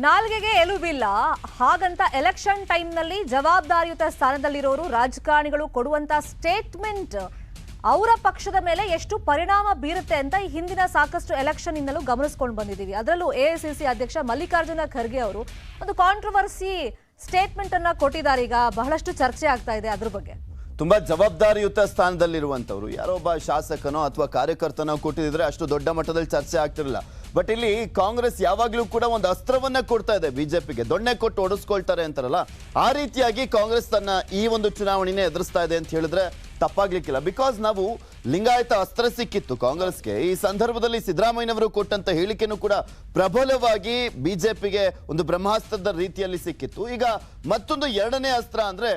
ನಾಲ್ಗೆಗೆ ಎಲುಬಿಲ್ಲ ಹಾಗಂತ election time ನಲ್ಲಿ ಜವಾಬ್ದಾರಿಯುತ ಸ್ಥಾನದಲ್ಲಿರೋರು ರಾಜಕಾರಣಿಗಳು ಕೊಡುವಂತ ಸ್ಟೇಟ್ಮೆಂಟ್ ಅವರ ಪಕ್ಷದ ಮೇಲೆ ಎಷ್ಟು ಪರಿಣಾಮ ಬೀರುತ್ತೆ ಅಂತ ಈ ಹಿಂದಿನ ಸಾಕಷ್ಟು ಎಲೆಕ್ಷನ್ ಇಂದಲೂ ಗಮನಿಸಿಕೊಂಡು ಬಂದಿದ್ದೀವಿ. ಅದರಲ್ಲೂ ಎಐಸಿಸಿ ಅಧ್ಯಕ್ಷ ಮಲ್ಲಿಕಾರ್ಜುನ ಖರ್ಗೆ ಅವರು ಒಂದು ಕಾಂಟ್ರವರ್ಸಿ ಸ್ಟೇಟ್ಮೆಂಟ್ ಅನ್ನ ಕೊಟ್ಟಿದ್ದಾರೆ. ಈಗ ಬಹಳಷ್ಟು ಚರ್ಚೆ ಆಗ್ತಾ ಇದೆ ಅದ್ರ ಬಗ್ಗೆ. ತುಂಬಾ ಜವಾಬ್ದಾರಿಯುತ ಸ್ಥಾನದಲ್ಲಿರುವಂತವರು ಯಾರೋ ಒಬ್ಬ ಶಾಸಕನೋ ಅಥವಾ ಕಾರ್ಯಕರ್ತನೋ ಕೊಟ್ಟಿದ್ರೆ ಅಷ್ಟು ದೊಡ್ಡ ಮಟ್ಟದಲ್ಲಿ ಚರ್ಚೆ ಆಗ್ತಿರಲಿಲ್ಲ. ಬಟ್ ಇಲ್ಲಿ ಕಾಂಗ್ರೆಸ್ ಯಾವಾಗ್ಲೂ ಕೂಡ ಒಂದು ಅಸ್ತ್ರವನ್ನ ಕೊಡ್ತಾ ಇದೆ ಬಿಜೆಪಿಗೆ, ದೊಣ್ಣೆ ಕೊಟ್ಟು ಓಡಿಸ್ಕೊಳ್ತಾರೆ ಅಂತಾರಲ್ಲ, ಆ ರೀತಿಯಾಗಿ ಕಾಂಗ್ರೆಸ್ ತನ್ನ ಈ ಒಂದು ಚುನಾವಣೆನೇ ಎದುರಿಸ್ತಾ ಇದೆ ಅಂತ ಹೇಳಿದ್ರೆ ತಪ್ಪಾಗ್ಲಿಕ್ಕಿಲ್ಲ. ಬಿಕಾಸ್ ನಾವು ಲಿಂಗಾಯತ ಅಸ್ತ್ರ ಸಿಕ್ಕಿತ್ತು ಕಾಂಗ್ರೆಸ್ಗೆ. ಈ ಸಂದರ್ಭದಲ್ಲಿ ಸಿದ್ದರಾಮಯ್ಯನವರು ಕೊಟ್ಟಂತ ಹೇಳಿಕೆನೂ ಕೂಡ ಪ್ರಬಲವಾಗಿ ಬಿಜೆಪಿಗೆ ಒಂದು ಬ್ರಹ್ಮಾಸ್ತ್ರದ ರೀತಿಯಲ್ಲಿ ಸಿಕ್ಕಿತ್ತು. ಈಗ ಮತ್ತೊಂದು ಎರಡನೇ ಅಸ್ತ್ರ ಅಂದ್ರೆ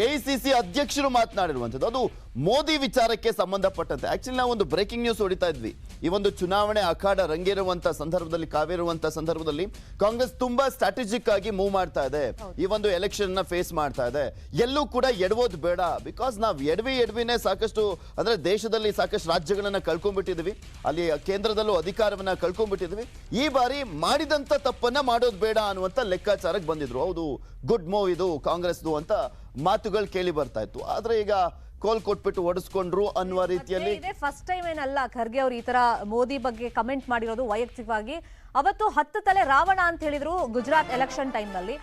ಎಐಸಿಸಿ ಅಧ್ಯಕ್ಷರು ಮಾತನಾಡಿರುವಂಥದ್ದು, ಅದು ಮೋದಿ ವಿಚಾರಕ್ಕೆ ಸಂಬಂಧಪಟ್ಟಂತೆ. ಆಕ್ಚುಲಿ ನಾವು ಒಂದು ಬ್ರೇಕಿಂಗ್ ನ್ಯೂಸ್ ಹೊಡಿತಾ ಇದ್ವಿ. ಈ ಒಂದು ಚುನಾವಣೆ ಅಖಾಡ ರಂಗೇರುವಂತ ಸಂದರ್ಭದಲ್ಲಿ, ಕಾವೇರುವಂತ ಸಂದರ್ಭದಲ್ಲಿ ಕಾಂಗ್ರೆಸ್ ತುಂಬಾ ಸ್ಟ್ರಾಟಜಿಕ್ ಆಗಿ ಮೂವ್ ಮಾಡ್ತಾ ಇದೆ, ಈ ಒಂದು ಎಲೆಕ್ಷನ್ ನ ಫೇಸ್ ಮಾಡ್ತಾ ಇದೆ. ಎಲ್ಲೂ ಕೂಡ ಎಡವೋದು ಬೇಡ. ಬಿಕಾಸ್ ನಾವು ಎಡವಿನೇ ಸಾಕಷ್ಟು ಅಂದ್ರೆ ದೇಶದಲ್ಲಿ ಸಾಕಷ್ಟು ರಾಜ್ಯಗಳನ್ನ ಕಳ್ಕೊಂಡ್ಬಿಟ್ಟಿದ್ವಿ, ಅಲ್ಲಿ ಕೇಂದ್ರದಲ್ಲೂ ಅಧಿಕಾರವನ್ನ ಕಳ್ಕೊಂಡ್ಬಿಟ್ಟಿದ್ವಿ. ಈ ಬಾರಿ ಮಾಡಿದಂತ ತಪ್ಪನ್ನ ಮಾಡೋದು ಬೇಡ ಅನ್ನುವಂತ ಲೆಕ್ಕಾಚಾರಕ್ಕೆ ಬಂದಿದ್ರು. ಹೌದು, ಗುಡ್ ಮೂವ್ ಇದು ಕಾಂಗ್ರೆಸ್ದು ಅಂತ ಮಾತುಗಳು ಕೇಳಿ ಬರ್ತಾ ಇತ್ತು. ಆದ್ರೆ ಈಗ ಕೋಲ್ ಕೊಟ್ಬಿಟ್ಟು ಓಡಿಸ್ಕೊಂಡ್ರು ಅನ್ನುವ ರೀತಿಯಲ್ಲಿ ಫಸ್ಟ್ ಟೈಮ್ ಏನಲ್ಲ ಖರ್ಗೆ ಅವರು ಈ ತರ ಮೋದಿ ಬಗ್ಗೆ ಕಮೆಂಟ್ ಮಾಡಿರೋದು. ವೈಯಕ್ತಿಕವಾಗಿ ಅವತ್ತು 10 ತಲೆ ರಾವಣ ಅಂತ ಹೇಳಿದ್ರು ಗುಜರಾತ್ ಎಲೆಕ್ಷನ್ ಟೈಮ್ ನಲ್ಲಿ.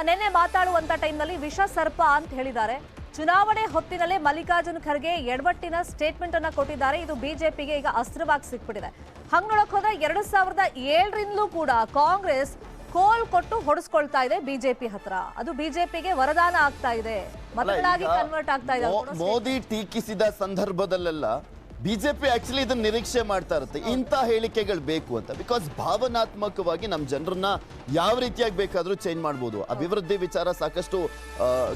ನೆನ್ನೆ ಮಾತಾಡುವಂತ ಟೈಮ್ ನಲ್ಲಿ ವಿಷ ಸರ್ಪ ಅಂತ ಹೇಳಿದ್ದಾರೆ. ಚುನಾವಣೆ ಹೊತ್ತಿನಲ್ಲೇ ಮಲ್ಲಿಕಾರ್ಜುನ ಖರ್ಗೆ ಎಡವಟ್ಟಿನ ಸ್ಟೇಟ್ಮೆಂಟ್ ಅನ್ನ ಕೊಟ್ಟಿದ್ದಾರೆ. ಇದು ಬಿಜೆಪಿಗೆ ಈಗ ಅಸ್ತ್ರವಾಗಿ ಸಿಕ್ಬಿಟ್ಟಿದೆ. ಹಂಗ್ ನೋಡಕ್ ಹೋದ್ರೆ 2007ರಿಂದಲೂ ಕೂಡ ಕಾಂಗ್ರೆಸ್ ಕೋಲ್ ಕೊಟ್ಟು ಹೊಡೆಸ್ಕೊಳ್ತಾ ಇದೆ ಬಿಜೆಪಿ ಹತ್ರ. ಅದು ಬಿಜೆಪಿಗೆ ವರದಾನ ಆಗ್ತಾ ಇದೆ, ಮತಗಳಾಗಿ ಕನ್ವರ್ಟ್ ಆಗ್ತಾ ಇದೆ. ಮೋದಿ ಟೀಕಿಸಿದ ಸಂದರ್ಭದಲ್ಲೆಲ್ಲ ಬಿಜೆಪಿ ಆಕ್ಚುಲಿ ಇದನ್ನ ನಿರೀಕ್ಷೆ ಮಾಡ್ತಾ ಇರುತ್ತೆ, ಇಂಥ ಹೇಳಿಕೆಗಳು ಬೇಕು ಅಂತ. ಬಿಕಾಸ್ ಭಾವನಾತ್ಮಕವಾಗಿ ನಮ್ಮ ಜನರನ್ನ ಯಾವ ರೀತಿಯಾಗಿ ಬೇಕಾದ್ರೂ ಚೇಂಜ್ ಮಾಡ್ಬೋದು. ಅಭಿವೃದ್ಧಿ ವಿಚಾರ ಸಾಕಷ್ಟು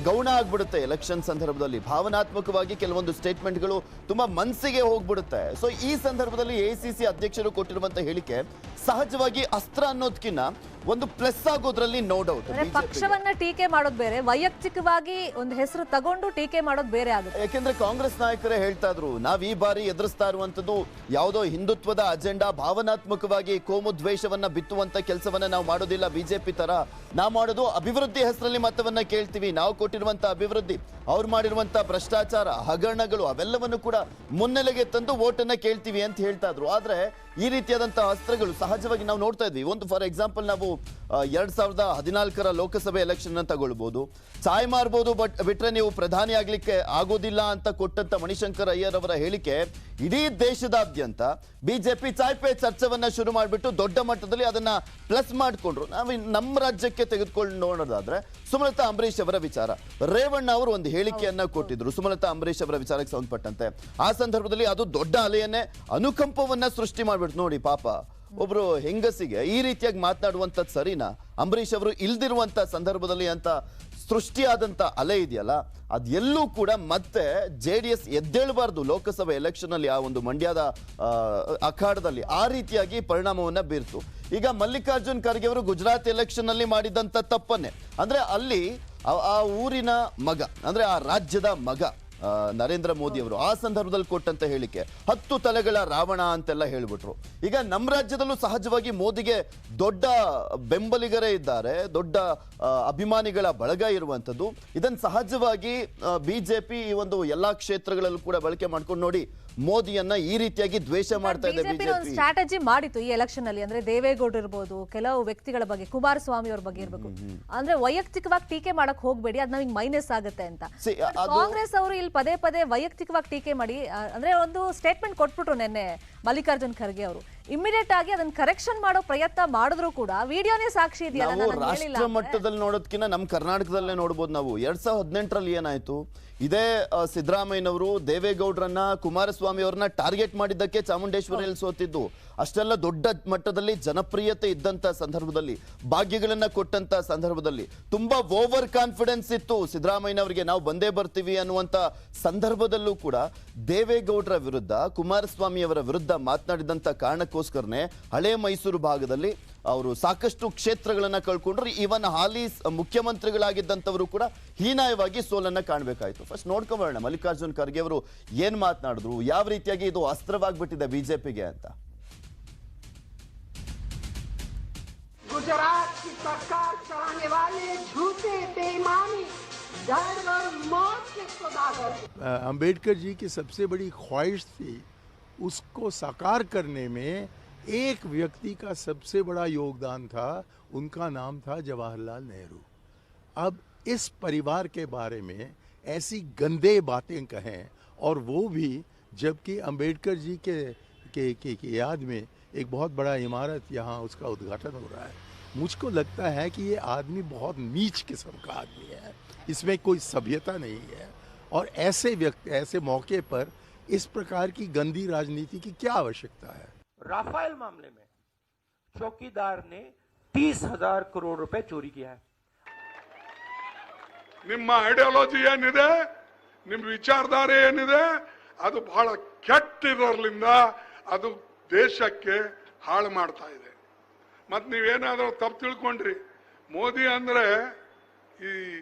ಗೌಣ ಆಗ್ಬಿಡುತ್ತೆ ಎಲೆಕ್ಷನ್ ಸಂದರ್ಭದಲ್ಲಿ. ಭಾವನಾತ್ಮಕವಾಗಿ ಕೆಲವೊಂದು ಸ್ಟೇಟ್ಮೆಂಟ್ಗಳು ತುಂಬಾ ಮನಸ್ಸಿಗೆ ಹೋಗ್ಬಿಡುತ್ತೆ. ಸೊ ಈ ಸಂದರ್ಭದಲ್ಲಿ ಎಐಸಿಸಿ ಅಧ್ಯಕ್ಷರು ಕೊಟ್ಟಿರುವಂತ ಹೇಳಿಕೆ ಸಹಜವಾಗಿ ಅಸ್ತ್ರ ಅನ್ನೋದಕ್ಕಿಂತ ಒಂದು ಪ್ಲಸ್ ಆಗೋದ್ರಲ್ಲಿ ನೋ ಡೌಟ್. ಪಕ್ಷವನ್ನ ಟೀಕೆ ಮಾಡೋದು ಬೇರೆ, ವೈಯಕ್ತಿಕವಾಗಿ ಒಂದು ಹೆಸರು ತಗೊಂಡು ಟೀಕೆ ಮಾಡೋದು ಬೇರೆ ಆಗುತ್ತೆ. ಯಾಕೆಂದ್ರೆ ಕಾಂಗ್ರೆಸ್ ನಾಯಕರೇ ಹೇಳ್ತಾ ಇದ್ರು, ನಾವ್ ಈ ಬಾರಿ ಎದುರಿಸ್ತಾ ಇರುವಂತದ್ದು ಯಾವುದೋ ಹಿಂದುತ್ವದ ಅಜೆಂಡಾ, ಭಾವನಾತ್ಮಕವಾಗಿ ಕೋಮು ದ್ವೇಷವನ್ನ ಬಿತ್ತುವಂತ ಕೆಲಸವನ್ನ ನಾವು ಮಾಡೋದಿಲ್ಲ ಬಿಜೆಪಿ ತರ. ನಾವು ಮಾಡೋದು ಅಭಿವೃದ್ಧಿ ಹೆಸರಲ್ಲಿ ಮತವನ್ನ ಕೇಳ್ತೀವಿ. ನಾವು ಕೊಟ್ಟಿರುವಂತ ಅಭಿವೃದ್ಧಿ, ಅವ್ರು ಮಾಡಿರುವಂತ ಭ್ರಷ್ಟಾಚಾರ, ಹಗರಣಗಳು ಅವೆಲ್ಲವನ್ನು ಕೂಡ ಮುನ್ನೆಲೆಗೆ ತಂದು ವೋಟನ್ನ ಕೇಳ್ತೀವಿ ಅಂತ ಹೇಳ್ತಾ ಇದ್ರು. ಆದ್ರೆ ಈ ರೀತಿಯಾದಂತಹ ಅಸ್ತ್ರಗಳು ಸಹಜವಾಗಿ ನಾವು ನೋಡ್ತಾ ಇದ್ವಿ. ಒಂದು ಫಾರ್ ಎಕ್ಸಾಂಪಲ್ ನಾವು 2014ರ ಲೋಕಸಭೆ ಎಲೆಕ್ಷನ್ ತಗೊಳ್ಬಹುದು, ಚಾಯ್ ಮಾರ್ಬೋದು, ಬಟ್ ಬಿಟ್ರೆ ನೀವು ಪ್ರಧಾನಿ ಆಗ್ಲಿಕ್ಕೆ ಆಗೋದಿಲ್ಲ ಅಂತ ಕೊಟ್ಟಂತ ಮಣಿಶಂಕರ್ ಅಯ್ಯರ್ ಅವರ ಹೇಳಿಕೆ ಇಡೀ ದೇಶದಾದ್ಯಂತ ಬಿಜೆಪಿ ಚಾಯ್ ಪೇ ಚರ್ಚೆವನ್ನ ಶುರು ಮಾಡಿಬಿಟ್ಟು ದೊಡ್ಡ ಮಟ್ಟದಲ್ಲಿ ಅದನ್ನ ಪ್ಲಸ್ ಮಾಡಿಕೊಂಡ್ರು. ನಾವು ನಮ್ಮ ರಾಜ್ಯಕ್ಕೆ ತೆಗೆದುಕೊಂಡು ನೋಡೋದಾದ್ರೆ ಸುಮಲತಾ ಅಂಬರೀಶ್ ಅವರ ವಿಚಾರ, ರೇವಣ್ಣ ಅವರು ಒಂದು ಹೇಳಿಕೆಯನ್ನ ಕೊಟ್ಟಿದ್ರು ಸುಮಲತಾ ಅಂಬರೀಶ್ ಅವರ ವಿಚಾರಕ್ಕೆ ಸಂಬಂಧಪಟ್ಟಂತೆ. ಆ ಸಂದರ್ಭದಲ್ಲಿ ಅದು ದೊಡ್ಡ ಅಲೆಯನ್ನೇ, ಅನುಕಂಪವನ್ನ ಸೃಷ್ಟಿ ಮಾಡ್ಬಿಟ್ಟು. ನೋಡಿ ಪಾಪ ಒಬ್ರು ಹೆಂಗಸಿಗೆ ಈ ರೀತಿಯಾಗಿ ಮಾತನಾಡುವಂಥದ್ದು ಸರಿನಾ? ಅಂಬರೀಶ್ ಅವರು ಇಲ್ದಿರುವಂತ ಸಂದರ್ಭದಲ್ಲಿ ಅಂತ ಸೃಷ್ಟಿಯಾದಂತ ಅಲೆ ಇದೆಯಲ್ಲ, ಅದೆಲ್ಲೂ ಕೂಡ ಮತ್ತೆ JDS ಎದ್ದೇಳಬಾರ್ದು ಲೋಕಸಭೆ ಎಲೆಕ್ಷನ್ ಅಲ್ಲಿ, ಆ ಒಂದು ಮಂಡ್ಯದ ಅಖಾಡದಲ್ಲಿ ಆ ರೀತಿಯಾಗಿ ಪರಿಣಾಮವನ್ನ ಬೀರ್ತು. ಈಗ ಮಲ್ಲಿಕಾರ್ಜುನ್ ಖರ್ಗೆ ಅವರು ಗುಜರಾತ್ ಎಲೆಕ್ಷನ್ ಅಲ್ಲಿ ಮಾಡಿದಂತ ತಪ್ಪನ್ನೇ, ಅಂದ್ರೆ ಅಲ್ಲಿ ಆ ಊರಿನ ಮಗ, ಅಂದ್ರೆ ಆ ರಾಜ್ಯದ ಮಗ ನರೇಂದ್ರ ಮೋದಿ ಅವರು ಆ ಸಂದರ್ಭದಲ್ಲಿ ಕೊಟ್ಟಂತ ಹೇಳಿಕೆ 10 ತಲೆಗಳ ರಾವಣ ಅಂತೆಲ್ಲ ಹೇಳ್ಬಿಟ್ರು. ಈಗ ನಮ್ಮ ರಾಜ್ಯದಲ್ಲೂ ಸಹಜವಾಗಿ ಮೋದಿಗೆ ದೊಡ್ಡ ಬೆಂಬಲಿಗರೇ ಇದ್ದಾರೆ, ದೊಡ್ಡ ಅಭಿಮಾನಿಗಳ ಬಳಗ ಇರುವಂತದ್ದು. ಇದನ್ನು ಸಹಜವಾಗಿ ಬಿಜೆಪಿ ಈ ಒಂದು ಎಲ್ಲಾ ಕ್ಷೇತ್ರಗಳಲ್ಲೂ ಕೂಡ ಬಳಕೆ ಮಾಡ್ಕೊಂಡು ನೋಡಿ ಮೋದಿಯನ್ನ ಈ ರೀತಿಯಾಗಿ ದ್ವೇಷ ಮಾಡ್ತಾ ಇದೆ ಬಿಜೆಪಿ. ಸ್ಟ್ರಾಟಜಿ ಮಾಡಿತ್ತು ಈ ಎಲೆಕ್ಷನ್ ಅಲ್ಲಿ. ಅಂದ್ರೆ ದೇವೇಗೌಡರು ಇರ್ಬೋದು, ಕೆಲವು ವ್ಯಕ್ತಿಗಳ ಬಗ್ಗೆ, ಕುಮಾರಸ್ವಾಮಿ ಅವ್ರ ಬಗ್ಗೆ ಇರ್ಬೇಕು. ಅಂದ್ರೆ ವೈಯಕ್ತಿಕವಾಗಿ ಟೀಕೆ ಮಾಡಕ್ ಹೋಗ್ಬೇಡಿ, ಅದ್ ನಮಗೆ ಮೈನಸ್ ಆಗುತ್ತೆ ಅಂತ. ಕಾಂಗ್ರೆಸ್ ಅವರು ಇಲ್ಲಿ ಪದೇ ಪದೇ ವೈಯಕ್ತಿಕವಾಗಿ ಟೀಕೆ ಮಾಡಿ, ಅಂದ್ರೆ ಒಂದು ಸ್ಟೇಟ್ಮೆಂಟ್ ಕೊಟ್ಬಿಟ್ರು ನಿನ್ನೆ ಮಲ್ಲಿಕಾರ್ಜುನ್ ಖರ್ಗೆ ಅವರು. ಇಮಿಡಿಯೇಟ್ ಆಗಿ ಅದನ್ನ ಕರೆಕ್ಷನ್ ಮಾಡೋ ಪ್ರಯತ್ನ ಮಾಡಿದ್ರು ಕೂಡ ವಿಡಿಯೋನೇ ಸಾಕ್ಷಿ ಇದೆಯಲ್ಲ. ರಾಷ್ಟ್ರ ಮಟ್ಟದಲ್ಲಿ ನೋಡೋದಕ್ಕಿಂತ ನಮ್ಮ ಕರ್ನಾಟಕದಲ್ಲೇ ನೋಡ್ಬೋದು. ನಾವು 2018ರಲ್ಲಿ ಏನಾಯ್ತು, ಇದೇ ಸಿದ್ದರಾಮಯ್ಯನವರು ದೇವೇಗೌಡರನ್ನ, ಕುಮಾರಸ್ವಾಮಿ ಅವ್ರನ್ನ ಟಾರ್ಗೆಟ್ ಮಾಡಿದ್ದಕ್ಕೆ ಚಾಮುಂಡೇಶ್ವರಿಯಲ್ಲಿ ಸೋತಿದ್ದು. ಅಷ್ಟೆಲ್ಲ ದೊಡ್ಡ ಮಟ್ಟದಲ್ಲಿ ಜನಪ್ರಿಯತೆ ಇದ್ದಂತ ಸಂದರ್ಭದಲ್ಲಿ, ಭಾಗ್ಯಗಳನ್ನ ಕೊಟ್ಟಂತ ಸಂದರ್ಭದಲ್ಲಿ ತುಂಬಾ ಓವರ್ ಕಾನ್ಫಿಡೆನ್ಸ್ ಇತ್ತು ಸಿದ್ದರಾಮಯ್ಯನವರಿಗೆ, ನಾವು ಬಂದೇ ಬರ್ತೀವಿ ಅನ್ನುವಂತ ಸಂದರ್ಭದಲ್ಲೂ ಕೂಡ ದೇವೇಗೌಡರ ವಿರುದ್ಧ, ಕುಮಾರಸ್ವಾಮಿ ಅವರ ವಿರುದ್ಧ ಮಾತನಾಡಿದಂತ ಕಾರಣಕ್ಕೋಸ್ಕರನೇ ಹಳೆ ಮೈಸೂರು ಭಾಗದಲ್ಲಿ ಅವರು ಸಾಕಷ್ಟು ಕ್ಷೇತ್ರಗಳನ್ನ ಕಳ್ಕೊಂಡ್ರು. ಈವನ್ ಹಾಲಿ ಮುಖ್ಯಮಂತ್ರಿಗಳಾಗಿದ್ದಂಥವರು ಕೂಡ ಹೀನಾಯವಾಗಿ ಸೋಲನ್ನ ಕಾಣಬೇಕಾಯ್ತು. ಫಸ್ಟ್ ನೋಡ್ಕೊಂಬರೋಣ ಮಲ್ಲಿಕಾರ್ಜುನ್ ಖರ್ಗೆ ಅವರು ಏನ್ ಮಾತನಾಡಿದ್ರು, ಯಾವ ರೀತಿಯಾಗಿ ಇದು ಅಸ್ತ್ರವಾಗ್ಬಿಟ್ಟಿದೆ ಬಿಜೆಪಿಗೆ ಅಂತ. गुजरात की सरकार चलाने वाले झूठे बेईमानी दर्द और मौत के सौदागर। अंबेडकर जी की सबसे बड़ी ख्वाहिश थी, उसको साकार करने में एक व्यक्ति का सबसे बड़ा योगदान था, उनका नाम था जवाहरलाल नेहरू। अब इस परिवार के बारे में ऐसी गंदे बातें कहें, और वो भी जबकि अंबेडकर जी के याद में एक बहुत बड़ा इमारत यहाँ उसका उद्घाटन हो रहा है। मुझको लगता है कि ये आदमी बहुत नीच किस्म का आदमी है, इसमें कोई सभ्यता नहीं है, और ऐसे व्यक्ति ऐसे मौके पर इस प्रकार की गंदी राजनीति की क्या आवश्यकता है। राफेल मामले में चौकीदार ने 30,000 करोड़ रुपए चोरी किया है। ನಿಮ್ಮ ಐಡಿಯಾಲಜಿ ಏನಿದೆ, ನಿಮ್ಮ ವಿಚಾರಧಾರೆ ಏನಿದೆ, ಅದು ಬಹಳ ಕೆಟ್ಟಿರೋದ್ರಿಂದ ಅದು ದೇಶಕ್ಕೆ ಹಾಳು ಮಾಡ್ತಾ ಇದೆ. ಮತ್ತು ನೀವೇನಾದರೂ ತಪ್ಪು ತಿಳ್ಕೊಂಡ್ರಿ, ಮೋದಿ ಅಂದ್ರೆ ಈ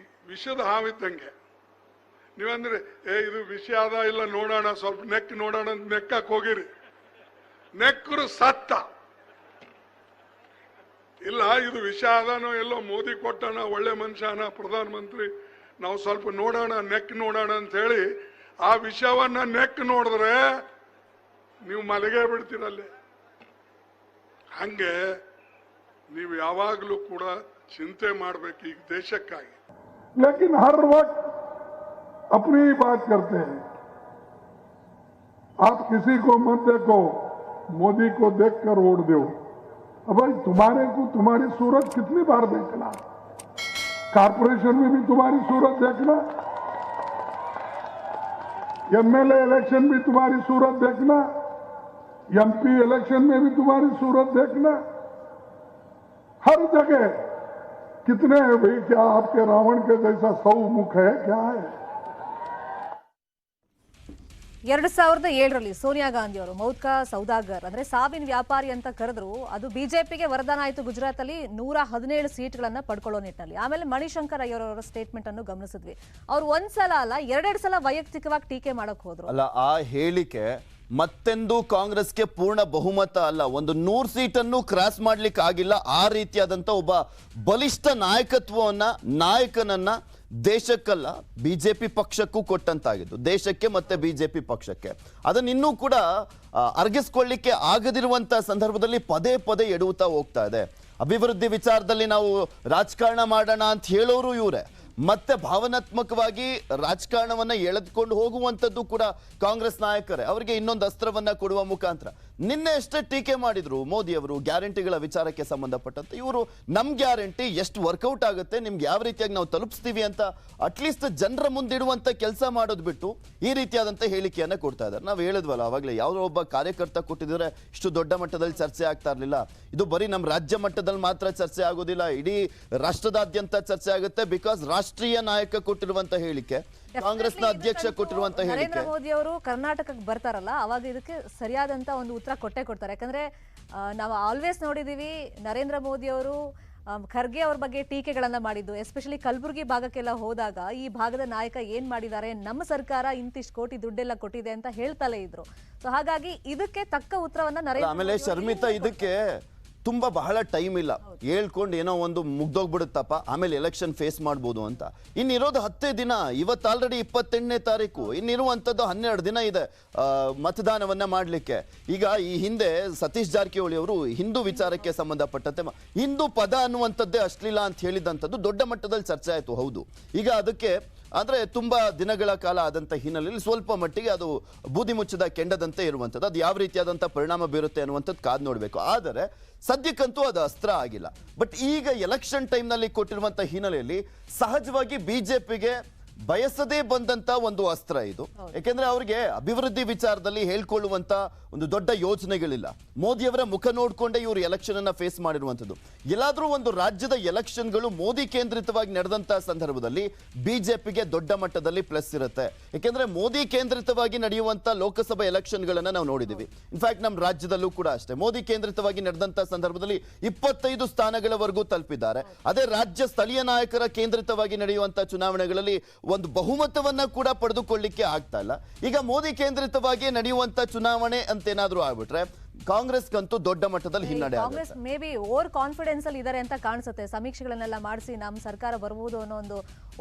ವಿಷದ ಹಾವಿದ್ದಂಗೆ. ನೀವಂದ್ರೆ ಇದು ವಿಷ ಅದ ಇಲ್ಲ ನೋಡೋಣ, ಸ್ವಲ್ಪ ನೆಕ್ ನೋಡೋಣ ಅಂತ ನೆಕ್ಕಕ್ಕೆ ಹೋಗಿರಿ, ನೆಕ್ಕರು ಸತ್ತ. ಇಲ್ಲ ಇದು ವಿಷ ಅದಾನೋ ಎಲ್ಲೋ ಮೋದಿ ಕೊಟ್ಟಣ, ಒಳ್ಳೆ ಮನುಷ್ಯನ ಪ್ರಧಾನ ಮಂತ್ರಿ, ನಾವು ಸ್ವಲ್ಪ ನೋಡೋಣ ನೆಕ್ ನೋಡೋಣ ಅಂತ ಹೇಳಿ ಆ ವಿಷಯವನ್ನ ನೆಕ್ ನೋಡಿದ್ರೆ ನೀವು ಮಲಗೇ ಬಿಡ್ತೀರಲ್ಲೇ. ಹಂಗೆ ನೀವು ಯಾವಾಗಲೂ ಕೂಡ ಚಿಂತೆ ಮಾಡಬೇಕು ಈ ದೇಶಕ್ಕಾಗಿ. लेकिन हर वक्त अपनी ही बात करते हैं। आप किसी को मत देखो, मोदी को देखकर वोट दो। अब भाई तुम्हारे को तुम्हारी सूरत कितनी बार देखना, कारपोरेशन में भी तुम्हारी सूरत देखना, एमएलए इलेक्शन भी तुम्हारी सूरत देखना, एमपी इलेक्शन में भी तुम्हारी सूरत देखना, हर जगह कितने हैं भाई? क्या आपके रावण के जैसा 100 मुख है? क्या है? 2007ರಲ್ಲಿ ಸೋನಿಯಾ ಗಾಂಧಿ ಅವರು ಮೌತ್ಕಾ ಸೌದಾಗರ್ ಅಂದ್ರೆ ಸಾವಿನ ವ್ಯಾಪಾರಿ ಅಂತ ಕರೆದ್ರು. ಅದು ಬಿಜೆಪಿಗೆ ವರದಾನ ಆಯಿತು. ಗುಜರಾತ್ ಅಲ್ಲಿ 117 ಸೀಟ್ಗಳನ್ನ ಪಡ್ಕೊಳ್ಳೋ ನಿಟ್ಟಿನಲ್ಲಿ. ಆಮೇಲೆ ಮಣಿಶಂಕರ್ ಅಯ್ಯರ್ ಸ್ಟೇಟ್ಮೆಂಟ್ ಅನ್ನು ಗಮನಿಸಿದ್ವಿ. ಅವ್ರು ಒಂದ್ಸಲ ಅಲ್ಲ, ಎರಡೆರಡು ಸಲ ವೈಯಕ್ತಿಕವಾಗಿ ಟೀಕೆ ಮಾಡಕ್ ಹೋದ್ರು. ಅಲ್ಲ, ಆ ಹೇಳಿಕೆ ಮತ್ತೆಂದು ಕಾಂಗ್ರೆಸ್ಗೆ ಪೂರ್ಣ ಬಹುಮತ ಅಲ್ಲ, ಒಂದು 100 ಸೀಟನ್ನು ಕ್ರಾಸ್ ಮಾಡ್ಲಿಕ್ಕೆ ಆಗಿಲ್ಲ. ಆ ರೀತಿಯಾದಂತ ಒಬ್ಬ ಬಲಿಷ್ಠ ನಾಯಕನನ್ನ ದೇಶಕ್ಕಲ್ಲ ಬಿಜೆಪಿ ಪಕ್ಷಕ್ಕೂ ಕೊಟ್ಟಂತಾಗಿದ್ದು, ದೇಶಕ್ಕೆ ಮತ್ತೆ ಬಿಜೆಪಿ ಪಕ್ಷಕ್ಕೆ. ಅದನ್ನ ಇನ್ನೂ ಕೂಡ ಅರ್ಗಿಸ್ಕೊಳ್ಳಿಕ್ಕೆ ಆಗದಿರುವಂತ ಸಂದರ್ಭದಲ್ಲಿ ಪದೇ ಪದೇ ಎಡುತ್ತಾ ಹೋಗ್ತಾ ಇದೆ. ಅಭಿವೃದ್ಧಿ ವಿಚಾರದಲ್ಲಿ ನಾವು ರಾಜಕಾರಣ ಮಾಡೋಣ ಅಂತ ಹೇಳೋರು ಇವರೇ, ಮತ್ತೆ ಭಾವನಾತ್ಮಕವಾಗಿ ರಾಜಕಾರಣವನ್ನ ಎಳೆದುಕೊಂಡು ಹೋಗುವಂಥದ್ದು ಕೂಡ ಕಾಂಗ್ರೆಸ್ ನಾಯಕರೇ. ಅವರಿಗೆ ಇನ್ನೊಂದು ಅಸ್ತ್ರವನ್ನ ಕೊಡುವ ಮುಖಾಂತರ ನಿನ್ನೆ ಎಷ್ಟೇ ಟೀಕೆ ಮಾಡಿದ್ರು ಮೋದಿ ಅವರು ಗ್ಯಾರಂಟಿಗಳ ವಿಚಾರಕ್ಕೆ ಸಂಬಂಧಪಟ್ಟಂತೆ. ಇವರು ನಮ್ ಗ್ಯಾರಂಟಿ ಎಷ್ಟು ವರ್ಕೌಟ್ ಆಗುತ್ತೆ, ನಿಮ್ಗೆ ಯಾವ ರೀತಿಯಾಗಿ ನಾವು ತಲುಪಿಸ್ತೀವಿ ಅಂತ ಅಟ್ಲೀಸ್ಟ್ ಜನರ ಮುಂದಿಡುವಂತ ಕೆಲಸ ಮಾಡೋದು ಬಿಟ್ಟು ಈ ರೀತಿಯಾದಂತ ಹೇಳಿಕೆಯನ್ನ ಕೊಡ್ತಾ ಇದ್ದಾರೆ. ನಾವು ಹೇಳಿದ್ವಲ್ಲ ಅವಾಗಲೇ, ಯಾವುದೋ ಒಬ್ಬ ಕಾರ್ಯಕರ್ತ ಕೊಟ್ಟಿದ್ರೆ ಇಷ್ಟು ದೊಡ್ಡ ಮಟ್ಟದಲ್ಲಿ ಚರ್ಚೆ ಆಗ್ತಾ ಇರಲಿಲ್ಲ. ಇದು ಬರೀ ನಮ್ಮ ರಾಜ್ಯ ಮಟ್ಟದಲ್ಲಿ ಮಾತ್ರ ಚರ್ಚೆ ಆಗೋದಿಲ್ಲ, ಇಡೀ ರಾಷ್ಟ್ರದಾದ್ಯಂತ ಚರ್ಚೆ ಆಗುತ್ತೆ. ಬಿಕಾಸ್ ರಾಷ್ಟ್ರೀಯ ನಾಯಕ ಕೊಟ್ಟಿರುವಂತ ಹೇಳಿಕೆ, ಕಾಂಗ್ರೆಸ್ನ ಅಧ್ಯಕ್ಷ ಕೊಟ್ಟಿರುವಂತ ಹೇಳಿಕೆ. ನರೇಂದ್ರ ಮೋದಿ ಅವರು ಕರ್ನಾಟಕಕ್ಕೆ ಬರ್ತಾರಲ್ಲ, ಅವಾಗ ಇದಕ್ಕೆ ಸರಿಯಾದಂತ ಒಂದು ಉತ್ತರ ಕೊಟ್ಟೆ ಕೊಡ್ತಾರೆ. ಯಾಕಂದ್ರೆ ನಾವು ಆಲ್ವೇಸ್ ನೋಡಿದೀವಿ ನರೇಂದ್ರ ಮೋದಿ ಅವರು ಖರ್ಗೆ ಅವ್ರ ಬಗ್ಗೆ ಟೀಕೆಗಳನ್ನ ಮಾಡಿದ್ದು. ಎಸ್ಪೆಷಲಿ ಕಲಬುರಗಿ ಭಾಗಕ್ಕೆಲ್ಲ ಹೋದಾಗ ಈ ಭಾಗದ ನಾಯಕ ಏನ್ ಮಾಡಿದ್ದಾರೆ, ನಮ್ಮ ಸರ್ಕಾರ ಇಂತಿಷ್ಟು ಕೋಟಿ ದುಡ್ಡೆಲ್ಲ ಕೊಟ್ಟಿದೆ ಅಂತ ಹೇಳ್ತಲೇ ಇದ್ರು. ಸೊ ಹಾಗಾಗಿ ಇದಕ್ಕೆ ತಕ್ಕ ಉತ್ತರವನ್ನ ನರೇಂದ್ರ ಆಮೇಲೆ ಶರ್ಮಿತಾ, ಇದಕ್ಕೆ ತುಂಬಾ ಬಹಳ ಟೈಮ್ ಇಲ್ಲ, ಹೇಳ್ಕೊಂಡು ಏನೋ ಒಂದು ಮುಗ್ದೋಗ್ಬಿಡುತ್ತಪ್ಪ, ಆಮೇಲೆ ಎಲೆಕ್ಷನ್ ಫೇಸ್ ಮಾಡ್ಬೋದು ಅಂತ. ಇನ್ನಿರೋದು 10 ದಿನ. ಇವತ್ತು ಆಲ್ರೆಡಿ 28ನೇ ತಾರೀಕು, ಇನ್ನಿರುವಂಥದ್ದು 12 ದಿನ ಇದೆ ಮತದಾನವನ್ನ ಮಾಡಲಿಕ್ಕೆ. ಈಗ ಈ ಹಿಂದೆ ಸತೀಶ್ ಜಾರಕಿಹೊಳಿ ಅವರು ಹಿಂದೂ ವಿಚಾರಕ್ಕೆ ಸಂಬಂಧಪಟ್ಟಂತೆ ಹಿಂದೂ ಪದ ಅನ್ನುವಂಥದ್ದೇ ಅಶ್ಲೀಲ ಅಂತ ಹೇಳಿದಂಥದ್ದು ದೊಡ್ಡ ಮಟ್ಟದಲ್ಲಿ ಚರ್ಚೆ ಆಯಿತು. ಹೌದು, ಈಗ ಅದಕ್ಕೆ ಅಂದ್ರೆ ತುಂಬಾ ದಿನಗಳ ಕಾಲ ಆದಂತ ಹಿನ್ನೆಲೆಯಲ್ಲಿ ಸ್ವಲ್ಪ ಮಟ್ಟಿಗೆ ಅದು ಬೂದಿ ಮುಚ್ಚದ ಕೆಂಡದಂತೆ ಇರುವಂಥದ್ದು. ಅದು ಯಾವ ರೀತಿಯಾದಂಥ ಪರಿಣಾಮ ಬೀರುತ್ತೆ ಅನ್ನುವಂಥದ್ದು ಕಾದು ನೋಡಬೇಕು. ಆದರೆ ಸದ್ಯಕ್ಕಂತೂ ಅದು ಅಸ್ತ್ರ ಆಗಿಲ್ಲ. ಬಟ್ ಈಗ ಎಲೆಕ್ಷನ್ ಟೈಮ್ನಲ್ಲಿ ಕೊಟ್ಟಿರುವಂಥ ಹಿನ್ನೆಲೆಯಲ್ಲಿ ಸಹಜವಾಗಿ ಬಿಜೆಪಿಗೆ ಬಯಸದೇ ಬಂದಂತ ಒಂದು ಅಸ್ತ್ರ ಇದು. ಯಾಕೆಂದ್ರೆ ಅವರಿಗೆ ಅಭಿವೃದ್ಧಿ ವಿಚಾರದಲ್ಲಿ ಹೇಳ್ಕೊಳ್ಳುವಂತ ಒಂದು ದೊಡ್ಡ ಯೋಜನೆಗಳಿಲ್ಲ. ಮೋದಿಯವರ ಮುಖ ನೋಡ್ಕೊಂಡೇ ಇವರು ಎಲೆಕ್ಷನ್ ಅನ್ನ ಫೇಸ್ ಮಾಡಿರುವಂತದ್ದು. ಎಲ್ಲಾದ್ರೂ ಒಂದು ರಾಜ್ಯದ ಎಲೆಕ್ಷನ್ಗಳು ಮೋದಿ ಕೇಂದ್ರಿತವಾಗಿ ನಡೆದಂತ ಸಂದರ್ಭದಲ್ಲಿ ಬಿಜೆಪಿಗೆ ದೊಡ್ಡ ಮಟ್ಟದಲ್ಲಿ ಪ್ಲಸ್ ಇರುತ್ತೆ. ಯಾಕೆಂದ್ರೆ ಮೋದಿ ಕೇಂದ್ರಿತವಾಗಿ ನಡೆಯುವಂತ ಲೋಕಸಭಾ ಎಲೆಕ್ಷನ್ ಗಳನ್ನ ನಾವು ನೋಡಿದೀವಿ. ಇನ್ಫ್ಯಾಕ್ಟ್ ನಮ್ಮ ರಾಜ್ಯದಲ್ಲೂ ಕೂಡ ಅಷ್ಟೇ, ಮೋದಿ ಕೇಂದ್ರಿತವಾಗಿ ನಡೆದಂತ ಸಂದರ್ಭದಲ್ಲಿ 25 ಸ್ಥಾನಗಳವರೆಗೂ ತಲುಪಿದ್ದಾರೆ. ಅದೇ ರಾಜ್ಯ ಸ್ಥಳೀಯ ನಾಯಕರ ಕೇಂದ್ರಿತವಾಗಿ ನಡೆಯುವಂತ ಚುನಾವಣೆಗಳಲ್ಲಿ ಒಂದು ಬಹುಮತವನ್ನ ಕೂಡ ಪಡೆದುಕೊಳ್ಳಿಕ್ಕೆ ಆಗ್ತಾ ಇಲ್ಲ. ಈಗ ಮೋದಿ ಕೇಂದ್ರಿತವಾಗಿ ನಡೆಯುವಂತ ಚುನಾವಣೆ ಅಂತ ಏನಾದ್ರೂ ಆಗ್ಬಿಟ್ರೆ ಕಾಂಗ್ರೆಸ್ಗಂತೂ ದೊಡ್ಡ ಮಟ್ಟದಲ್ಲಿ ಹಿನ್ನಡೆ ಕಾಂಗ್ರೆಸ್ ಆಗುತ್ತೆ. ಮೇ ಬಿ ಓವರ್ ಕಾನ್ಫಿಡೆನ್ಸ್ ಅಲ್ಲಿ ಇದಾರೆ ಅಂತ ಕಾಣಿಸುತ್ತೆ. ಸಮೀಕ್ಷೆಗಳನ್ನೆಲ್ಲ ಮಾಡಿಸಿ ನಮ್ಮ ಸರ್ಕಾರ ಬರಬಹುದು ಅನ್ನೋ ಒಂದು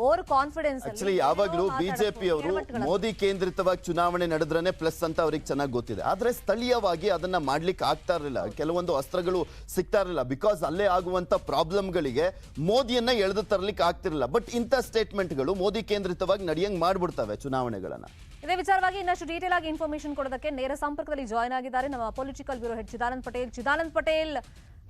ಓವರ್ ಕಾನ್ಫಿಡೆನ್ಸ್ ಆಕ್ಚುಲಿ ಯಾವಾಗ್ಲೂ ಬಿಜೆಪಿ ಅವರು ಮೋದಿ ಕೇಂದ್ರಿತವಾಗಿ ಚುನಾವಣೆ ನಡೆದ್ರೇನೆ ಪ್ಲಸ್ ಅಂತ ಅವ್ರಿಗೆ ಚೆನ್ನಾಗಿ ಗೊತ್ತಿದೆ. ಆದ್ರೆ ಸ್ಥಳೀಯವಾಗಿ ಅದನ್ನ ಮಾಡ್ಲಿಕ್ಕೆ ಆಗ್ತಾ ಇರಲಿಲ್ಲ, ಕೆಲವೊಂದು ಅಸ್ತ್ರಗಳು ಸಿಗ್ತಾ ಇರಲಿಲ್ಲ. ಬಿಕಾಸ್ ಅಲ್ಲೇ ಆಗುವಂತ ಪ್ರಾಬ್ಲಮ್ಗಳಿಗೆ ಮೋದಿಯನ್ನ ಎಳೆದು ತರಲಿಕ್ಕೆ ಆಗ್ತಿರಲಿಲ್ಲ. ಬಟ್ ಇಂಥ ಸ್ಟೇಟ್ಮೆಂಟ್ಗಳು ಮೋದಿ ಕೇಂದ್ರಿತವಾಗಿ ನಡೆಯಂಗ್ ಮಾಡ್ಬಿಡ್ತವೆ ಚುನಾವಣೆಗಳನ್ನ. ಇದೇ ವಿಚಾರವಾಗಿ ಇನ್ನಷ್ಟು ಡೀಟೇಲ್ ಆಗಿ ಇನ್ಫಾರ್ಮೇಶನ್ ಕೊಡೋದಕ್ಕೆ ನೇರ ಸಂಪರ್ಕದಲ್ಲಿ ಜಾಯ್ನ್ ಆಗಿದ್ದಾರೆ ನಮ್ಮ political bureau head Chidanand Patel. Chidanand Patel,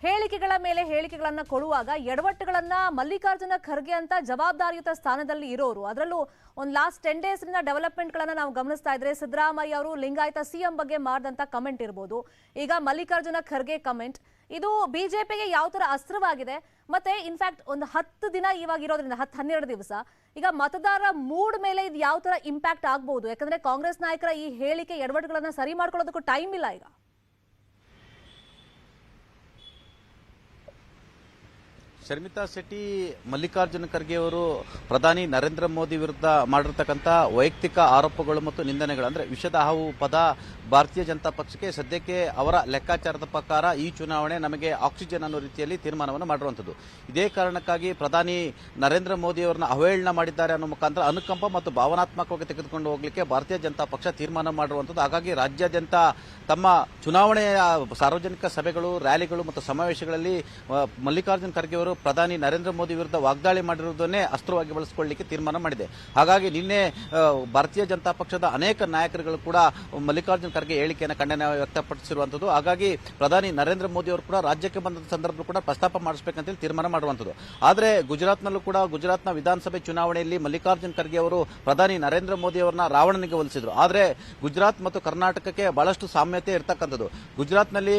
ಹೇಳಿಕೆಗಳ ಮೇಲೆ ಹೇಳಿಕೆಗಳನ್ನ ಕೊಡುವಾಗ ಎಡವಟ್ಟುಗಳನ್ನ ಮಲ್ಲಿಕಾರ್ಜುನ ಖರ್ಗೆ ಅಂತ ಜವಾಬ್ದಾರಿಯುತ ಸ್ಥಾನದಲ್ಲಿ ಇರೋರು, ಅದರಲ್ಲೂ ಒಂದು ಲಾಸ್ಟ್ 10 days ಡೆವಲಪ್ಮೆಂಟ್ ಗಳನ್ನ ನಾವು ಗಮನಿಸ್ತಾ ಇದ್ರೆ ಸಿದ್ದರಾಮಯ್ಯ ಅವರು ಲಿಂಗಾಯತ ಸಿಎಂ ಬಗ್ಗೆ ಮಾಡಿದಂತ ಕಮೆಂಟ್ ಇರ್ಬೋದು, ಈಗ ಮಲ್ಲಿಕಾರ್ಜುನ ಖರ್ಗೆ ಕಮೆಂಟ್, ಇದು ಬಿಜೆಪಿಗೆ ಯಾವ ತರ ಅಸ್ತ್ರವಾಗಿದೆ. ಮತ್ತೆ ಇನ್ಫ್ಯಾಕ್ಟ್ ಒಂದು 10 ದಿನ ಇವಾಗ ಇರೋದ್ರಿಂದ 10-12 ದಿವಸ ಈಗ ಮತದಾರರ ಮೂಡ್ ಮೇಲೆ ಇದು ಯಾವ ತರ ಇಂಪ್ಯಾಕ್ಟ್ ಆಗ್ಬಹುದು? ಯಾಕಂದ್ರೆ ಕಾಂಗ್ರೆಸ್ ನಾಯಕರ ಈ ಹೇಳಿಕೆ ಎಡವಟ್ಟುಗಳನ್ನ ಸರಿ ಮಾಡ್ಕೊಳ್ಳೋದಕ್ಕೂ ಟೈಮ್ ಇಲ್ಲ ಈಗ. ಶರ್ಮಿತಾ ಶೆಟ್ಟಿ, ಮಲ್ಲಿಕಾರ್ಜುನ ಖರ್ಗೆ ಅವರು ಪ್ರಧಾನಿ ನರೇಂದ್ರ ಮೋದಿ ವಿರುದ್ಧ ಮಾಡಿರ್ತಕ್ಕಂಥ ವೈಯಕ್ತಿಕ ಆರೋಪಗಳು ಮತ್ತು ನಿಂದನೆಗಳು, ಅಂದ್ರೆ ವಿಷದ ಹಾವು ಪದ ಭಾರತೀಯ ಜನತಾ ಪಕ್ಷಕ್ಕೆ ಸದ್ಯಕ್ಕೆ ಅವರ ಲೆಕ್ಕಾಚಾರದ ಪ್ರಕಾರ ಈ ಚುನಾವಣೆ ನಮಗೆ ಆಕ್ಸಿಜನ್ ಅನ್ನೋ ರೀತಿಯಲ್ಲಿ ತೀರ್ಮಾನವನ್ನು ಮಾಡಿರುವಂಥದ್ದು. ಇದೇ ಕಾರಣಕ್ಕಾಗಿ ಪ್ರಧಾನಿ ನರೇಂದ್ರ ಮೋದಿ ಅವರನ್ನ ಅವಹೇಳನ ಮಾಡಿದ್ದಾರೆ ಅನ್ನೋ ಮುಖಾಂತರ ಅನುಕಂಪ ಮತ್ತು ಭಾವನಾತ್ಮಕವಾಗಿ ತೆಗೆದುಕೊಂಡು ಹೋಗಲಿಕ್ಕೆ ಭಾರತೀಯ ಜನತಾ ಪಕ್ಷ ತೀರ್ಮಾನ ಮಾಡಿರುವಂಥದ್ದು. ಹಾಗಾಗಿ ರಾಜ್ಯಾದ್ಯಂತ ತಮ್ಮ ಚುನಾವಣೆಯ ಸಾರ್ವಜನಿಕ ಸಭೆಗಳು, ರ್ಯಾಲಿಗಳು ಮತ್ತು ಸಮಾವೇಶಗಳಲ್ಲಿ ಮಲ್ಲಿಕಾರ್ಜುನ ಖರ್ಗೆ ಅವರು ಪ್ರಧಾನಿ ನರೇಂದ್ರ ಮೋದಿ ವಿರುದ್ಧ ವಾಗ್ದಾಳಿ ಮಾಡಿರುವುದನ್ನೇ ಅಸ್ತ್ರವಾಗಿ ಬಳಸಿಕೊಳ್ಳಲಿಕ್ಕೆ ತೀರ್ಮಾನ ಮಾಡಿದೆ. ಹಾಗಾಗಿ ನಿನ್ನೆ ಭಾರತೀಯ ಜನತಾ ಪಕ್ಷದ ಅನೇಕ ನಾಯಕರುಗಳು ಕೂಡ ಮಲ್ಲಿಕಾರ್ಜುನ ಖರ್ಗೆ ಹೇಳಿಕೆಯನ್ನು ಖಂಡನೆ ವ್ಯಕ್ತಪಡಿಸಿರುವಂಥದ್ದು. ಹಾಗಾಗಿ ಪ್ರಧಾನಿ ನರೇಂದ್ರ ಮೋದಿ ಅವರು ಕೂಡ ರಾಜ್ಯಕ್ಕೆ ಬಂದ ಸಂದರ್ಭ ಕೂಡ ಪ್ರಸ್ತಾಪ ಮಾಡಿಸಬೇಕಂತ ತೀರ್ಮಾನ ಮಾಡುವಂಥದ್ದು. ಆದರೆ ಗುಜರಾತ್ನಲ್ಲೂ ಕೂಡ ಗುಜರಾತ್ನ ವಿಧಾನಸಭೆ ಚುನಾವಣೆಯಲ್ಲಿ ಮಲ್ಲಿಕಾರ್ಜುನ ಖರ್ಗೆ ಅವರು ಪ್ರಧಾನಿ ನರೇಂದ್ರ ಮೋದಿ ಅವರನ್ನ ರಾವಣನಿಗೆ ಹೋಲಿಸಿದ್ರು. ಆದರೆ ಗುಜರಾತ್ ಮತ್ತು ಕರ್ನಾಟಕಕ್ಕೆ ಬಹಳಷ್ಟು ಸಾಮ್ಯತೆ ಇರತಕ್ಕಂಥದ್ದು. ಗುಜರಾತ್ನಲ್ಲಿ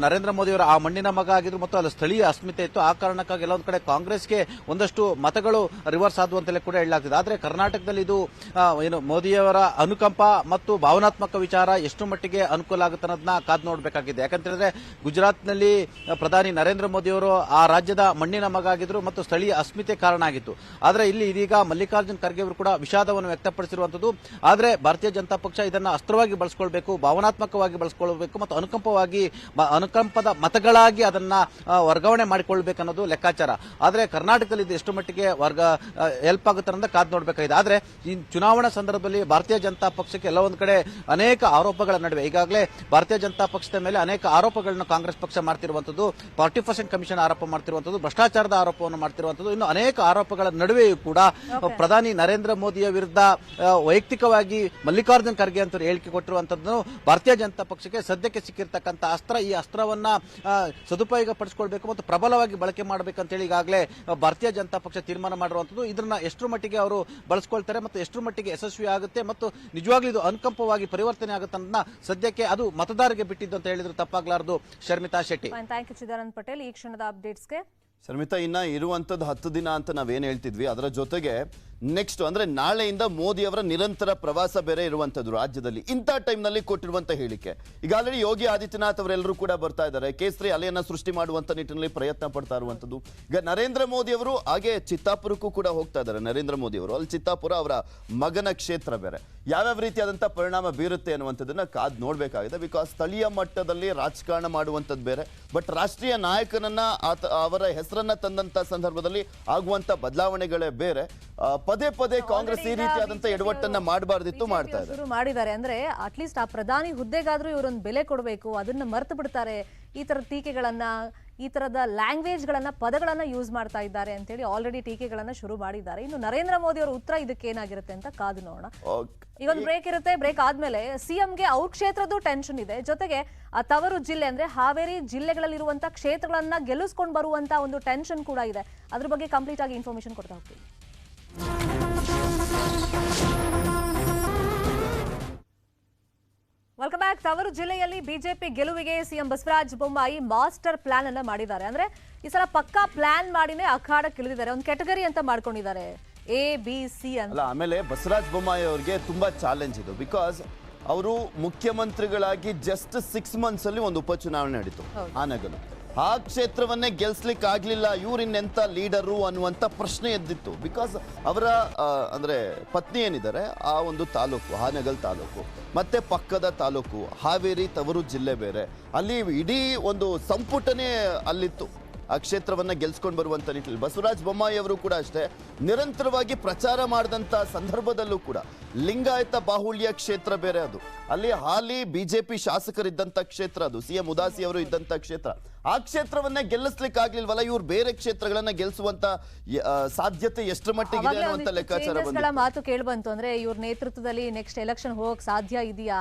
ನರೇಂದ್ರ ಮೋದಿ ಅವರ ಆ ಮಣ್ಣಿನ ಮಗ ಆಗಿದ್ರು ಮತ್ತು ಅಲ್ಲಿ ಸ್ಥಳೀಯ ಅಸ್ಮಿತೆ ಇತ್ತು. ಆ ಕಾರಣಕ್ಕಾಗಿ ಎಲ್ಲೊಂದು ಕಡೆ ಕಾಂಗ್ರೆಸ್ಗೆ ಒಂದಷ್ಟು ಮತಗಳು ರಿವರ್ಸ್ ಆದುವಂತಲೇ ಕೂಡ ಹೇಳಲಾಗ್ತಿದೆ. ಆದರೆ ಕರ್ನಾಟಕದಲ್ಲಿ ಇದು ಏನು ಮೋದಿಯವರ ಅನುಕಂಪ ಮತ್ತು ಭಾವನಾತ್ಮಕ ವಿಚಾರ ಎಷ್ಟು ಮಟ್ಟಿಗೆ ಅನುಕೂಲ ಆಗುತ್ತೆ ಅನ್ನೋದನ್ನ ಕಾದು ನೋಡಬೇಕಾಗಿದೆ. ಯಾಕಂತೇಳಿದ್ರೆ ಗುಜರಾತ್ನಲ್ಲಿ ಪ್ರಧಾನಿ ನರೇಂದ್ರ ಮೋದಿ ಅವರು ಆ ರಾಜ್ಯದ ಮಣ್ಣಿನ ಮಗ ಆಗಿದ್ರು ಮತ್ತು ಸ್ಥಳೀಯ ಅಸ್ಮಿತೆ ಕಾರಣ ಆಗಿತ್ತು. ಆದರೆ ಇಲ್ಲಿ ಇದೀಗ ಮಲ್ಲಿಕಾರ್ಜುನ ಖರ್ಗೆ ಅವರು ಕೂಡ ವಿಷಾದವನ್ನು ವ್ಯಕ್ತಪಡಿಸಿರುವಂತದ್ದು. ಆದರೆ ಭಾರತೀಯ ಜನತಾ ಪಕ್ಷ ಇದನ್ನ ಅಸ್ತ್ರವಾಗಿ ಬಳಸಿಕೊಳ್ಬೇಕು, ಭಾವನಾತ್ಮಕವಾಗಿ ಬಳಸಿಕೊಳ್ಳಬೇಕು ಮತ್ತು ಅನುಕಂಪದ ಮತಗಳಾಗಿ ಅದನ್ನ ವರ್ಗಾವಣೆ ಮಾಡಿಕೊಳ್ಬೇಕನ್ನೋದು ಲೆಕ್ಕಾಚಾರ. ಆದರೆ ಕರ್ನಾಟಕದಲ್ಲಿ ಇದು ಎಷ್ಟು ಮಟ್ಟಿಗೆ ಹೆಲ್ಪ್ ಆಗುತ್ತೆ ಅನ್ನೋದು ಕಾದು ನೋಡಬೇಕಾಗಿದೆ. ಆದರೆ ಈ ಚುನಾವಣಾ ಸಂದರ್ಭದಲ್ಲಿ ಭಾರತೀಯ ಜನತಾ ಪಕ್ಷಕ್ಕೆ ಎಲ್ಲ ಒಂದು ಕಡೆ ಅನೇಕ ಆರೋಪಗಳ ನಡುವೆ ಈಗಾಗಲೇ ಭಾರತೀಯ ಜನತಾ ಪಕ್ಷದ ಮೇಲೆ ಅನೇಕ ಆರೋಪಗಳನ್ನು ಕಾಂಗ್ರೆಸ್ ಪಕ್ಷ ಮಾಡ್ತಿರುವಂತದ್ದು, 40% ಕಮಿಷನ್ ಆರೋಪ ಮಾಡ್ತಿರುವಂತದ್ದು, ಭ್ರಷ್ಟಾಚಾರದ ಆರೋಪವನ್ನು ಮಾಡ್ತಿರುವಂತದ್ದು, ಇನ್ನು ಅನೇಕ ಆರೋಪಗಳ ನಡುವೆಯೂ ಕೂಡ ಪ್ರಧಾನಿ ನರೇಂದ್ರ ಮೋದಿಯ ವಿರುದ್ಧ ವೈಯಕ್ತಿಕವಾಗಿ ಮಲ್ಲಿಕಾರ್ಜುನ ಖರ್ಗೆ ಅಂತ ಹೇಳಿಕೆ ಕೊಟ್ಟಿರುವಂತದ್ದು ಭಾರತೀಯ ಜನತಾ ಪಕ್ಷಕ್ಕೆ ಸದ್ಯಕ್ಕೆ ಸಿಕ್ಕಿರ್ತಕ್ಕಂಥ ಅಸ್ತ್ರ. ಈ ಅಸ್ತ್ರವನ್ನ ಸದುಪಯೋಗ ಪಡಿಸಿಕೊಳ್ಬೇಕು ಮತ್ತು ಪ್ರಬಲವಾಗಿ ಬಳಕೆ ಮಾಡಬೇಕಂತ ಹೇಳಿ ಈಗಾಗಲೇ ಭಾರತೀಯ ಜನತಾ ಪಕ್ಷ ತೀರ್ಮಾನ ಮಾಡಿರುವಂತದ್ದು. ಇದನ್ನ ಎಷ್ಟರ ಮಟ್ಟಿಗೆ ಅವರು ಬಳಸಿಕೊಳ್ತಾರೆ ಮತ್ತು ಎಷ್ಟರ ಮಟ್ಟಿಗೆ ಯಶಸ್ವಿ ಆಗುತ್ತೆ ಮತ್ತು ನಿಜವಾಗ್ಲೂ ಇದು ಅನುಕಂಪವಾಗಿ ಪರಿವರ್ತನೆ ಆಗುತ್ತೆ ಅನ್ನೋದನ್ನ ಸದ್ಯಕ್ಕೆ ಅದು ಮತದಾರರಿಗೆ ಬಿಟ್ಟಿದ್ದು ಅಂತ ಹೇಳಿದ್ರು ತಪ್ಪಾಗಲಾರದು. ಶರ್ಮಿತಾ ಶೆಟ್ಟಿ. ಥ್ಯಾಂಕ್ ಯು ಚಿದಾನಂದ್ ಪಟೇಲ್ ಈ ಕ್ಷಣದ ಅಪ್ಡೇಟ್ಸ್ಗೆ. ಶರ್ಮಿತಾ, ಇನ್ನ ಇರುವಂತದ್ದು 10 ದಿನ ಅಂತ ನಾವೇನ್ ಹೇಳ್ತಿದ್ವಿ, ಅದರ ಜೊತೆಗೆ ನೆಕ್ಸ್ಟ್ ಅಂದ್ರೆ ನಾಳೆಯಿಂದ ಮೋದಿ ಅವರ ನಿರಂತರ ಪ್ರವಾಸ ಬೇರೆ ಇರುವಂತದ್ದು ರಾಜ್ಯದಲ್ಲಿ. ಇಂಥ ಟೈಮ್ನಲ್ಲಿ ಕೊಟ್ಟಿರುವಂತ ಹೇಳಿಕೆ, ಈಗ ಆಲ್ರೆಡಿ ಯೋಗಿ ಆದಿತ್ಯನಾಥ್ ಅವರೆಲ್ಲರೂ ಕೂಡ ಬರ್ತಾ ಇದ್ದಾರೆ, ಕೇಸರಿ ಅಲೆಯನ್ನ ಸೃಷ್ಟಿ ಮಾಡುವಂತ ನಿಟ್ಟಿನಲ್ಲಿ ಪ್ರಯತ್ನ ಪಡ್ತಾ ಇರುವಂತದ್ದು. ಈಗ ನರೇಂದ್ರ ಮೋದಿ ಅವರು ಹಾಗೆ ಚಿತ್ತಾಪುರಕ್ಕೂ ಕೂಡ ಹೋಗ್ತಾ ಇದ್ದಾರೆ. ನರೇಂದ್ರ ಮೋದಿ ಅವರು ಅಲ್ಲಿ ಚಿತ್ತಾಪುರ ಅವರ ಮಗನ ಕ್ಷೇತ್ರ ಬೇರೆ, ಯಾವ್ಯಾವ ರೀತಿಯಾದಂಥ ಪರಿಣಾಮ ಬೀರುತ್ತೆ ಅನ್ನುವಂಥದ್ದನ್ನ ಕಾದ್ ನೋಡ್ಬೇಕಾಗಿದೆ. ಬಿಕಾಸ್ ಸ್ಥಳೀಯ ಮಟ್ಟದಲ್ಲಿ ರಾಜಕಾರಣ ಮಾಡುವಂಥದ್ದು ಬೇರೆ, ಬಟ್ ರಾಷ್ಟ್ರೀಯ ನಾಯಕನನ್ನ ಅವರ ಹೆಸರನ್ನ ತಂದಂತ ಸಂದರ್ಭದಲ್ಲಿ ಆಗುವಂತ ಬದಲಾವಣೆಗಳೇ ಬೇರೆ. ಪದೇ ಪದೇ ಕಾಂಗ್ರೆಸ್ ಈ ರೀತಿಯಾದಂತ ಎಡವಟ್ಟನ್ನ ಮಾಡಬಾರ್ದಿತ್ತು, ಮಾಡ್ತಾ ಇದೆ. ಶುರು ಮಾಡಿದ್ದಾರೆ ಅಂದ್ರೆ ಅಟ್ಲೀಸ್ಟ್ ಆ ಪ್ರಧಾನಿ ಹುದ್ದೆಗಾದ್ರೂ ಇವರೊಂದು ಬೆಲೆ ಕೊಡಬೇಕು, ಅದನ್ನ ಮರೆತು ಬಿಡ್ತಾರೆ. ಈ ತರದ ಟೀಕೆಗಳನ್ನ, ಈ ತರದ ಲ್ಯಾಂಗ್ವೇಜ್ ಗಳನ್ನ, ಪದಗಳನ್ನ ಯೂಸ್ ಮಾಡ್ತಾ ಇದ್ದಾರೆ ಅಂತ ಹೇಳಿ ಆಲ್ರೆಡಿ ಟೀಕೆಗಳನ್ನ ಶುರು ಮಾಡಿದ್ದಾರೆ. ಇನ್ನು ನರೇಂದ್ರ ಮೋದಿ ಅವರ ಉತ್ತರ ಇದಕ್ಕೆ ಏನಾಗಿರುತ್ತೆ ಅಂತ ಕಾದು ನೋಡೋಣ. ಈಗ ಒಂದು ಬ್ರೇಕ್ ಇರುತ್ತೆ. ಬ್ರೇಕ್ ಆದ್ಮೇಲೆ ಸಿಎಂಗೆ ಅವ್ರ ಕ್ಷೇತ್ರದ್ದು ಟೆನ್ಷನ್ ಇದೆ, ಜೊತೆಗೆ ಆ ತವರು ಜಿಲ್ಲೆ ಅಂದ್ರೆ ಹಾವೇರಿ ಜಿಲ್ಲೆಗಳಲ್ಲಿರುವಂತ ಕ್ಷೇತ್ರಗಳನ್ನ ಗೆಲ್ಲಿಸ್ಕೊಂಡು ಬರುವಂತ ಒಂದು ಟೆನ್ಷನ್ ಕೂಡ ಇದೆ. ಅದ್ರ ಬಗ್ಗೆ ಕಂಪ್ಲೀಟ್ ಆಗಿ ಇನ್ಫಾರ್ಮೇಶನ್ ಕೊಡ್ತಾ ಹೋಗ್ತೀವಿ. Welcome back. ತವರು ಜಿಲ್ಲೆಯಲ್ಲಿ ಬಿಜೆಪಿ ಗೆಲುವಿಗೆ CM Basavaraj Bommai master plan ಅನ್ನ ಮಾಡಿದ್ದಾರೆ. ಅಂದ್ರೆ ಈ ಸಲ ಪಕ್ಕಾ ಪ್ಲಾನ್ ಮಾಡಿನೇ ಅಖಾಡಕ್ಕೆ ಇಳಿದಿದ್ದಾರೆ. ಒಂದು ಕ್ಯಾಟಗರಿ ಅಂತ ಮಾಡ್ಕೊಂಡಿದ್ದಾರೆ, ABC ಅಂತ. ಆಮೇಲೆ ಬಸವರಾಜ ಬೊಮ್ಮಾಯಿ ಅವರಿಗೆ ತುಂಬಾ ಚಾಲೆಂಜ್ ಇದು. ಬಿಕಾಸ್ ಅವರು ಮುಖ್ಯಮಂತ್ರಿಗಳಾಗಿ ಜಸ್ಟ್ 6 months ಅಲ್ಲಿ ಒಂದು ಉಪಚುನಾವಣೆ ನಡೀತು ಆನಗಲು. ಆ ಕ್ಷೇತ್ರವನ್ನೇ ಗೆಲ್ಸ್ಲಿಕ್ಕೆ ಆಗ್ಲಿಲ್ಲ, ಇವ್ರಿನ್ನೆಂತ ಲೀಡರು ಅನ್ನುವಂಥ ಪ್ರಶ್ನೆ ಎದ್ದಿತ್ತು. ಬಿಕಾಸ್ ಅವರ ಅಂದ್ರೆ ಪತ್ನಿ ಏನಿದ್ದಾರೆ ಆ ಒಂದು ತಾಲೂಕು, ಹಾನಗಲ್ ತಾಲೂಕು, ಮತ್ತೆ ಪಕ್ಕದ ತಾಲೂಕು ಹಾವೇರಿ ತವರು ಜಿಲ್ಲೆ ಬೇರೆ, ಅಲ್ಲಿ ಇಡೀ ಒಂದು ಸಂಪುಟನೇ ಅಲ್ಲಿತ್ತು ಆ ಕ್ಷೇತ್ರವನ್ನ ಗೆಲ್ಸ್ಕೊಂಡು ಬರುವಂತ ನಿಟ್ಟಿನಲ್ಲಿ. ಬಸವರಾಜ ಬೊಮ್ಮಾಯಿ ಅವರು ಕೂಡ ಅಷ್ಟೇ ನಿರಂತರವಾಗಿ ಪ್ರಚಾರ ಮಾಡಿದಂತ ಸಂದರ್ಭದಲ್ಲೂ ಕೂಡ ಲಿಂಗಾಯತ ಬಾಹುಳ್ಯ ಕ್ಷೇತ್ರ ಬೇರೆ, ಅದು ಅಲ್ಲಿ ಹಾಲಿ ಬಿಜೆಪಿ ಶಾಸಕರಿದ್ದಂತ ಕ್ಷೇತ್ರ, ಅದು CM ಉದಾಸಿ ಅವರು ಇದ್ದಂತ ಕ್ಷೇತ್ರ. ಆ ಕ್ಷೇತ್ರವನ್ನೇ ಗೆಲ್ಲಿಸ್ಲಿಕ್ಕೆ ಆಗ್ಲಿಲ್ವಲ್ಲ, ಇವ್ರು ಬೇರೆ ಕ್ಷೇತ್ರಗಳನ್ನ ಗೆಲ್ಲಿಸುವಂತ ಸಾಧ್ಯತೆ ಎಷ್ಟರ ಮಟ್ಟಿಗೆ ಇದೆ ಅನ್ನುವಂತ ಲೆಕ್ಕಾಚಾರ ಬಂತು. ಮಾತು ಕೇಳ್ಬಂತು ಅಂದ್ರೆ ಇವ್ರ ನೇತೃತ್ವದಲ್ಲಿ ನೆಕ್ಸ್ಟ್ ಎಲೆಕ್ಷನ್ ಹೋಗಕ್ ಸಾಧ್ಯ ಇದೆಯಾ,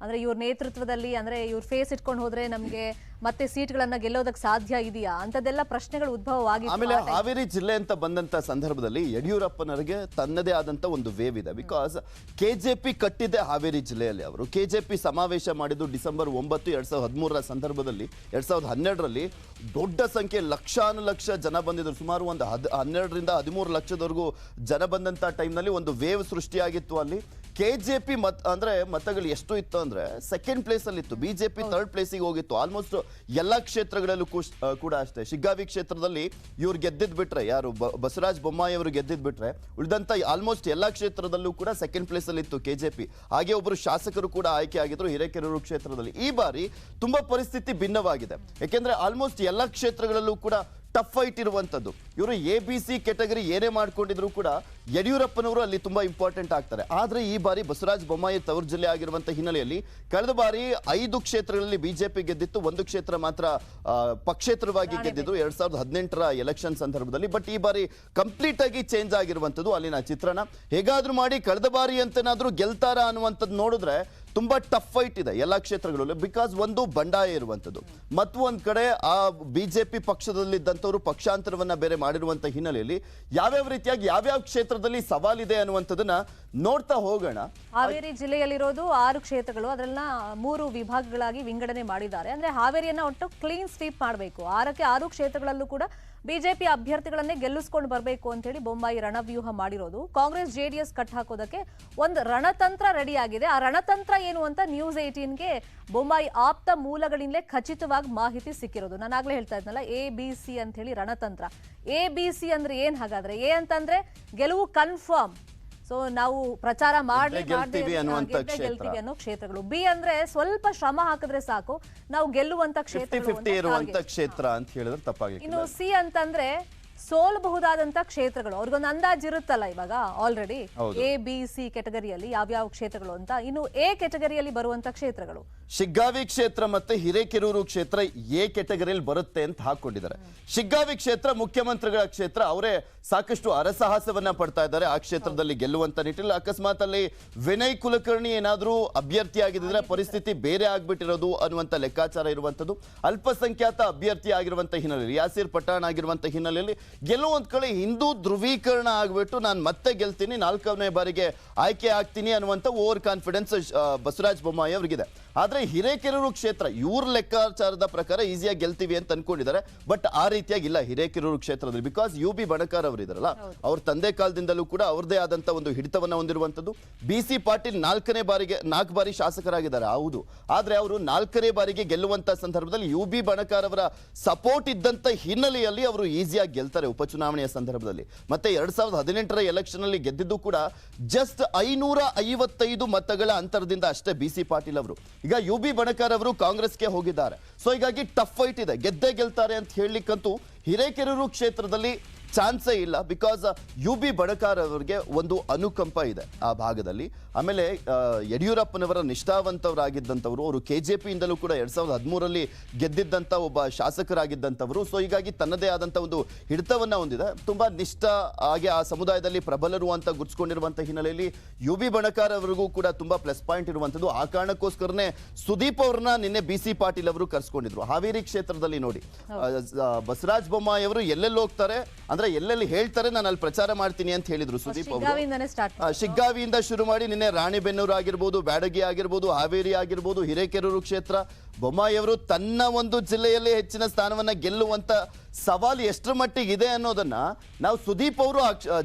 ಅಂದ್ರೆ ಇವ್ರ ನೇತೃತ್ವದಲ್ಲಿ ಅಂದ್ರೆ ಇವ್ರ ಫೇಸ್ ಇಟ್ಕೊಂಡು ಹೋದ್ರೆ ನಮ್ಗೆ ಮತ್ತೆ ಸೀಟ್ಗಳನ್ನ ಗೆಲ್ಲೋದಕ್ಕೆ ಸಾಧ್ಯ ಇದೆಯಾ ಅಂತದೆಲ್ಲ ಪ್ರಶ್ನೆಗಳು ಉದ್ಭವವಾಗಿತ್ತು. ಆಮೇಲೆ ಹಾವೇರಿ ಜಿಲ್ಲೆ ಅಂತ ಬಂದಂತ ಸಂದರ್ಭದಲ್ಲಿ ಯಡಿಯೂರಪ್ಪನವರಿಗೆ ತನ್ನದೇ ಆದಂತ ಒಂದು ವೇವ್ ಇದೆ. ಬಿಕಾಸ್ KJP ಕಟ್ಟಿದ್ದೆ ಹಾವೇರಿ ಜಿಲ್ಲೆಯಲ್ಲಿ. ಅವರು KJP ಸಮಾವೇಶ ಮಾಡಿದ್ದು ಡಿಸೆಂಬರ್ 9, 2013 ಸಂದರ್ಭದಲ್ಲಿ. 2012ರಲ್ಲಿ ದೊಡ್ಡ ಸಂಖ್ಯೆ ಲಕ್ಷಾನುಲಕ್ಷ ಜನ ಬಂದಿದ್ರು, ಸುಮಾರು ಒಂದು 12 ರಿಂದ 13 ಲಕ್ಷದವರೆಗೂ ಜನ ಬಂದಂತ ಟೈಮ್ನಲ್ಲಿ ಒಂದು ವೇವ್ ಸೃಷ್ಟಿಯಾಗಿತ್ತು ಅಲ್ಲಿ. KJP ಅಂದ್ರೆ ಮತಗಳು ಎಷ್ಟು ಇತ್ತು ಅಂದ್ರೆ ಸೆಕೆಂಡ್ ಪ್ಲೇಸ್ ಅಲ್ಲಿ ಇತ್ತು, BJP ಥರ್ಡ್ ಪ್ಲೇಸಿಗೆ ಹೋಗಿತ್ತು ಆಲ್ಮೋಸ್ಟ್ ಎಲ್ಲಾ ಕ್ಷೇತ್ರಗಳಲ್ಲೂ ಕೂಡ ಅಷ್ಟೇ. ಶಿಗ್ಗಾವಿ ಕ್ಷೇತ್ರದಲ್ಲಿ ಇವ್ರು ಗೆದ್ದಿದ್ ಬಿಟ್ರೆ, ಯಾರು ಬಸವರಾಜ ಬೊಮ್ಮಾಯಿ ಅವರು ಗೆದ್ದಿದ್ ಬಿಟ್ರೆ ಉಳಿದಂತ ಆಲ್ಮೋಸ್ಟ್ ಎಲ್ಲಾ ಕ್ಷೇತ್ರದಲ್ಲೂ ಕೂಡ ಸೆಕೆಂಡ್ ಪ್ಲೇಸ್ ಅಲ್ಲಿ ಇತ್ತು KJP. ಹಾಗೆ ಒಬ್ಬರು ಶಾಸಕರು ಕೂಡ ಆಯ್ಕೆ ಆಗಿದ್ರು ಹಿರೇಕೆರೂರು ಕ್ಷೇತ್ರದಲ್ಲಿ. ಈ ಬಾರಿ ತುಂಬಾ ಪರಿಸ್ಥಿತಿ ಭಿನ್ನವಾಗಿದೆ, ಯಾಕೆಂದ್ರೆ ಆಲ್ಮೋಸ್ಟ್ ಎಲ್ಲಾ ಕ್ಷೇತ್ರಗಳಲ್ಲೂ ಕೂಡ ಟಫ್ ಫೈಟ್ ಇರುವಂತದ್ದು. ಇವರು ABC ಕೆಟಗರಿ ಏನೇ ಮಾಡ್ಕೊಂಡಿದ್ರು ಕೂಡ ಯಡಿಯೂರಪ್ಪನವರು ಅಲ್ಲಿ ತುಂಬಾ ಇಂಪಾರ್ಟೆಂಟ್ ಆಗ್ತಾರೆ. ಆದ್ರೆ ಈ ಬಾರಿ ಬಸವರಾಜ ಬೊಮ್ಮಾಯಿ ತವರು ಜಿಲ್ಲೆ ಆಗಿರುವಂತ ಹಿನ್ನೆಲೆಯಲ್ಲಿ ಕಳೆದ ಬಾರಿ 5 ಕ್ಷೇತ್ರಗಳಲ್ಲಿ BJP ಗೆದ್ದಿತ್ತು, 1 ಕ್ಷೇತ್ರ ಮಾತ್ರ ಪಕ್ಷೇತರವಾಗಿ ಗೆದ್ದಿದ್ರು 2018ರ ಎಲೆಕ್ಷನ್ ಸಂದರ್ಭದಲ್ಲಿ. ಬಟ್ ಈ ಬಾರಿ ಕಂಪ್ಲೀಟ್ ಆಗಿ ಚೇಂಜ್ ಆಗಿರುವಂತದ್ದು ಅಲ್ಲಿನ ಚಿತ್ರಣ. ಹೇಗಾದ್ರೂ ಮಾಡಿ ಕಳೆದ ಬಾರಿ ಅಂತನಾದ್ರೂ ಗೆಲ್ತಾರ ಅನ್ನುವಂಥದ್ದು ನೋಡಿದ್ರೆ ತುಂಬಾ ಟಫ್ ಫೈಟ್ ಇದೆ ಎಲ್ಲಾ ಕ್ಷೇತ್ರಗಳಲ್ಲೂ. ಬಿಕಾಸ್ ಒಂದು ಬಂಡಾಯ ಇರುವಂತದ್ದು, ಮತ್ತು ಒಂದ್ ಕಡೆ ಆ BJP ಪಕ್ಷದಲ್ಲಿದ್ದಂಥವ್ರು ಪಕ್ಷಾಂತರವನ್ನ ಬೇರೆ ಮಾಡಿರುವಂತ ಹಿನ್ನೆಲೆಯಲ್ಲಿ ಯಾವ್ಯಾವ ರೀತಿಯಾಗಿ ಯಾವ್ಯಾವ ಕ್ಷೇತ್ರದಲ್ಲಿ ಸವಾಲಿದೆ ಅನ್ನುವಂಥದ್ದನ್ನ ನೋಡ್ತಾ ಹೋಗೋಣ. ಹಾವೇರಿ ಜಿಲ್ಲೆಯಲ್ಲಿರೋದು 6 ಕ್ಷೇತ್ರಗಳು, ಅದರನ್ನ 3 ವಿಭಾಗಗಳಾಗಿ ವಿಂಗಡಣೆ ಮಾಡಿದ್ದಾರೆ. ಅಂದ್ರೆ ಹಾವೇರಿಯನ್ನ ಒಟ್ಟು ಕ್ಲೀನ್ ಸ್ವೀಪ್ ಮಾಡಬೇಕು, 6 ಕ್ಷೇತ್ರಗಳಲ್ಲೂ ಕೂಡ ಬಿಜೆಪಿ ಅಭ್ಯರ್ಥಿಗಳನ್ನೇ ಗೆಲ್ಲಿಸ್ಕೊಂಡು ಬರಬೇಕು ಅಂತ ಹೇಳಿ ಬೊಮ್ಮಾಯಿ ರಣವ್ಯೂಹ ಮಾಡಿರೋದು. ಕಾಂಗ್ರೆಸ್ JDS ಕಟ್ ಹಾಕೋದಕ್ಕೆ ಒಂದು ರಣತಂತ್ರ ರೆಡಿ ಆಗಿದೆ. ಆ ರಣತಂತ್ರ ಏನು ಅಂತ ನ್ಯೂಸ್ 18ಗೆ ಬೊಮ್ಮಾಯಿ ಆಪ್ತ ಮೂಲಗಳಿಂದಲೇ ಖಚಿತವಾಗಿ ಮಾಹಿತಿ ಸಿಕ್ಕಿರೋದು. ನಾನು ಆಗ್ಲೇ ಹೇಳ್ತಾ ಇದ್ನಲ್ಲ ABC ಅಂತ ಹೇಳಿ ರಣತಂತ್ರ. ABC ಅಂದ್ರೆ ಏನ್ ಹಾಗಾದ್ರೆ? A ಅಂತಂದ್ರೆ ಗೆಲುವು ಕನ್ಫರ್ಮ್, ಸೊ ನಾವು ಪ್ರಚಾರ ಗೆಲ್ತೀವಿ ಅನ್ನೋ ಕ್ಷೇತ್ರಗಳು. B ಅಂದ್ರೆ ಸ್ವಲ್ಪ ಶ್ರಮ ಹಾಕಿದ್ರೆ ಸಾಕು ನಾವು ಗೆಲ್ಲುವಂತ ಕ್ಷೇತ್ರ ಅಂತ ಹೇಳಿದ್ರೆ ತಪ್ಪಾಗಿ. ಇನ್ನು C ಅಂತಂದ್ರೆ ಸೋಲಬಹುದಾದಂತ ಕ್ಷೇತ್ರಗಳು, ಅವ್ರಿಗೊಂದು ಅಂದಾಜು ಇರುತ್ತಲ್ಲ ಇವಾಗ ಆಲ್ರೆಡಿ ABC ಕೆಟಗರಿಯಲ್ಲಿ ಯಾವ್ಯಾವ ಕ್ಷೇತ್ರಗಳು ಅಂತ. ಇನ್ನು A ಕೆಟಗರಿಯಲ್ಲಿ ಬರುವಂತ ಕ್ಷೇತ್ರಗಳು ಶಿಗ್ಗಾವಿ ಕ್ಷೇತ್ರ ಮತ್ತೆ ಹಿರೇಕೆರೂರು ಕ್ಷೇತ್ರ A ಕೆಟಗರಿಯಲ್ಲಿ ಬರುತ್ತೆ ಅಂತ ಹಾಕೊಂಡಿದ್ದಾರೆ. ಶಿಗ್ಗಾವಿ ಕ್ಷೇತ್ರ ಮುಖ್ಯಮಂತ್ರಿಗಳ ಕ್ಷೇತ್ರ, ಅವರೇ ಸಾಕಷ್ಟು ಅರಸಾಹಸವನ್ನ ಪಡ್ತಾ ಇದ್ದಾರೆ ಆ ಕ್ಷೇತ್ರದಲ್ಲಿ ಗೆಲ್ಲುವಂತ ನಿಟ್ಟಿನಲ್ಲಿ. ಅಕಸ್ಮಾತ್ ಅಲ್ಲಿ ವಿನಯ್ ಕುಲಕರ್ಣಿ ಏನಾದ್ರೂ ಅಭ್ಯರ್ಥಿ ಆಗಿದ್ರೆ ಪರಿಸ್ಥಿತಿ ಬೇರೆ ಆಗ್ಬಿಟ್ಟಿರೋದು ಅನ್ನುವಂತ ಲೆಕ್ಕಾಚಾರ ಇರುವಂತದ್ದು. ಅಲ್ಪಸಂಖ್ಯಾತ ಅಭ್ಯರ್ಥಿ ಆಗಿರುವಂತ ಹಿನ್ನೆಲೆಯಲ್ಲಿ ಯಾಸೀರ್ ಪಠಾಣ್ ಆಗಿರುವಂತ ಹಿನ್ನೆಲೆಯಲ್ಲಿ ಗೆಲ್ಲುವಂತ ಕಡೆ ಹಿಂದೂ ಧ್ರುವೀಕರಣ ಆಗ್ಬಿಟ್ಟು ನಾನು ಮತ್ತೆ ಗೆಲ್ತೀನಿ, 4ನೇ ಬಾರಿಗೆ ಆಯ್ಕೆ ಆಗ್ತೀನಿ ಅನ್ನುವಂತ ಓವರ್ ಕಾನ್ಫಿಡೆನ್ಸ್ ಬಸವರಾಜ ಬೊಮ್ಮಾಯಿ ಅವರಿಗಿದೆ. ಆದ್ರೆ ಹಿರೇಕೆರೂರು ಕ್ಷೇತ್ರ ಇವ್ರ ಲೆಕ್ಕಾಚಾರದ ಪ್ರಕಾರ ಈಸಿಯಾಗಿ ಗೆಲ್ತೀವಿ ಅಂತ ಅನ್ಕೊಂಡಿದ್ದಾರೆ. ಬಟ್ ಆ ರೀತಿಯಾಗಿ ಇಲ್ಲ ಹಿರೇಕೆರೂರು ಕ್ಷೇತ್ರದಲ್ಲಿ. ಬಿಕಾಸ್ UB ಬಣಕಾರ್ ಅವರು ಇದಾರಲ್ಲ, ಅವ್ರ ತಂದೆ ಕಾಲದಿಂದಲೂ ಕೂಡ ಅವ್ರದೇ ಆದಂತ ಒಂದು ಹಿಡಿತವನ್ನ ಹೊಂದಿರುವಂತದ್ದು. BC ಪಾಟೀಲ್ 4 ಬಾರಿ ಶಾಸಕರಾಗಿದ್ದಾರೆ, ಹೌದು. ಆದ್ರೆ ಅವರು 4ನೇ ಬಾರಿಗೆ ಗೆಲ್ಲುವಂತ ಸಂದರ್ಭದಲ್ಲಿ UB ಬಣಕಾರ್ ಅವರ ಸಪೋರ್ಟ್ ಇದ್ದಂತ ಹಿನ್ನೆಲೆಯಲ್ಲಿ ಅವರು ಈಸಿಯಾಗಿ ಗೆಲ್ತಾರೆ ಉಪಚುನಾವಣೆಯ ಸಂದರ್ಭದಲ್ಲಿ. ಮತ್ತೆ 2018ರ ಎಲೆಕ್ಷನ್ ಅಲ್ಲಿ ಗೆದ್ದಿದ್ದು ಕೂಡ ಜಸ್ಟ್ 555 ಮತಗಳ ಅಂತರದಿಂದ ಅಷ್ಟೇ BC ಪಾಟೀಲ್ ಅವರು. ಈಗ UB ಬಣಕಾರ್ ಅವರು ಕಾಂಗ್ರೆಸ್ಗೆ ಹೋಗಿದ್ದಾರೆ. ಸೊ ಹೀಗಾಗಿ ಟಫ್ ಫೈಟ್ ಇದೆ, ಗೆದ್ದೇ ಗೆಲ್ತಾರೆ ಅಂತ ಹೇಳಲಿಕ್ಕಂತೂ ಹಿರೇಕೆರೂರು ಕ್ಷೇತ್ರದಲ್ಲಿ ಚಾನ್ಸೇ ಇಲ್ಲ. ಬಿಕಾಸ್ UB ಬಣಕಾರ್ ಅವರಿಗೆ ಒಂದು ಅನುಕಂಪ ಇದೆ ಆ ಭಾಗದಲ್ಲಿ. ಆಮೇಲೆ ಯಡಿಯೂರಪ್ಪನವರ ನಿಷ್ಠಾವಂತವರಾಗಿದ್ದಂಥವ್ರು, ಅವರು KJP ಇಂದಲೂ ಕೂಡ 2013ರಲ್ಲಿ ಗೆದ್ದಿದ್ದಂಥ ಒಬ್ಬ ಶಾಸಕರಾಗಿದ್ದಂಥವ್ರು. ಸೊ ಹೀಗಾಗಿ ತನ್ನದೇ ಆದಂಥ ಒಂದು ಹಿಡಿತವನ್ನ ಹೊಂದಿದೆ, ತುಂಬಾ ನಿಷ್ಠ ಹಾಗೆ ಆ ಸಮುದಾಯದಲ್ಲಿ ಪ್ರಬಲರು ಅಂತ ಗುರುತಿಸಿಕೊಂಡಿರುವಂಥ ಹಿನ್ನೆಲೆಯಲ್ಲಿ UB ಬಣಕಾರ್ ಅವರಿಗೂ ಕೂಡ ತುಂಬಾ ಪ್ಲಸ್ ಪಾಯಿಂಟ್ ಇರುವಂಥದ್ದು. ಆ ಕಾರಣಕ್ಕೋಸ್ಕರನೇ ಸುದೀಪ್ ಅವ್ರನ್ನ ನಿನ್ನೆ BC ಪಾಟೀಲ್ ಅವರು ಕರ್ಸ್ಕೊಂಡಿದ್ರು. ಹಾವೇರಿ ಕ್ಷೇತ್ರದಲ್ಲಿ ನೋಡಿ ಬಸವರಾಜ ಬೊಮ್ಮಾಯಿ ಅವರು ಎಲ್ಲೆಲ್ಲಿ ಹೋಗ್ತಾರೆ ಅಂದ್ರೆ ಎಲ್ಲೆಲ್ಲಿ ಹೇಳ್ತಾರೆ ನಾನು ಅಲ್ಲಿ ಪ್ರಚಾರ ಮಾಡ್ತೀನಿ ಅಂತ ಹೇಳಿದ್ರು ಸುದೀಪ್ ಅವರು. ಶಿಗ್ಗಾವಿಯಿಂದ ಶುರು ಮಾಡಿ ನಿನ್ನೆ ರಾಣಿಬೆನ್ನೂರು ಆಗಿರ್ಬೋದು, ಬ್ಯಾಡಗಿ ಆಗಿರ್ಬೋದು, ಹಾವೇರಿ ಆಗಿರ್ಬೋದು, ಹಿರೇಕೆರೂರು ಕ್ಷೇತ್ರ. ಬೊಮ್ಮಾಯಿ ಅವರು ತನ್ನ ಒಂದು ಜಿಲ್ಲೆಯಲ್ಲಿ ಹೆಚ್ಚಿನ ಸ್ಥಾನವನ್ನ ಗೆಲ್ಲುವಂತ ಸವಾಲು ಎಷ್ಟರ ಮಟ್ಟಿಗೆ ಇದೆ ಅನ್ನೋದನ್ನ ನಾವು ಸುದೀಪ್ ಅವರು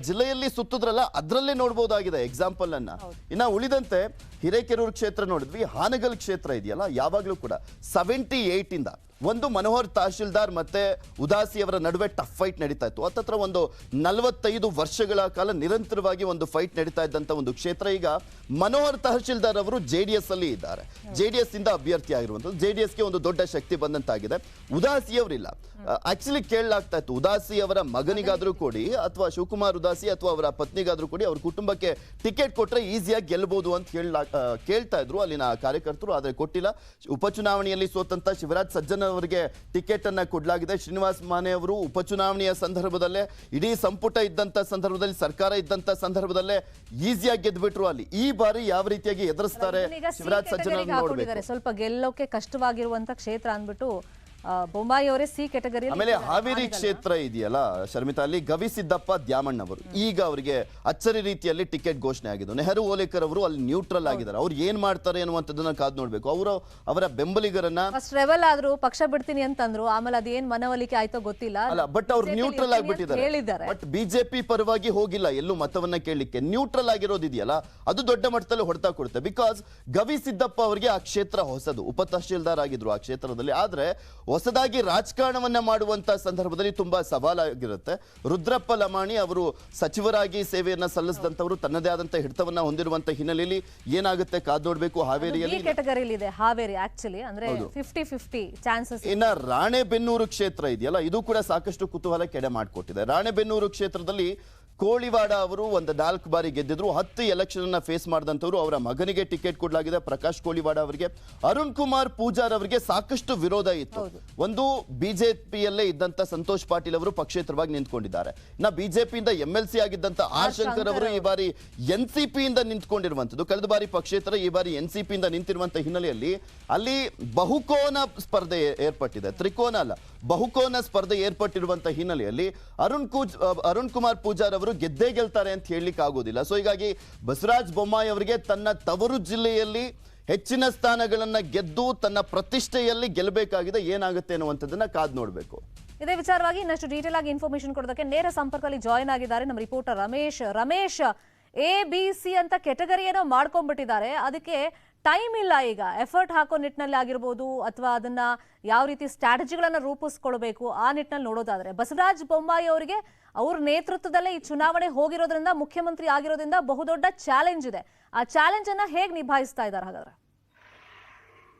ಜಿಲ್ಲೆಯಲ್ಲಿ ಸುತ್ತಿದ್ರಲ್ಲ ಅದರಲ್ಲೇ ನೋಡ್ಬೋದಾಗಿದೆ ಎಕ್ಸಾಂಪಲ್ ಅನ್ನ. ಇನ್ನ ಉಳಿದಂತೆ ಹಿರೇಕೆರೂರು ಕ್ಷೇತ್ರ ನೋಡಿದ್ವಿ, ಹಾನಗಲ್ ಕ್ಷೇತ್ರ ಇದೆಯಲ್ಲ, ಯಾವಾಗ್ಲೂ ಕೂಡ 78 ಇಂದ ಒಂದು ಮನೋಹರ್ ತಹಶೀಲ್ದಾರ್ ಮತ್ತೆ ಉದಾಸಿ ಅವರ ನಡುವೆ ಟಫ್ ಫೈಟ್ ನಡೀತಾ ಇತ್ತು. ಹತ್ತತ್ರ ಒಂದು 45 ವರ್ಷಗಳ ಕಾಲ ನಿರಂತರವಾಗಿ ಒಂದು ಫೈಟ್ ನಡೀತಾ ಇದ್ದಂತ ಒಂದು ಕ್ಷೇತ್ರ. ಈಗ ಮನೋಹರ್ ತಹಶೀಲ್ದಾರ್ ಅವರು JDS ಅಲ್ಲಿ ಇದ್ದಾರೆ, JDS ಇಂದ ಅಭ್ಯರ್ಥಿ ಆಗಿರುವಂತದ್ದು, JDS ಗೆ ಒಂದು ದೊಡ್ಡ ಶಕ್ತಿ ಬಂದಂತಾಗಿದೆ. ಉದಾಸಿ ಅವರಿಲ್ಲ. ಆಕ್ಚುಲಿ ಕೇಳಲಾಗ್ತಾ ಇತ್ತು, ಉದಾಸಿ ಅವರ ಮಗನಿಗಾದ್ರೂ ಕೊಡಿ ಅಥವಾ ಶಿವಕುಮಾರ್ ಉದಾಸಿ ಅಥವಾ ಅವರ ಪತ್ನಿಗಾದ್ರೂ ಕೊಡಿ, ಅವ್ರ ಕುಟುಂಬಕ್ಕೆ ಟಿಕೆಟ್ ಕೊಟ್ರೆ ಈಸಿಯಾಗಿ ಗೆಲ್ಲಬಹುದು ಅಂತ ಕೇಳ್ತಾ ಇದ್ರು ಅಲ್ಲಿನ ಕಾರ್ಯಕರ್ತರು. ಆದ್ರೆ ಕೊಟ್ಟಿಲ್ಲ. ಉಪಚುನಾವಣೆಯಲ್ಲಿ ಸೋತಂತ ಶಿವರಾಜ್ ಸಜ್ಜನ್ ಅವರಿಗೆ ಟಿಕೆಟ್ ಅನ್ನ ಕೊಡಲಾಗಿದೆ. ಶ್ರೀನಿವಾಸ್ ಮಾನೆ ಅವರು ಉಪಚುನಾವಣೆಯ ಸಂದರ್ಭದಲ್ಲೇ, ಇಡೀ ಸಂಪುಟ ಇದ್ದಂತ ಸಂದರ್ಭದಲ್ಲಿ, ಸರ್ಕಾರ ಇದ್ದಂತ ಸಂದರ್ಭದಲ್ಲೇ ಈಸಿಯಾಗಿ ಗೆದ್ಬಿಟ್ರು. ಅಲ್ಲಿ ಈ ಬಾರಿ ಯಾವ ರೀತಿಯಾಗಿ ಎದುರಿಸ್ತಾರೆ ಶಿವರಾಜ್ ಸಜ್ಜನ್ ಅವರು ನೋಡ್ಬೇಕು. ಸ್ವಲ್ಪ ಗೆಲ್ಲೋಕೆ ಕಷ್ಟವಾಗಿರುವಂತ ಕ್ಷೇತ್ರ ಅಂದ್ಬಿಟ್ಟು ಬೊಮ್ಮಾಯಿ ಅವರೇ ಸಿ ಕ್ಯಾಟಗರಿ. ಆಮೇಲೆ ಹಾವೇರಿ ಕ್ಷೇತ್ರ ಇದೆಯಲ್ಲ ಶರ್ಮಿತಾ, ಅಲ್ಲಿ ಗವಿಸಿದ್ದಪ್ಪ ದ್ಯಾಮಣ್ಣ ಅವರು ಈಗ ಅವರಿಗೆ ಅಚ್ಚರಿ ರೀತಿಯಲ್ಲಿ ಟಿಕೆಟ್ ಘೋಷಣೆ ಆಗಿದ್ದು. ನೆಹರು ಓಲೇಕರ್ ಅವರು ಅಲ್ಲಿ ನ್ಯೂಟ್ರಲ್ ಆಗಿದ್ದಾರೆ. ಅವ್ರು ಏನ್ ಮಾಡ್ತಾರೆ ಅನ್ನುವಂಥದ್ದನ್ನ ಕಾದು ನೋಡ್ಬೇಕು. ಅವರ ಬೆಂಬಲಿಗರನ್ನ ಫಸ್ಟ್ ರೆಬಲ್ ಆದ್ರು, ಪಕ್ಷ ಬಿಡ್ತೀನಿ ಅಂತಂದ್ರು, ಆಮೇಲೆ ಅದೇನ್ ಮನವೊಲಿಕೆ ಆಯ್ತೋ ಗೊತ್ತಿಲ್ಲ. ಅಲ್ಲ, ಬಟ್ ಅವ್ರು ನ್ಯೂಟ್ರಲ್ ಆಗಿಬಿಟ್ಟಿದ್ದಾರೆ. ಬಟ್ ಬಿಜೆಪಿ ಪರವಾಗಿ ಹೋಗಿಲ್ಲ ಎಲ್ಲೂ ಮತವನ್ನ ಕೇಳಲಿಕ್ಕೆ. ನ್ಯೂಟ್ರಲ್ ಆಗಿರೋದಿದೆಯಲ್ಲ ಅದು ದೊಡ್ಡ ಮಟ್ಟದಲ್ಲಿ ಹೊಡೆತ ಕೊಡುತ್ತೆ. ಬಿಕಾಸ್ ಗವಿಸಿದ್ದಪ್ಪ ಅವರಿಗೆ ಆ ಕ್ಷೇತ್ರ ಹೊಸದು, ಉಪ ತಹಶೀಲ್ದಾರ್ ಆಗಿದ್ರು ಆ ಕ್ಷೇತ್ರದಲ್ಲಿ. ಆದ್ರೆ ಹೊಸದಾಗಿ ರಾಜಕಾರಣವನ್ನ ಮಾಡುವಂತ ಸಂದರ್ಭದಲ್ಲಿ ತುಂಬಾ ಸವಾಲಾಗಿರುತ್ತೆ. ರುದ್ರಪ್ಪ ಲಮಾಣಿ ಅವರು ಸಚಿವರಾಗಿ ಸೇವೆಯನ್ನ ಸಲ್ಲಿಸಿದಂತವರು, ತನ್ನದೇ ಆದಂತ ಹಿಡಿತವನ್ನ ಹೊಂದಿರುವಂತ ಹಿನ್ನೆಲೆಯಲ್ಲಿ ಏನಾಗುತ್ತೆ ಕಾದು ನೋಡ್ಬೇಕು. ಹಾವೇರಿಯಲ್ಲಿ ಕ್ಯಾಟಗರಿಯಲ್ಲಿ ಇದೆ ಹಾವೇರಿ, ಆಕ್ಚುಲಿ ಅಂದ್ರೆ 50-50 ಚಾನ್ಸಸ್. ಇನ್ನ ರಾಣೆಬೆನ್ನೂರು ಕ್ಷೇತ್ರ ಇದೆಯಲ್ಲ, ಇದು ಕೂಡ ಸಾಕಷ್ಟು ಕುತೂಹಲ ಕೆಡೆ ಮಾಡಿಕೊಟ್ಟಿದೆ. ರಾಣೆಬೆನ್ನೂರು ಕ್ಷೇತ್ರದಲ್ಲಿ ಕೋಳಿವಾಡ ಅವರು ಒಂದು 4 ಬಾರಿ ಗೆದ್ದಿದ್ರು. 10 ಎಲೆಕ್ಷನ್ ಅನ್ನ ಫೇಸ್ ಮಾಡಿದಂತವರು. ಅವರ ಮಗನಿಗೆ ಟಿಕೆಟ್ ಕೊಡಲಾಗಿದೆ, ಪ್ರಕಾಶ್ ಕೋಳಿವಾಡ ಅವರಿಗೆ. ಅರುಣ್ ಕುಮಾರ್ ಪೂಜಾರ್ ಅವರಿಗೆ ಸಾಕಷ್ಟು ವಿರೋಧ ಇತ್ತು. ಒಂದು ಬಿಜೆಪಿಯಲ್ಲೇ ಇದ್ದಂತ ಸಂತೋಷ್ ಪಾಟೀಲ್ ಅವರು ಪಕ್ಷೇತರವಾಗಿ ನಿಂತ್ಕೊಂಡಿದ್ದಾರೆ. ಇನ್ನ ಬಿಜೆಪಿಯಿಂದ MLC ಆಗಿದ್ದಂತ ಆರ್ ಶಂಕರ್ ಅವರು ಈ ಬಾರಿ NCP ಇಂದ ನಿಂತ್ಕೊಂಡಿರುವಂತದ್ದು. ಕಳೆದ ಬಾರಿ ಪಕ್ಷೇತರ, ಈ ಬಾರಿ NCP ಇಂದ ನಿಂತಿರುವಂತ ಹಿನ್ನೆಲೆಯಲ್ಲಿ ಅಲ್ಲಿ ಬಹುಕೋನ ಸ್ಪರ್ಧೆ ಏರ್ಪಟ್ಟಿದೆ. ತ್ರಿಕೋನ ಅಲ್ಲ, ಬಹುಕೋನ ಸ್ಪರ್ಧೆ ಏರ್ಪಟ್ಟಿರುವಂತ ಹಿನ್ನೆಲೆಯಲ್ಲಿ ಅರುಣ್ ಕುಮಾರ್ ಪೂಜಾರ್ ಅವರು ಗೆದ್ದೇ ಗೆಲ್ತಾರೆ ಅಂತ ಹೇಳಲಿಕ್ಕೆ ಆಗೋದಿಲ್ಲ. ಸೊ ಹೀಗಾಗಿ ಬಸವರಾಜ ಬೊಮ್ಮಾಯಿ ಅವರಿಗೆ ತನ್ನ ತವರು ಜಿಲ್ಲೆಯಲ್ಲಿ ಹೆಚ್ಚಿನ ಸ್ಥಾನಗಳನ್ನ ಗೆದ್ದು ತನ್ನ ಪ್ರತಿಷ್ಠೆಯಲ್ಲಿ ಗೆಲ್ಲಬೇಕಾಗಿದೆ. ಏನಾಗುತ್ತೆ ಅನ್ನುವಂಥದ್ದನ್ನ ಕಾದು ನೋಡಬೇಕು. ಇದೇ ವಿಚಾರವಾಗಿ ಇನ್ನಷ್ಟು ಡೀಟೇಲ್ ಆಗಿ ಇನ್ಫಾರ್ಮೇಶನ್ ಕೊಡೋದಕ್ಕೆ ನೇರ ಸಂಪರ್ಕದಲ್ಲಿ ಜಾಯಿನ್ ಆಗಿದ್ದಾರೆ ನಮ್ಮ ರಿಪೋರ್ಟರ್ ರಮೇಶ್. ABC ಅಂತ ಕೆಟಗರಿ ಏನೋ ಮಾಡ್ಕೊಂಡ್ಬಿಟ್ಟಿದ್ದಾರೆ, ಅದಕ್ಕೆ ಟೈಮ್ ಇಲ್ಲ. ಈಗ ಎಫರ್ಟ್ ಹಾಕೋ ನಿಟ್ಟಿನಲ್ಲಿ ಆಗಿರ್ಬೋದು ಅಥವಾ ಅದನ್ನ ಯಾವ ರೀತಿ ಸ್ಟ್ರಾಟಜಿಗಳನ್ನ ರೂಪಿಸ್ಕೊಳ್ಬೇಕು ಆ ನಿಟ್ಟಿನಲ್ಲಿ ನೋಡೋದಾದ್ರೆ, ಬಸವರಾಜ ಬೊಮ್ಮಾಯಿ ಅವರಿಗೆ ಅವ್ರ ನೇತೃತ್ವದಲ್ಲೇ ಈ ಚುನಾವಣೆ ಹೋಗಿರೋದ್ರಿಂದ, ಮುಖ್ಯಮಂತ್ರಿ ಆಗಿರೋದ್ರಿಂದ ಬಹುದೊಡ್ಡ ಚಾಲೆಂಜ್ ಇದೆ. ಆ ಚಾಲೆಂಜ್ ಅನ್ನ ಹೇಗೆ ನಿಭಾಯಿಸ್ತಾ ಇದ್ದಾರೆ ಹಾಗಾದ್ರೆ?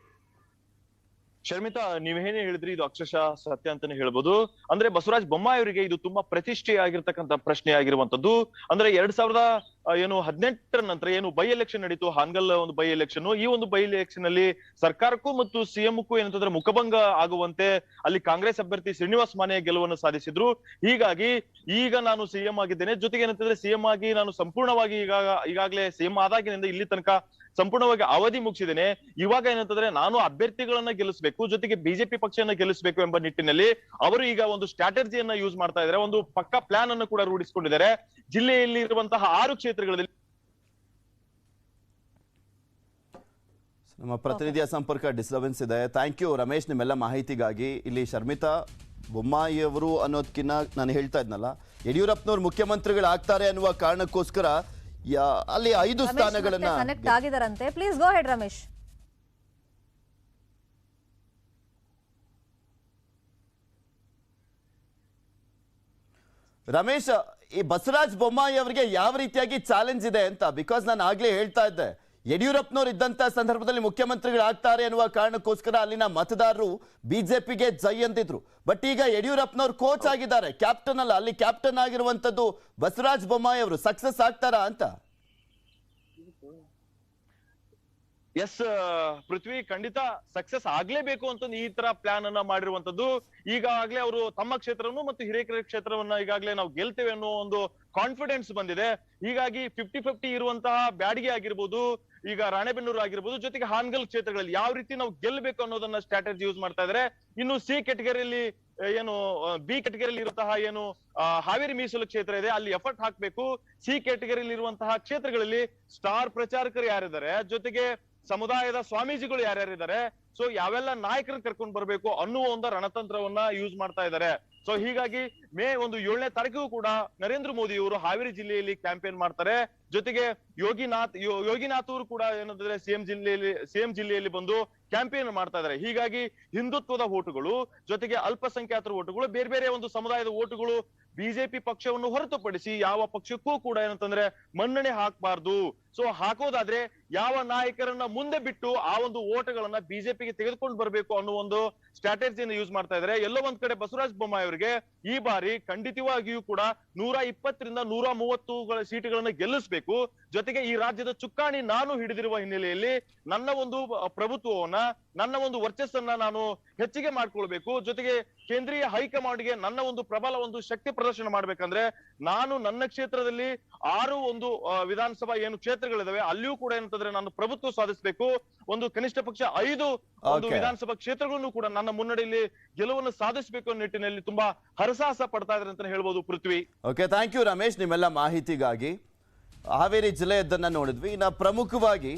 ಶರ್ಮಿತಾ, ನೀವೇನೇ ಹೇಳಿದ್ರಿ ಇದು ಅಕ್ಷರಶಃ ಸತ್ಯ ಅಂತಾನೆ ಹೇಳ್ಬೋದು. ಅಂದ್ರೆ ಬಸವರಾಜ ಬೊಮ್ಮಾಯಿ ಅವರಿಗೆ ಇದು ತುಂಬಾ ಪ್ರತಿಷ್ಠೆಯಾಗಿರ್ತಕ್ಕಂಥ ಪ್ರಶ್ನೆ ಆಗಿರುವಂತದ್ದು. ಅಂದ್ರೆ 2018 ನಂತರ ಏನು ಬೈ ಎಲೆಕ್ಷನ್ ನಡೀತು, ಹಾನಗಲ್ ಒಂದು ಬೈ ಎಲೆಕ್ಷನ್. ಈ ಒಂದು ಬೈ ಎಲೆಕ್ಷನ್ ಅಲ್ಲಿ ಸರ್ಕಾರಕ್ಕೂ ಮತ್ತು CM-ಕ್ಕೂ ಏನಂತಂದ್ರೆ ಮುಖಭಂಗ ಆಗುವಂತೆ ಅಲ್ಲಿ ಕಾಂಗ್ರೆಸ್ ಅಭ್ಯರ್ಥಿ ಶ್ರೀನಿವಾಸ್ ಮಾನೆ ಗೆಲುವನ್ನು ಸಾಧಿಸಿದ್ರು. ಹೀಗಾಗಿ ಈಗ ನಾನು CM ಆಗಿದ್ದೇನೆ, ಜೊತೆಗೆ ಏನಂತಂದ್ರೆ CM ಆಗಿ ನಾನು ಸಂಪೂರ್ಣವಾಗಿ ಈಗಾಗಲೇ CM ಆದಾಗಿನಿಂದ ಇಲ್ಲಿ ತನಕ ಸಂಪೂರ್ಣವಾಗಿ ಅವಧಿ ಮುಗಿಸಿದ್ದೇನೆ. ಇವಾಗ ಏನಂತಂದ್ರೆ ನಾನು ಅಭ್ಯರ್ಥಿಗಳನ್ನ ಗೆಲ್ಲಿಸಬೇಕು, ಜೊತೆಗೆ ಬಿಜೆಪಿ ಪಕ್ಷವನ್ನ ಗೆಲ್ಲಿಸಬೇಕು ಎಂಬ ನಿಟ್ಟಿನಲ್ಲಿ ಅವರು ಈಗ ಒಂದು ಸ್ಟ್ರಾಟಜಿಯನ್ನ ಯೂಸ್ ಮಾಡ್ತಾ ಇದ್ದಾರೆ. ಒಂದು ಪಕ್ಕಾ ಪ್ಲಾನ್ ಅನ್ನು ಕೂಡ ರೂಢಿಸಿಕೊಂಡಿದ್ದಾರೆ. ಜಿಲ್ಲೆಯಲ್ಲಿ ಇರುವಂತಹ 6 ಕ್ಷೇತ್ರಗಳಲ್ಲಿ. ನಮ್ಮ ಪ್ರತಿನಿಧಿಯ ಸಂಪರ್ಕ ಡಿಸ್ಟರ್ಬೆನ್ಸ್ ಇದೆ. ಥ್ಯಾಂಕ್ ಯು ರಮೇಶ್ ನಿಮ್ಮೆಲ್ಲ ಮಾಹಿತಿಗಾಗಿ. ಇಲ್ಲಿ ಶರ್ಮಿತಾ, ಬೊಮ್ಮಾಯಿ ಅವರು ಅನ್ನೋದಕ್ಕಿಂತ ನಾನು ಹೇಳ್ತಾ ಇದ್ನಲ್ಲ, ಯಡಿಯೂರಪ್ಪನವ್ರು ಮುಖ್ಯಮಂತ್ರಿಗಳಾಗ್ತಾರೆ ಅನ್ನುವ ಕಾರಣಕ್ಕೋಸ್ಕರ ಅಲ್ಲಿ 5 ಸ್ಥಾನಗಳನ್ನ ಕನೆಕ್ಟ್ ಆಗಿದಾರಂತೆ. Please go ahead Ramesh. Ramesh, ಈ ಬಸವರಾಜ ಬೊಮ್ಮಾಯಿ ಅವರಿಗೆ ಯಾವ ರೀತಿಯಾಗಿ ಚಾಲೆಂಜ್ ಇದೆ ಅಂತ, ಬಿಕಾಸ್ ನಾನು ಆಗ್ಲೇ ಹೇಳ್ತಾ ಇದ್ದೆ, ಯಡಿಯೂರಪ್ಪನವರು ಇದ್ದಂತ ಸಂದರ್ಭದಲ್ಲಿ ಮುಖ್ಯಮಂತ್ರಿಗಳಾಗ್ತಾರೆ ಅನ್ನುವ ಕಾರಣಕ್ಕೋಸ್ಕರ ಅಲ್ಲಿನ ಮತದಾರರು ಬಿಜೆಪಿಗೆ ಜೈ ಅಂದಿದ್ರು. ಬಟ್ ಈಗ ಯಡಿಯೂರಪ್ಪನವರು ಕೋಚ್ ಆಗಿದ್ದಾರೆ, ಕ್ಯಾಪ್ಟನ್ ಅಲ್ಲ. ಅಲ್ಲಿ ಕ್ಯಾಪ್ಟನ್ ಆಗಿರುವಂತದ್ದು ಬಸವರಾಜ ಬೊಮ್ಮಾಯಿ ಅವರು. ಸಕ್ಸಸ್ ಆಗ್ತಾರಾ ಅಂತ? ಎಸ್ ಪೃಥ್ವಿ, ಖಂಡಿತ ಸಕ್ಸಸ್ ಆಗ್ಲೇಬೇಕು ಅಂತ ಈ ತರ ಪ್ಲಾನ್ ಅನ್ನ ಮಾಡಿರುವಂತದ್ದು. ಈಗಾಗಲೇ ಅವರು ತಮ್ಮ ಕ್ಷೇತ್ರವನ್ನು ಮತ್ತು ಹಿರೇಕೆರೆ ಕ್ಷೇತ್ರವನ್ನ ಈಗಾಗಲೇ ನಾವು ಗೆಲ್ತೇವೆ ಅನ್ನೋ ಒಂದು ಕಾನ್ಫಿಡೆನ್ಸ್ ಬಂದಿದೆ. ಹೀಗಾಗಿ 50-50 ಇರುವಂತಹ ಬ್ಯಾಡಿಗೆ ಆಗಿರ್ಬೋದು, ಈಗ ರಾಣೆಬೆನ್ನೂರು ಆಗಿರ್ಬೋದು, ಜೊತೆಗೆ ಹಾನಗಲ್ ಕ್ಷೇತ್ರಗಳಲ್ಲಿ ಯಾವ ರೀತಿ ನಾವು ಗೆಲ್ಲಬೇಕು ಅನ್ನೋದನ್ನ ಸ್ಟ್ರಾಟಜಿ ಯೂಸ್ ಮಾಡ್ತಾ ಇದ್ದಾರೆ. ಇನ್ನು C ಕ್ಯಾಟಗರಿಯಲ್ಲಿ ಏನು B ಕ್ಯಾಟಗರಿಯಲ್ಲಿ ಇರುವಂತಹ ಏನು ಹಾವೇರಿ ಮೀಸಲು ಕ್ಷೇತ್ರ ಇದೆ, ಅಲ್ಲಿ ಎಫರ್ಟ್ ಹಾಕ್ಬೇಕು. C ಕ್ಯಾಟಗರಿಯಲ್ಲಿ ಇರುವಂತಹ ಕ್ಷೇತ್ರಗಳಲ್ಲಿ ಸ್ಟಾರ್ ಪ್ರಚಾರಕರು ಯಾರಿದ್ದಾರೆ, ಜೊತೆಗೆ ಸಮುದಾಯದ ಸ್ವಾಮೀಜಿಗಳು ಯಾರ್ಯಾರಿದ್ದಾರೆ, ಸೊ ಯಾವೆಲ್ಲ ನಾಯಕರನ್ನ ಕರ್ಕೊಂಡು ಬರ್ಬೇಕು ಅನ್ನುವ ಒಂದು ರಣತಂತ್ರವನ್ನ ಯೂಸ್ ಮಾಡ್ತಾ ಇದ್ದಾರೆ. ಸೊ ಹೀಗಾಗಿ ಮೇ 7ನೇ ತಾರೀಕಿಗೂ ಕೂಡ ನರೇಂದ್ರ ಮೋದಿ ಅವರು ಹಾವೇರಿ ಜಿಲ್ಲೆಯಲ್ಲಿ ಕ್ಯಾಂಪೇನ್ ಮಾಡ್ತಾರೆ. ಜೊತೆಗೆ ಯೋಗಿನಾಥ್ ಅವರು ಕೂಡ ಏನಂತಂದ್ರೆ ಸಿಎಂ ಜಿಲ್ಲೆಯಲ್ಲಿ ಬಂದು ಕ್ಯಾಂಪೇನ್ ಮಾಡ್ತಾ ಇದ್ದಾರೆ. ಹೀಗಾಗಿ ಹಿಂದುತ್ವದ ಓಟುಗಳು ಜೊತೆಗೆ ಅಲ್ಪಸಂಖ್ಯಾತರ ಓಟುಗಳು, ಬೇರೆ ಬೇರೆ ಒಂದು ಸಮುದಾಯದ ಓಟುಗಳು ಬಿಜೆಪಿ ಪಕ್ಷವನ್ನು ಹೊರತುಪಡಿಸಿ ಯಾವ ಪಕ್ಷಕ್ಕೂ ಕೂಡ ಏನಂತಂದ್ರೆ ಮನ್ನಣೆ ಹಾಕಬಾರ್ದು. ಸೊ ಹಾಕೋದಾದ್ರೆ ಯಾವ ನಾಯಕರನ್ನ ಮುಂದೆ ಬಿಟ್ಟು ಆ ಒಂದು ಓಟುಗಳನ್ನ ಬಿಜೆಪಿಗೆ ತೆಗೆದುಕೊಂಡು ಬರಬೇಕು ಅನ್ನೋ ಒಂದು ಸ್ಟ್ರಾಟಜಿಯನ್ನು ಯೂಸ್ ಮಾಡ್ತಾ ಇದ್ದಾರೆ. ಎಲ್ಲೋ ಒಂದ್ ಕಡೆ ಬಸವರಾಜ ಬೊಮ್ಮಾಯಿ ಅವರಿಗೆ ಈ ಬಾರಿ ಖಂಡಿತವಾಗಿಯೂ ಕೂಡ 120ರಿಂದ 130 ಸೀಟುಗಳನ್ನ ಗೆಲ್ಲಿಸಬೇಕು. ಜೊತೆಗೆ ಈ ರಾಜ್ಯದ ಚುಕ್ಕಾಣಿ ನಾನು ಹಿಡಿದಿರುವ ಹಿನ್ನೆಲೆಯಲ್ಲಿ ನನ್ನ ಒಂದು ಪ್ರಭುತ್ವವನ್ನ, ನನ್ನ ಒಂದು ವರ್ಚಸ್ಸನ್ನ ನಾನು ಹೆಚ್ಚಿಗೆ ಮಾಡ್ಕೊಳ್ಬೇಕು. ಜೊತೆಗೆ ಕೇಂದ್ರೀಯ ಹೈಕಮಾಂಡ್ಗೆ ನನ್ನ ಒಂದು ಪ್ರಬಲ ಒಂದು ಶಕ್ತಿ ಪ್ರದರ್ಶನ ಮಾಡ್ಬೇಕಂದ್ರೆ ನಾನು ನನ್ನ ಕ್ಷೇತ್ರದಲ್ಲಿ 6 ಒಂದು ವಿಧಾನಸಭಾ ಏನು ಕ್ಷೇತ್ರಗಳಿದಾವೆ ಅಲ್ಲಿಯೂ ಕೂಡ ಏನಂತಂದ್ರೆ ನಾನು ಪ್ರಭುತ್ವ ಸಾಧಿಸಬೇಕು. ಒಂದು ಕನಿಷ್ಠ ಪಕ್ಷ 5 ಒಂದು ವಿಧಾನಸಭಾ ಕ್ಷೇತ್ರಗಳನ್ನು ಕೂಡ ನನ್ನ ಮುನ್ನಡೆಯಲ್ಲಿ ಗೆಲುವನ್ನು ಸಾಧಿಸಬೇಕು ಅನ್ನೋ ನಿಟ್ಟಿನಲ್ಲಿ ತುಂಬಾ ಹರಸಾಹಸ ಪಡ್ತಾ ಇದ್ದಾರೆ ಅಂತ ಹೇಳ್ಬೋದು ಪೃಥ್ವಿ. ಓಕೆ, ಥ್ಯಾಂಕ್ ಯು ರಮೇಶ್ ನಿಮ್ಮೆಲ್ಲ ಮಾಹಿತಿಗಾಗಿ. ಹಾವೇರಿ ಜಿಲ್ಲೆಯದ್ದನ್ನ ನೋಡಿದ್ವಿ. ಇನ್ನು ಪ್ರಮುಖವಾಗಿ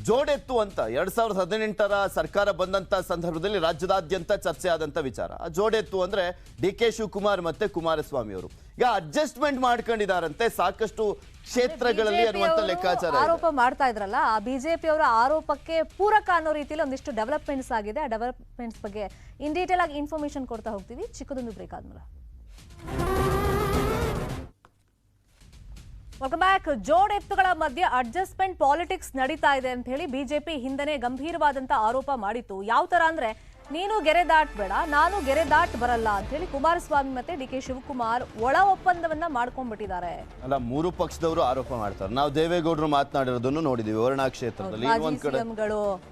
ಜೋಡೆತ್ತು ಅಂತ 2018ರ ಸರ್ಕಾರ ಬಂದಂತ ಸಂದರ್ಭದಲ್ಲಿ ರಾಜ್ಯದಾದ್ಯಂತ ಚರ್ಚೆ ಆದಂತ ವಿಚಾರ. ಜೋಡೆತ್ತು ಅಂದ್ರೆ ಡಿ.ಕೆ. ಶಿವಕುಮಾರ್ ಮತ್ತೆ ಕುಮಾರಸ್ವಾಮಿ ಅವರು ಈಗ ಅಡ್ಜಸ್ಟ್ಮೆಂಟ್ ಮಾಡ್ಕೊಂಡಿದಾರಂತೆ ಸಾಕಷ್ಟು ಕ್ಷೇತ್ರಗಳಲ್ಲಿ ಅನ್ನುವಂತ ಲೆಕ್ಕಾಚಾರ ಆರೋಪ ಮಾಡ್ತಾ ಇದ್ರಲ್ಲ. ಆ ಬಿಜೆಪಿ ಅವರ ಆರೋಪಕ್ಕೆ ಪೂರಕ ಅನ್ನೋ ರೀತಿಯಲ್ಲಿ ಒಂದಿಷ್ಟು ಡೆವಲಪ್ಮೆಂಟ್ಸ್ ಆಗಿದೆ. ಆ ಡೆವಲಪ್ಮೆಂಟ್ಸ್ ಬಗ್ಗೆ ಇನ್ ಡೀಟೇಲ್ ಆಗಿ ಇನ್ಫಾರ್ಮೇಶನ್ ಕೊಡ್ತಾ ಹೋಗ್ತೀವಿ. ಚಿಕ್ಕದೊಂದು ಬ್ರೇಕ್ ಆದ್ಮೇಲೆ ವೆಲ್ಕಮ್ ಬ್ಯಾಕ್. ಜೋಡೆತ್ತುಗಳ ಮಧ್ಯೆ ಅಡ್ಜಸ್ಟ್ಮೆಂಟ್ ಪಾಲಿಟಿಕ್ಸ್ ನಡೀತಾ ಇದೆ ಅಂತ ಹೇಳಿ ಬಿಜೆಪಿ ಹಿಂದೆನೆ ಗಂಭೀರವಾದಂತ ಆರೋಪ ಮಾಡಿತ್ತು. ಯಾವ ತರ ಅಂದ್ರೆ ನೀನು ಗೆರೆ ದಾಟಬೇಡ, ನಾನು ಗೆರೆ ದಾಟ್ ಬರಲ್ಲ ಅಂತ ಹೇಳಿ ಕುಮಾರಸ್ವಾಮಿ ಮತ್ತೆ ಡಿ.ಕೆ. ಶಿವಕುಮಾರ್ ಒಳ ಒಪ್ಪಂದವನ್ನ ಮಾಡ್ಕೊಂಡ್ಬಿಟ್ಟಿದ್ದಾರೆ. ಅಲ್ಲ, 3 ಪಕ್ಷದವರು ಆರೋಪ ಮಾಡ್ತಾರೆ. ನಾವು ದೇವೇಗೌಡರು ಮಾತನಾಡಿರೋದನ್ನು ನೋಡಿದೀವಿ ವರ್ಣಾ ಕ್ಷೇತ್ರದಲ್ಲಿ.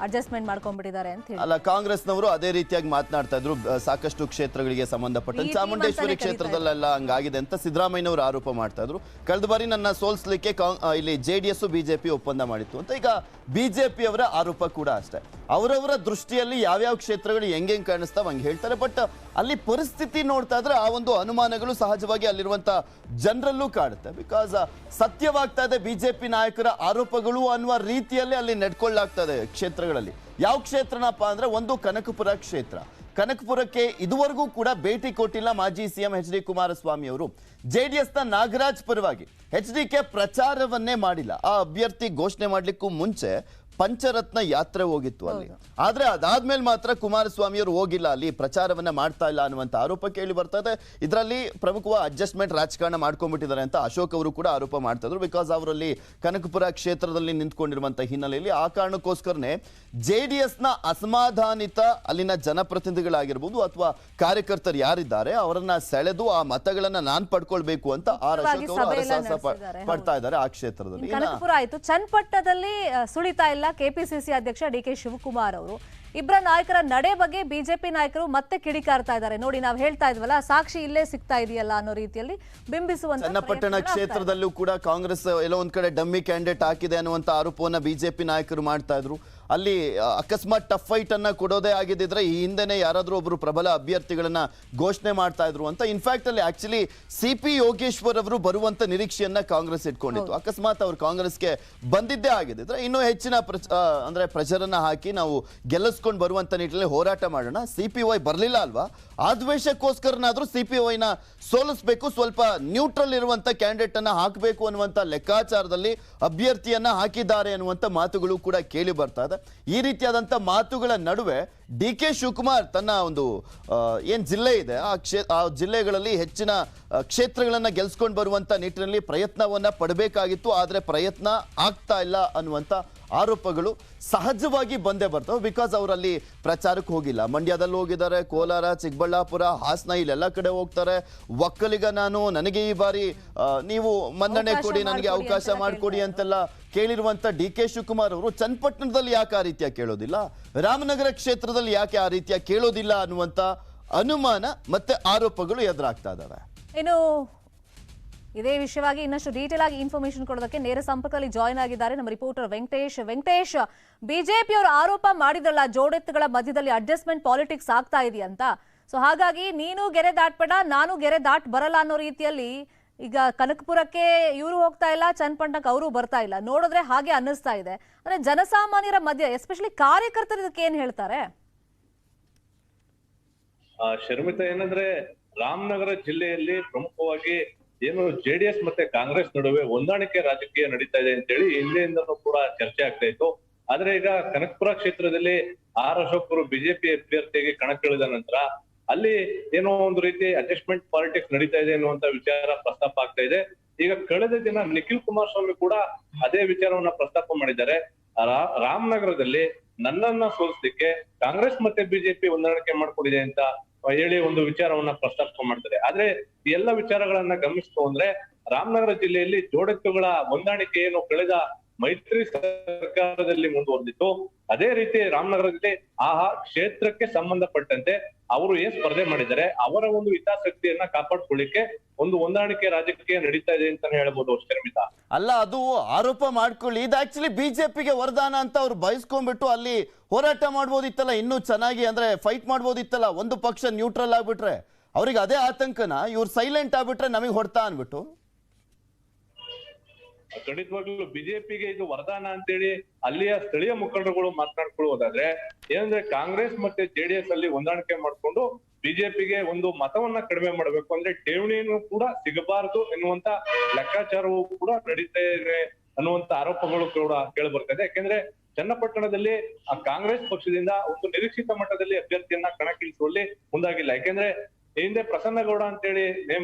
ಅಡ್ಜಸ್ಟ್ಮೆಂಟ್ ಮಾಡ್ಕೊಂಡ್ಬಿಟ್ಟಿದ್ದಾರೆ ಅಂತ ಹೇಳಿ. ಅಲ್ಲ, ಕಾಂಗ್ರೆಸ್ನವರು ಅದೇ ರೀತಿಯಾಗಿ ಮಾತನಾಡ್ತಾ ಇದ್ರು. ಸಾಕಷ್ಟು ಕ್ಷೇತ್ರಗಳಿಗೆ ಸಂಬಂಧಪಟ್ಟಂತೆ ಚಾಮುಂಡೇಶ್ವರಿ ಕ್ಷೇತ್ರದಲ್ಲೆಲ್ಲ ಹಂಗಾಗಿದೆ ಅಂತ ಸಿದ್ದರಾಮಯ್ಯನವರು ಆರೋಪ ಮಾಡ್ತಾ ಇದ್ರು. ಕಳೆದ ಬಾರಿ ನನ್ನ ಸೋಲ್ಸ್ಲಿಕ್ಕೆ ಇಲ್ಲಿ ಜೆಡಿಎಸ್ ಬಿಜೆಪಿ ಒಪ್ಪಂದ ಮಾಡಿತ್ತು ಅಂತ. ಈಗ ಬಿಜೆಪಿ ಅವರ ಆರೋಪ ಕೂಡ ಅಷ್ಟೇ. ಅವರವರ ದೃಷ್ಟಿಯಲ್ಲಿ ಯಾವ್ಯಾವ ಕ್ಷೇತ್ರಗಳು ಹೆಂಗ್ ಕಾಣಿಸ್ತಾವ ಹಂಗೆ ಹೇಳ್ತಾರೆ. ಬಟ್ ಅಲ್ಲಿ ಪರಿಸ್ಥಿತಿ ನೋಡ್ತಾ ಇದ್ರೆ ಆ ಒಂದು ಅನುಮಾನಗಳು ಸಹಜವಾಗಿ ಅಲ್ಲಿರುವಂತ ಜನರಲ್ಲೂ ಕಾಡುತ್ತೆ. ಬಿಕಾಸ್ ಸತ್ಯವಾಗ್ತಾ ಇದೆ ಬಿಜೆಪಿ ನಾಯಕರ ಆರೋಪಗಳು ಅನ್ನುವ ರೀತಿಯಲ್ಲಿ ಅಲ್ಲಿ ನಡ್ಕೊಳ್ಳಾಗ್ತಾ ಇದೆ ಕ್ಷೇತ್ರಗಳಲ್ಲಿ. ಯಾವ ಕ್ಷೇತ್ರನಪ್ಪ ಅಂದ್ರೆ ಒಂದು ಕನಕಪುರ ಕ್ಷೇತ್ರ. ಕನಕಪುರಕ್ಕೆ ಇದುವರೆಗೂ ಕೂಡ ಭೇಟಿ ಕೊಟ್ಟಿಲ್ಲ ಮಾಜಿ ಸಿಎಂ ಎಚ್.ಡಿ. ಕುಮಾರಸ್ವಾಮಿ ಅವರು. ಜೆಡಿಎಸ್ನ ನಾಗರಾಜ್ ಪರವಾಗಿ ಎಚ್.ಡಿ.ಕೆ ಪ್ರಚಾರವನ್ನೇ ಮಾಡಿಲ್ಲ. ಆ ಅಭ್ಯರ್ಥಿ ಘೋಷಣೆ ಮಾಡ್ಲಿಕ್ಕೂ ಮುಂಚೆ ಪಂಚರತ್ನ ಯಾತ್ರೆ ಹೋಗಿತ್ತು ಅಲ್ಲಿ. ಆದ್ರೆ ಅದಾದ್ಮೇಲೆ ಮಾತ್ರ ಕುಮಾರಸ್ವಾಮಿ ಅವರು ಹೋಗಿಲ್ಲ, ಅಲ್ಲಿ ಪ್ರಚಾರವನ್ನ ಮಾಡ್ತಾ ಇಲ್ಲ ಅನ್ನುವಂತ ಆರೋಪ ಕೇಳಿ ಬರ್ತಾ ಇದೆ. ಇದರಲ್ಲಿ ಪ್ರಮುಖವಾಗಿ ಅಡ್ಜಸ್ಟ್ಮೆಂಟ್ ರಾಜಕಾರಣ ಮಾಡ್ಕೊಂಡ್ಬಿಟ್ಟಿದ್ದಾರೆ ಅಂತ ಅಶೋಕ್ ಅವರು ಕೂಡ ಆರೋಪ ಮಾಡ್ತಾ ಇದ್ರು. ಬಿಕಾಸ್ ಅವರಲ್ಲಿ ಕನಕಪುರ ಕ್ಷೇತ್ರದಲ್ಲಿ ನಿಂತ್ಕೊಂಡಿರುವಂತ ಹಿನ್ನೆಲೆಯಲ್ಲಿ ಆ ಕಾರಣಕ್ಕೋಸ್ಕರನೇ ಜೆಡಿಎಸ್ನ ಅಸಮಾಧಾನಿತ ಅಲ್ಲಿನ ಜನಪ್ರತಿನಿಧಿಗಳಾಗಿರ್ಬೋದು ಅಥವಾ ಕಾರ್ಯಕರ್ತರು ಯಾರಿದ್ದಾರೆ ಅವರನ್ನ ಸೆಳೆದು ಆ ಮತಗಳನ್ನ ನಾನ್ ಪಡ್ಕೊಳ್ಬೇಕು ಅಂತ ಅಶೋಕ್ ಅವರು ಹರಸಾಹಸ ಪಡ್ತಾ ಇದ್ದಾರೆ ಆ ಕ್ಷೇತ್ರದಲ್ಲಿ. ಕನಕಪುರ ಆಯ್ತು. ಚನ್ನಪಟ್ಟಣದಲ್ಲಿ ಸುಳಿತಾ ಇಲ್ಲ ಕೆಪಿಸಿಸಿ ಅಧ್ಯಕ್ಷ ಡಿ.ಕೆ. ಶಿವಕುಮಾರ್ ಅವರು. ಇಬ್ಬರ ನಾಯಕರ ನಡೆ ಬಗ್ಗೆ ಬಿಜೆಪಿ ನಾಯಕರು ಮತ್ತೆ ಕಿಡಿಕಾರ್ತಾ ಇದ್ದಾರೆ. ನೋಡಿ, ನಾವು ಹೇಳ್ತಾ ಇದ್ವಲ್ಲ, ಸಾಕ್ಷಿ ಇಲ್ಲೇ ಸಿಗ್ತಾ ಇದೆಯಲ್ಲ ಅನ್ನೋ ರೀತಿಯಲ್ಲಿ ಬಿಂಬಿಸುವಂತ. ಚನ್ನಪಟ್ಟಣ ಕ್ಷೇತ್ರದಲ್ಲೂ ಕೂಡ ಕಾಂಗ್ರೆಸ್ ಎಲ್ಲೋ ಒಂದ್ ಕಡೆ ಡಮ್ಮಿ ಕ್ಯಾಂಡಿಡೇಟ್ ಹಾಕಿದೆ ಅನ್ನುವಂತ ಆರೋಪವನ್ನ ಬಿಜೆಪಿ ನಾಯಕರು ಮಾಡ್ತಾ ಇದ್ರು. ಅಲ್ಲಿ ಅಕಸ್ಮಾತ್ ಟಫ್ ಫೈಟ್ ಅನ್ನ ಕೊಡೋದೇ ಆಗಿದ್ರೆ ಈ ಹಿಂದೆನೆ ಯಾರಾದ್ರೂ ಒಬ್ರು ಪ್ರಬಲ ಅಭ್ಯರ್ಥಿಗಳನ್ನ ಘೋಷಣೆ ಮಾಡ್ತಾ ಇದ್ರು ಅಂತ. ಇನ್ಫ್ಯಾಕ್ಟ್ ಅಲ್ಲಿ ಆಕ್ಚುಲಿ ಸಿ.ಪಿ. ಯೋಗೇಶ್ವರ್ ಅವರು ಬರುವಂತ ನಿರೀಕ್ಷೆಯನ್ನ ಕಾಂಗ್ರೆಸ್ ಇಟ್ಕೊಂಡಿತ್ತು. ಅಕಸ್ಮಾತ್ ಅವ್ರು ಕಾಂಗ್ರೆಸ್ಗೆ ಬಂದಿದ್ದೇ ಆಗಿದ್ರೆ ಇನ್ನೂ ಹೆಚ್ಚಿನ ಅಂದ್ರೆ ಪ್ರೆಷರನ್ನ ಹಾಕಿ ನಾವು ಗೆಲ್ಲಿಸ್ಕೊಂಡು ಬರುವಂತ ನಿಟ್ಟಿನಲ್ಲಿ ಹೋರಾಟ ಮಾಡೋಣ. CPY ಬರ್ಲಿಲ್ಲ ಅಲ್ವಾ, ಆ ದ್ವೇಷಕ್ಕೋಸ್ಕರನಾದ್ರೂ CPY ನ ಸೋಲಿಸಬೇಕು, ಸ್ವಲ್ಪ ನ್ಯೂಟ್ರಲ್ ಇರುವಂತ ಕ್ಯಾಂಡಿಡೇಟ್ ಅನ್ನ ಹಾಕಬೇಕು ಅನ್ನುವಂತ ಲೆಕ್ಕಾಚಾರದಲ್ಲಿ ಅಭ್ಯರ್ಥಿಯನ್ನ ಹಾಕಿದ್ದಾರೆ ಅನ್ನುವಂತ ಮಾತುಗಳು ಕೂಡ ಕೇಳಿ ಬರ್ತಾ ಇದೆ. ಈ ರೀತಿಯಾದಂತ ಮಾತುಗಳ ನಡುವೆ ಡಿ.ಕೆ. ಶಿವಕುಮಾರ್ ತನ್ನ ಒಂದು ಏನ್ ಜಿಲ್ಲೆ ಇದೆ ಆ ಜಿಲ್ಲೆಗಳಲ್ಲಿ ಹೆಚ್ಚಿನ ಕ್ಷೇತ್ರಗಳನ್ನ ಗೆಲ್ಸ್ಕೊಂಡು ಬರುವಂತ ನಿಟ್ಟಿನಲ್ಲಿ ಪ್ರಯತ್ನವನ್ನ ಪಡಬೇಕಾಗಿತ್ತು. ಆದ್ರೆ ಪ್ರಯತ್ನ ಆಗ್ತಾ ಇಲ್ಲ ಅನ್ನುವಂತ ಆರೋಪಗಳು ಸಹಜವಾಗಿ ಬಂದೇ ಬರ್ತವೆ. ಬಿಕಾಸ್ ಅವರಲ್ಲಿ ಪ್ರಚಾರಕ್ಕೆ ಹೋಗಿಲ್ಲ. ಮಂಡ್ಯದಲ್ಲಿ ಹೋಗಿದ್ದಾರೆ, ಕೋಲಾರ, ಚಿಕ್ಕಬಳ್ಳಾಪುರ, ಹಾಸನ ಇಲ್ಲೆಲ್ಲ ಕಡೆ ಹೋಗ್ತಾರೆ. ಒಕ್ಕಲಿಗ ನಾನು, ನನಗೆ ಈ ಬಾರಿ ನೀವು ಮನ್ನಣೆ ಕೊಡಿ, ನನಗೆ ಅವಕಾಶ ಮಾಡಿಕೊಡಿ ಅಂತೆಲ್ಲ ಕೇಳಿರುವಂತ ಡಿ.ಕೆ. ಶಿವಕುಮಾರ್ ಅವರು ಚನ್ನಪಟ್ಟಣದಲ್ಲಿ ಯಾಕೆ ಆ ರೀತಿಯ ಕೇಳೋದಿಲ್ಲ, ರಾಮನಗರ ಕ್ಷೇತ್ರದಲ್ಲಿ ಯಾಕೆ ಆ ರೀತಿಯ ಕೇಳೋದಿಲ್ಲ ಅನ್ನುವಂತ ಅನುಮಾನ ಮತ್ತೆ ಆರೋಪಗಳು ಎದುರಾಗ್ತಾ ಇದಾವೆ. ಇನ್ನು ಇದೇ ವಿಷಯವಾಗಿ ಇನ್ನಷ್ಟು ಡೀಟೇಲ್ ಆಗಿ ಇನ್ಫಾರ್ಮೇಶನ್ ಕೊಡೋದಕ್ಕೆ ನೇರ ಸಂಪರ್ಕದಲ್ಲಿ ಜಾಯಿನ್ ಆಗಿದ್ದಾರೆ ನಮ್ಮ ರಿಪೋರ್ಟರ್ ವೆಂಕಟೇಶ್. ಬಿಜೆಪಿ ಅವರು ಆರೋಪ ಮಾಡಿದ್ರಲ್ಲ, ಜೋಡೆತ್ತುಗಳ ಮಧ್ಯದಲ್ಲಿ ಅಡ್ಜಸ್ಟ್ಮೆಂಟ್ ಪಾಲಿಟಿಕ್ಸ್ ಆಗ್ತಾ ಇದೆಯಂತ. ಸೊ ಹಾಗಾಗಿ ನೀನು ಗೆರೆ ದಾಟ್ಬೇಡ, ನಾನು ಗೆರೆ ದಾಟ್ ಬರಲ್ಲ ಅನ್ನೋ ರೀತಿಯಲ್ಲಿ ಈಗ ಕನಕಪುರಕ್ಕೆ ಇವರು ಹೋಗ್ತಾ ಇಲ್ಲ, ಚನ್ನಪಟ್ಟಣಕ್ಕೆ ಅವರು ಬರ್ತಾ ಇಲ್ಲ. ನೋಡಿದ್ರೆ ಹಾಗೆ ಅನ್ನಿಸ್ತಾ ಇದೆ. ಅಂದ್ರೆ ಜನಸಾಮಾನ್ಯರ ಮಧ್ಯೆ ಎಸ್ಪೆಷಲಿ ಕಾರ್ಯಕರ್ತರು ಇದಕ್ಕೆ ಏನ್ ಹೇಳ್ತಾರೆ? ಶರ್ಮಿತಾ, ಏನಂದ್ರೆ ರಾಮನಗರ ಜಿಲ್ಲೆಯಲ್ಲಿ ಪ್ರಮುಖವಾಗಿ ಏನು ಜೆಡಿಎಸ್ ಮತ್ತೆ ಕಾಂಗ್ರೆಸ್ ನಡುವೆ ಹೊಂದಾಣಿಕೆ ರಾಜಕೀಯ ನಡೀತಾ ಇದೆ ಅಂತೇಳಿ ಹಿಂದೆಯಿಂದನೂ ಕೂಡ ಚರ್ಚೆ ಆಗ್ತಾ ಇತ್ತು. ಆದ್ರೆ ಈಗ ಕನಕಪುರ ಕ್ಷೇತ್ರದಲ್ಲಿ ಆರ್ ಅಶೋಕ್ ಅವರು ಬಿಜೆಪಿ ಅಭ್ಯರ್ಥಿಯಾಗಿ ಕಣಕ್ಕಿಳಿದ ನಂತರ ಅಲ್ಲಿ ಏನೋ ಒಂದು ರೀತಿ ಅಡ್ಜಸ್ಟ್ಮೆಂಟ್ ಪಾಲಿಟಿಕ್ಸ್ ನಡೀತಾ ಇದೆ ಅನ್ನುವಂತ ವಿಚಾರ ಪ್ರಸ್ತಾಪ ಆಗ್ತಾ ಇದೆ. ಈಗ ಕಳೆದ ದಿನ ನಿಖಿಲ್ ಕುಮಾರಸ್ವಾಮಿ ಕೂಡ ಅದೇ ವಿಚಾರವನ್ನ ಪ್ರಸ್ತಾಪ ಮಾಡಿದ್ದಾರೆ. ರಾಮನಗರದಲ್ಲಿ ನನ್ನನ್ನ ಸೋಲಿಸ್ಲಿಕ್ಕೆ ಕಾಂಗ್ರೆಸ್ ಮತ್ತೆ ಬಿಜೆಪಿ ಹೊಂದಾಣಿಕೆ ಮಾಡ್ಕೊಂಡಿದೆ ಅಂತ ಹೇಳಿ ಒಂದು ವಿಚಾರವನ್ನ ಪ್ರಸ್ತಾಪ ಮಾಡ್ತಾರೆ. ಆದ್ರೆ ಈ ಎಲ್ಲ ವಿಚಾರಗಳನ್ನ ಗಮನಿಸ್ತು ಅಂದ್ರೆ ರಾಮನಗರ ಜಿಲ್ಲೆಯಲ್ಲಿ ಜೋಡೆತ್ತುಗಳ ಹೊಂದಾಣಿಕೆ ಏನು ಕಳೆದ ಮೈತ್ರಿ ಸರ್ಕಾರದಲ್ಲಿ ಮುಂದುವರೆದಿತ್ತು, ಅದೇ ರೀತಿ ರಾಮನಗರದಲ್ಲಿ ಆ ಕ್ಷೇತ್ರಕ್ಕೆ ಸಂಬಂಧಪಟ್ಟಂತೆ ಅವರು ಏನ್ ಸ್ಪರ್ಧೆ ಮಾಡಿದ್ದಾರೆ ಅವರ ಒಂದು ಹಿತಾಸಕ್ತಿಯನ್ನ ಕಾಪಾಡ್ಕೊಳ್ಳಿಕ್ಕೆ ಒಂದು ಹೊಂದಾಣಿಕೆ ರಾಜಕೀಯ ನಡೀತಾ ಇದೆ ಅಂತಾನೆ ಹೇಳ್ಬೋದು ಶರ್ಮಿತಾ. ಅಲ್ಲ, ಅದು ಆರೋಪ ಮಾಡ್ಕೊಳ್ಳಿ, ಇದು ಆಕ್ಚುಲಿ ಬಿಜೆಪಿಗೆ ವರದಾನ ಅಂತ ಅವ್ರು ಬಯಸ್ಕೊಂಡ್ಬಿಟ್ಟು ಅಲ್ಲಿ ಹೋರಾಟ ಮಾಡ್ಬೋದಿತ್ತಲ್ಲ, ಇನ್ನೂ ಚೆನ್ನಾಗಿ ಅಂದ್ರೆ ಫೈಟ್ ಮಾಡ್ಬೋದಿತ್ತಲ್ಲ. ಒಂದು ಪಕ್ಷ ನ್ಯೂಟ್ರಲ್ ಆಗ್ಬಿಟ್ರೆ ಅವ್ರಿಗೆ ಅದೇ ಆತಂಕನ, ಇವ್ರು ಸೈಲೆಂಟ್ ಆಗ್ಬಿಟ್ರೆ ನಮಗೆ ಹೊಡ್ತಾ ಅನ್ಬಿಟ್ಟು. ಖಂಡಿತವಾಗ್ಲೂ ಬಿಜೆಪಿಗೆ ಇದು ವರದಾನ ಅಂತೇಳಿ ಅಲ್ಲಿಯ ಸ್ಥಳೀಯ ಮುಖಂಡರುಗಳು ಮಾತನಾಡ್ಕೊಳ್ಳೋದಾದ್ರೆ ಏನಂದ್ರೆ ಕಾಂಗ್ರೆಸ್ ಮತ್ತೆ ಜೆಡಿಎಸ್ ಅಲ್ಲಿ ಹೊಂದಾಣಿಕೆ ಮಾಡ್ಕೊಂಡು ಬಿಜೆಪಿಗೆ ಒಂದು ಮತವನ್ನ ಕಡಿಮೆ ಮಾಡಬೇಕು ಅಂದ್ರೆ ಠೇವಣಿಯನ್ನು ಕೂಡ ಸಿಗಬಾರದು ಎನ್ನುವಂತ ಲೆಕ್ಕಾಚಾರವೂ ಕೂಡ ನಡೀತಾ ಇದೆ ಅನ್ನುವಂತ ಆರೋಪಗಳು ಕೂಡ ಕೇಳಿ ಬರ್ತದೆ. ಯಾಕೆಂದ್ರೆ ಚನ್ನಪಟ್ಟಣದಲ್ಲಿ ಆ ಕಾಂಗ್ರೆಸ್ ಪಕ್ಷದಿಂದ ಒಂದು ನಿರೀಕ್ಷಿತ ಮಟ್ಟದಲ್ಲಿ ಅಭ್ಯರ್ಥಿಯನ್ನ ಕಣಕ್ಕಿಳಿಸುವಲ್ಲಿ ಮುಂದಾಗಿಲ್ಲ. ಯಾಕೆಂದ್ರೆ ಹಿಂದೆ ಪ್ರಸನ್ನಗೌಡ ಅಂತೇಳಿ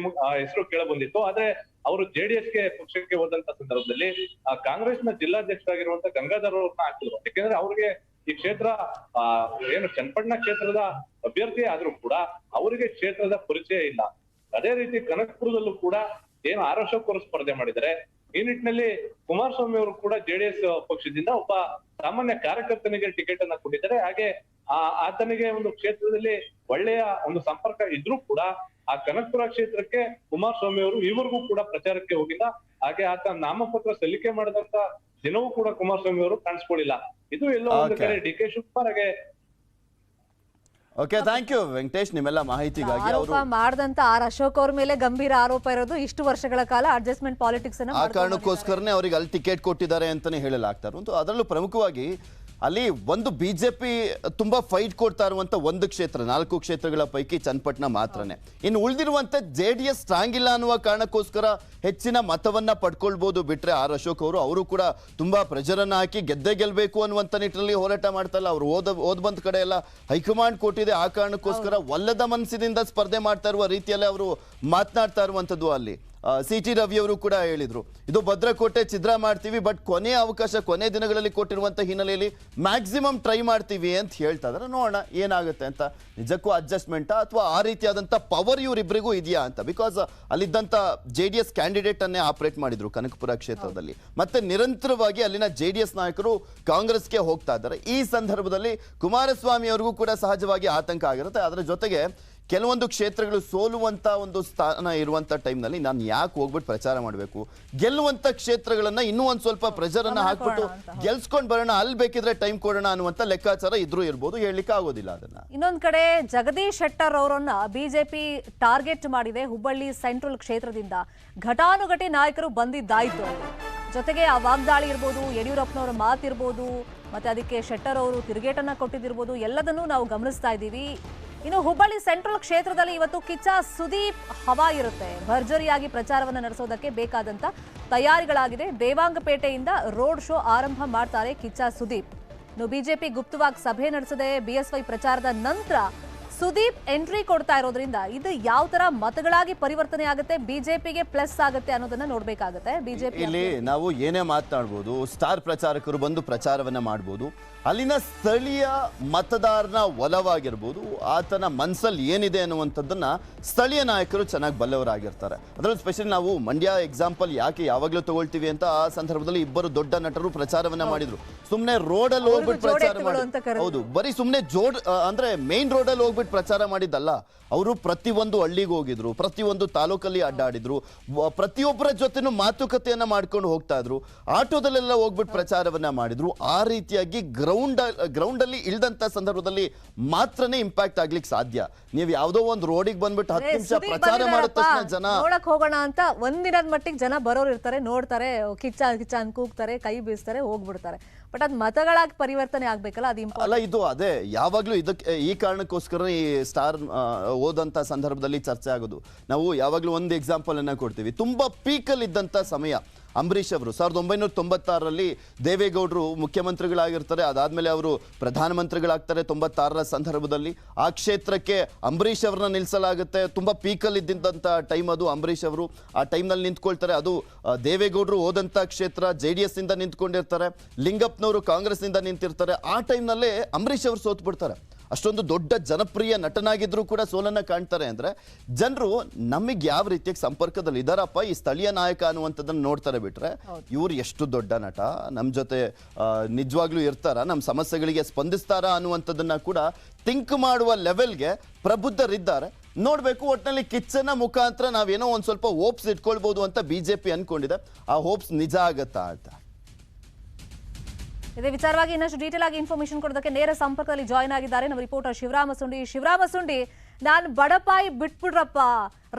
ಹೆಸರು ಕೇಳ ಬಂದಿತ್ತು. ಆದ್ರೆ ಅವರು ಜೆಡಿಎಸ್ಗೆ ಪಕ್ಷಕ್ಕೆ ಹೋದಂತ ಸಂದರ್ಭದಲ್ಲಿ ಆ ಕಾಂಗ್ರೆಸ್ನ ಜಿಲ್ಲಾಧ್ಯಕ್ಷರಾಗಿರುವಂತ ಗಂಗಾಧರ್ ಅವ್ರನ್ನ ಹಾಕಿದ್ರು. ಯಾಕೆಂದ್ರೆ ಅವ್ರಿಗೆ ಈ ಕ್ಷೇತ್ರ ಏನು ಚನ್ನಪಟ್ಟಣ ಕ್ಷೇತ್ರದ ಅಭ್ಯರ್ಥಿ ಆದ್ರೂ ಕೂಡ ಅವರಿಗೆ ಕ್ಷೇತ್ರದ ಪರಿಚಯ ಇಲ್ಲ. ಅದೇ ರೀತಿ ಕನಕಪುರದಲ್ಲೂ ಕೂಡ ಏನು ಆರ್ ಅಶೋಕ್ ಅವರು ಸ್ಪರ್ಧೆ ಮಾಡಿದ್ದಾರೆ. ಈ ನಿಟ್ಟಿನಲ್ಲಿ ಕುಮಾರಸ್ವಾಮಿ ಅವರು ಕೂಡ ಜೆಡಿಎಸ್ ಪಕ್ಷದಿಂದ ಒಬ್ಬ ಸಾಮಾನ್ಯ ಕಾರ್ಯಕರ್ತನಿಗೆ ಟಿಕೆಟ್ ಅನ್ನ ಕೊಟ್ಟಿದ್ದಾರೆ. ಹಾಗೆ ಆತನಿಗೆ ಒಂದು ಕ್ಷೇತ್ರದಲ್ಲಿ ಒಳ್ಳೆಯ ಒಂದು ಸಂಪರ್ಕ ಇದ್ರೂ ಕೂಡ ಆ ಕನಕಪುರ ಕ್ಷೇತ್ರಕ್ಕೆ ಕುಮಾರಸ್ವಾಮಿ ಅವರು ಇವರಿಗೂ ಕೂಡ ಪ್ರಚಾರಕ್ಕೆ ಹೋಗಿಲ್ಲ. ಹಾಗೆ ಆತ ನಾಮಪತ್ರ ಸಲ್ಲಿಕೆ ಮಾಡಿದಂತ ದಿನವೂ ಕೂಡ ಕುಮಾರಸ್ವಾಮಿ ಅವರು ಕಾಣಿಸ್ಕೊಳ್ಳಿಲ್ಲ. ಇದು ಎಲ್ಲೋ ಒಂದು ಕಡೆ ಡಿ ಕೆ ಶಿವಕುಮಾರ್ ಹಾಗೆ. ಓಕೆ, ಥ್ಯಾಂಕ್ ಯು ವೆಂಕಟೇಶ್ ನಿಮ್ಮೆಲ್ಲ ಮಾಹಿತಿಗಾಗಿ. ಆರೋಪ ಮಾಡಿದಂತ ಆರ್ ಅಶೋಕ್ ಅವ್ರ ಮೇಲೆ ಗಂಭೀರ ಆರೋಪ ಇರೋದು ಇಷ್ಟು ವರ್ಷಗಳ ಕಾಲ ಅಡ್ಜಸ್ಟ್ಮೆಂಟ್ ಪಾಲಿಟಿಕ್ಸ್ ಅನ್ನ ಆ ಕಾರಣಕ್ಕೋಸ್ಕರನೇ ಅವ್ರಿಗೆ ಅಲ್ಲಿ ಟಿಕೆಟ್ ಕೊಟ್ಟಿದ್ದಾರೆ ಅಂತಾನೆ ಹೇಳಲಾಗ್ತಾರೆ. ಅದರಲ್ಲೂ ಪ್ರಮುಖವಾಗಿ ಅಲ್ಲಿ ಒಂದು ಬಿಜೆಪಿ ತುಂಬಾ ಫೈಟ್ ಕೊಡ್ತಾ ಇರುವಂತ ಒಂದು ಕ್ಷೇತ್ರ, 4 ಕ್ಷೇತ್ರಗಳ ಪೈಕಿ ಚನ್ನಪಟ್ಟಣ ಮಾತ್ರನೇ. ಇನ್ನು ಉಳಿದಿರುವಂತೆ ಜೆಡಿಎಸ್ ಸ್ಟ್ರಾಂಗ್ ಇಲ್ಲ ಅನ್ನುವ ಕಾರಣಕ್ಕೋಸ್ಕರ ಹೆಚ್ಚಿನ ಮತವನ್ನ ಪಡ್ಕೊಳ್ಬಹುದು. ಬಿಟ್ರೆ ಆರ್ ಅಶೋಕ್ ಅವರು ಕೂಡ ತುಂಬಾ ಪ್ರೆಷರನ್ನ ಹಾಕಿ ಗೆದ್ದೇ ಗೆಲ್ಬೇಕು ಅನ್ನುವಂತ ನಿಟ್ಟಿನಲ್ಲಿ ಹೋರಾಟ ಮಾಡ್ತಾರಲ್ಲ. ಅವರು ಓದ್ ಬಂದ ಕಡೆ ಎಲ್ಲ ಹೈಕಮಾಂಡ್ ಕೊಟ್ಟಿದೆ, ಆ ಕಾರಣಕ್ಕೋಸ್ಕರ ಒಲ್ಲದ ಮನಸ್ಸಿನಿಂದ ಸ್ಪರ್ಧೆ ಮಾಡ್ತಾ ಇರುವ ರೀತಿಯಲ್ಲೇ ಅವರು ಮಾತನಾಡ್ತಾ ಇರುವಂತದ್ದು. ಅಲ್ಲಿ ಸಿ.ಟಿ. ರವಿ ಅವರು ಕೂಡ ಹೇಳಿದ್ರು, ಇದು ಭದ್ರಕೋಟೆ ಛಿದ್ರ ಮಾಡ್ತೀವಿ, ಬಟ್ ಕೊನೆಯ ಅವಕಾಶ ಕೊನೆ ದಿನಗಳಲ್ಲಿ ಕೊಟ್ಟಿರುವಂತ ಹಿನ್ನೆಲೆಯಲ್ಲಿ ಮ್ಯಾಕ್ಸಿಮಮ್ ಟ್ರೈ ಮಾಡ್ತೀವಿ ಅಂತ ಹೇಳ್ತಾ ಇದ್ದಾರೆ. ನೋಡೋಣ ಏನಾಗುತ್ತೆ ಅಂತ. ನಿಜಕ್ಕೂ ಅಡ್ಜಸ್ಟ್ಮೆಂಟ್ ಅಥವಾ ಆ ರೀತಿಯಾದಂಥ ಪವರ್ ಇವರಿಬ್ಬರಿಗೂ ಇದೆಯಾ ಅಂತ. ಬಿಕಾಸ್ ಅಲ್ಲಿದ್ದಂಥ JDS ಕ್ಯಾಂಡಿಡೇಟ್ ಅನ್ನೇ ಆಪರೇಟ್ ಮಾಡಿದ್ರು ಕನಕಪುರ ಕ್ಷೇತ್ರದಲ್ಲಿ. ಮತ್ತೆ ನಿರಂತರವಾಗಿ ಅಲ್ಲಿನ JDS ನಾಯಕರು ಕಾಂಗ್ರೆಸ್ಗೆ ಹೋಗ್ತಾ ಇದ್ದಾರೆ. ಈ ಸಂದರ್ಭದಲ್ಲಿ ಕುಮಾರಸ್ವಾಮಿ ಅವ್ರಿಗೂ ಕೂಡ ಸಹಜವಾಗಿ ಆತಂಕ ಆಗಿರುತ್ತೆ. ಅದರ ಜೊತೆಗೆ ಕೆಲವೊಂದು ಕ್ಷೇತ್ರಗಳು ಸೋಲುವಂತ ಒಂದು ಸ್ಥಾನ ಇರುವಂತ ಟೈಮ್ನಲ್ಲಿ ನಾನು ಯಾಕೆ ಹೋಗ್ಬಿಟ್ಟು ಪ್ರಚಾರ ಮಾಡಬೇಕು, ಗೆಲ್ಲುವಂತ ಕ್ಷೇತ್ರಗಳನ್ನ ಇನ್ನೂ ಒಂದ್ ಸ್ವಲ್ಪ ಪ್ರೆಷರ್ ಅನ್ನ ಹಾಕ್ಬಿಟ್ಟು ಗೆಲ್ಸ್ಕೊಂಡ್ ಬರೋಣ, ಅಲ್ಲಿ ಬೇಕಿದ್ರೆ ಟೈಮ್ ಕೊಡೋಣ ಅನ್ನುವಂತ ಲೆಕ್ಕಾಚಾರ ಇದ್ರೂ ಇರ್ಬೋದು, ಹೇಳಲಿಕ್ಕೆ ಆಗೋದಿಲ್ಲ ಅದನ್ನ. ಇನ್ನೊಂದ್ ಕಡೆ ಜಗದೀಶ್ ಶೆಟ್ಟರ್ ಅವರನ್ನ ಬಿಜೆಪಿ ಟಾರ್ಗೆಟ್ ಮಾಡಿದೆ. ಹುಬ್ಬಳ್ಳಿ ಸೆಂಟ್ರಲ್ ಕ್ಷೇತ್ರದಿಂದ ಘಟಾನುಘಟಿ ನಾಯಕರು ಬಂದಿದ್ದಾಯ್ತು. ಜೊತೆಗೆ ಆ ವಾಗ್ದಾಳಿ ಇರ್ಬೋದು, ಯಡಿಯೂರಪ್ಪನವರ ಮಾತಿರ್ಬೋದು, ಮತ್ತೆ ಅದಕ್ಕೆ ಶೆಟ್ಟರ್ ಅವರು ತಿರುಗೇಟನ್ನ ಕೊಟ್ಟಿದ್ದಿರ್ಬೋದು, ಎಲ್ಲದನ್ನೂ ನಾವು ಗಮನಿಸ್ತಾ ಇದ್ದೀವಿ. ಇನ್ನು ಹುಬ್ಬಳ್ಳಿ ಸೆಂಟ್ರಲ್ ಕ್ಷೇತ್ರದಲ್ಲಿ ಇವತ್ತು ಕಿಚ್ಚ ಸುದೀಪ್ ಹವಾ ಇರುತ್ತೆ. ಭರ್ಜರಿಯಾಗಿ ಪ್ರಚಾರವನ್ನು ನಡೆಸೋದಕ್ಕೆ ಬೇಕಾದಂತ ತಯಾರಿಗಳಾಗಿದೆ. ದೇವಾಂಗಪೇಟೆಯಿಂದ ರೋಡ್ ಶೋ ಆರಂಭ ಮಾಡ್ತಾರೆ ಕಿಚ್ಚ ಸುದೀಪ್. ಇನ್ನು ಬಿಜೆಪಿ ಗುಪ್ತವಾಗಿ ಸಭೆ ನಡೆಸದೆ BSY ಪ್ರಚಾರದ ನಂತರ ಸುದೀಪ್ ಎಂಟ್ರಿ ಕೊಡ್ತಾ ಇರೋದ್ರಿಂದ ಇದು ಯಾವ ತರ ಮತಗಳಾಗಿ ಪರಿವರ್ತನೆ ಆಗುತ್ತೆ, ಬಿಜೆಪಿಗೆ ಪ್ಲಸ್ ಆಗುತ್ತೆ ಅನ್ನೋದನ್ನ ನೋಡ್ಬೇಕಾಗುತ್ತೆ. ಬಿಜೆಪಿ ಇಲ್ಲಿ ನಾವು ಏನೇ ಮಾತನಾಡ್ಬೋದು, ಸ್ಟಾರ್ ಪ್ರಚಾರಕರು ಬಂದು ಪ್ರಚಾರವನ್ನ ಮಾಡ್ಬೋದು, ಅಲ್ಲಿನ ಸ್ಥಳೀಯ ಮತದಾರನ ಒಲವಾಗಿರ್ಬೋದು, ಆತನ ಮನಸ್ಸಲ್ಲಿ ಏನಿದೆ ಅನ್ನುವಂಥದ್ದನ್ನ ಸ್ಥಳೀಯ ನಾಯಕರು ಚೆನ್ನಾಗಿ ಬಲ್ಲವರಾಗಿರ್ತಾರೆ. ಅದರಲ್ಲಿ ಸ್ಪೆಷಲಿ ನಾವು ಮಂಡ್ಯ ಎಕ್ಸಾಂಪಲ್ ಯಾಕೆ ಯಾವಾಗಲೂ ತಗೊಳ್ತೀವಿ ಅಂತ, ಆ ಸಂದರ್ಭದಲ್ಲಿ ಇಬ್ಬರು ದೊಡ್ಡ ನಟರು ಪ್ರಚಾರವನ್ನ ಮಾಡಿದ್ರು. ಸುಮ್ಮನೆ ರೋಡಲ್ಲಿ ಹೋಗ್ಬಿಟ್ಟು ಪ್ರಚಾರ ಮಾಡಿ, ಹೌದು, ಬರೀ ಸುಮ್ಮನೆ ಅಂದ್ರೆ ಮೇನ್ ರೋಡಲ್ಲಿ ಹೋಗ್ಬಿಟ್ಟು ಪ್ರಚಾರ ಮಾಡಿದ್ದಲ್ಲ. ಅವರು ಪ್ರತಿಯೊಂದು ಹಳ್ಳಿಗೆ ಹೋಗಿದ್ರು, ಪ್ರತಿಯೊಂದು ತಾಲೂಕಲ್ಲಿ ಅಡ್ಡಾಡಿದ್ರು, ಪ್ರತಿಯೊಬ್ಬರ ಜೊತೆನೂ ಮಾತುಕತೆಯನ್ನ ಮಾಡ್ಕೊಂಡು ಹೋಗ್ತಾ ಇದ್ರು, ಆಟೋದಲ್ಲೆಲ್ಲ ಹೋಗ್ಬಿಟ್ಟು ಪ್ರಚಾರವನ್ನ ಮಾಡಿದ್ರು. ಆ ರೀತಿಯಾಗಿ ಗ್ರೌಂಡ್ ಅಲ್ಲಿ ಇಳ್ದಂತ ಸಂದರ್ಭದಲ್ಲಿ ಮಾತ್ರನೇ ಇಂಪ್ಯಾಕ್ಟ್ ಆಗ್ಲಿಕ್ಕೆ ಸಾಧ್ಯ. ನೀವು ಯಾವ್ದೋ ಒಂದು ರೋಡಿಗೆ ಬಂದ್ಬಿಟ್ಟು 10 ನಿಮಿಷ ಪ್ರಚಾರ ಮಾಡಿದ ತಕ್ಷಣ ಜನ ನೋಡಕ್ ಹೋಗೋಣ ಅಂತ ಒಂದಿನದ ಮಟ್ಟಿಗೆ ಜನ ಬರೋರು ಇರ್ತಾರೆ, ನೋಡ್ತಾರೆ, ಕಿಚ್ಚ ಕಿಚ್ಚ ಅನ್ ಕೂಗ್ತಾರೆ, ಕೈ ಬೀಸ್ತಾರೆ, ಹೋಗ್ಬಿಡ್ತಾರೆ. ಬಟ್ ಅದ್ ಮತಗಳಾಗಿ ಪರಿವರ್ತನೆ ಆಗ್ಬೇಕಲ್ಲ, ಅದು ಅಲ್ಲ ಇದು ಅದೇ ಯಾವಾಗ್ಲೂ ಇದಕ್ಕೆ ಈ ಕಾರಣಕ್ಕೋಸ್ಕರ ಈ ಸ್ಟಾರ್ ಓದಂತ ಸಂದರ್ಭದಲ್ಲಿ ಚರ್ಚೆ ಆಗೋದು. ನಾವು ಯಾವಾಗ್ಲೂ ಒಂದು ಎಕ್ಸಾಂಪಲ್ ಅನ್ನ ಕೊಡ್ತೀವಿ. ತುಂಬಾ ಪೀಕಲ್ ಇದ್ದಂತ ಸಮಯ ಅಂಬರೀಷ್ ಅವರು 1996ರಲ್ಲಿ ದೇವೇಗೌಡರು ಮುಖ್ಯಮಂತ್ರಿಗಳಾಗಿರ್ತಾರೆ, ಅದಾದ್ಮೇಲೆ ಅವರು ಪ್ರಧಾನಮಂತ್ರಿಗಳಾಗ್ತಾರೆ 96ರ ಸಂದರ್ಭದಲ್ಲಿ. ಆ ಕ್ಷೇತ್ರಕ್ಕೆ ಅಂಬರೀಷ್ ಅವರನ್ನ ನಿಲ್ಲಿಸಲಾಗುತ್ತೆ. ತುಂಬಾ ಪೀಕಲ್ ಇದ್ದಂತ ಟೈಮ್ ಅದು. ಅಂಬರೀಷ್ ಅವರು ಆ ಟೈಮ್ನಲ್ಲಿ ನಿಂತ್ಕೊಳ್ತಾರೆ. ಅದು ದೇವೇಗೌಡರು ಹೋದಂತ ಕ್ಷೇತ್ರ, JDS ಇಂದ ನಿಂತ್ಕೊಂಡಿರ್ತಾರೆ, ಲಿಂಗಪ್ಪನವರು ಕಾಂಗ್ರೆಸ್ ಇಂದ ನಿಂತಿರ್ತಾರೆ. ಆ ಟೈಮ್ನಲ್ಲೇ ಅಂಬರೀಷ್ ಅವರು ಸೋತ್ ಬಿಡ್ತಾರೆ. ಅಷ್ಟೊಂದು ದೊಡ್ಡ ಜನಪ್ರಿಯ ನಟನಾಗಿದ್ರು ಕೂಡ ಸೋಲನ್ನ ಕಾಣ್ತಾರೆ. ಅಂದ್ರೆ ಜನರು ನಮಗೆ ಯಾವ ರೀತಿಯಾಗಿ ಸಂಪರ್ಕದಲ್ಲಿ ಇದಾರಪ್ಪ ಈ ಸ್ಥಳೀಯ ನಾಯಕ ಅನ್ನುವಂಥದ್ದನ್ನು ನೋಡ್ತಾರೆ. ಬಿಟ್ರೆ ಇವ್ರು ಎಷ್ಟು ದೊಡ್ಡ ನಟ, ನಮ್ಮ ಜೊತೆ ನಿಜವಾಗ್ಲೂ ಇರ್ತಾರ, ನಮ್ಮ ಸಮಸ್ಯೆಗಳಿಗೆ ಸ್ಪಂದಿಸ್ತಾರ ಅನ್ನುವಂಥದ್ದನ್ನ ಕೂಡ ಥಿಂಕ್ ಮಾಡುವ ಲೆವೆಲ್ಗೆ ಪ್ರಬುದ್ಧರಿದ್ದಾರೆ. ನೋಡ್ಬೇಕು. ಒಟ್ಟಿನಲ್ಲಿ ಕಿಚ್ಚನ ಮುಖಾಂತರ ನಾವೇನೋ ಒಂದ್ ಸ್ವಲ್ಪ ಹೋಪ್ಸ್ ಇಟ್ಕೊಳ್ಬಹುದು ಅಂತ BJP ಅನ್ಕೊಂಡಿದೆ. ಆ ಹೋಪ್ಸ್ ನಿಜ ಆಗತ್ತಾ ಅಂತ. ಇದೇ ವಿಚಾರವಾಗಿ ಇನ್ನಷ್ಟು ಡೀಟೇಲ್ ಆಗಿ ಇನ್ಫಾರ್ಮೇಶನ್ ಕೊಡೋದಕ್ಕೆ ನೇರ ಸಂಪರ್ಕದಲ್ಲಿ ಜಾಯ್ನ್ ಆಗಿದ್ದಾರೆ ನಮ್ಮ ರಿಪೋರ್ಟರ್ ಶಿವರಾಮ ಸುಂಡಿ. ಶಿವರಾಮ ಸುಂಡಿ, ನಾನು ಬಡಪಾಯಿ ಬಿಟ್ಬಿಡ್ರಪ್ಪ,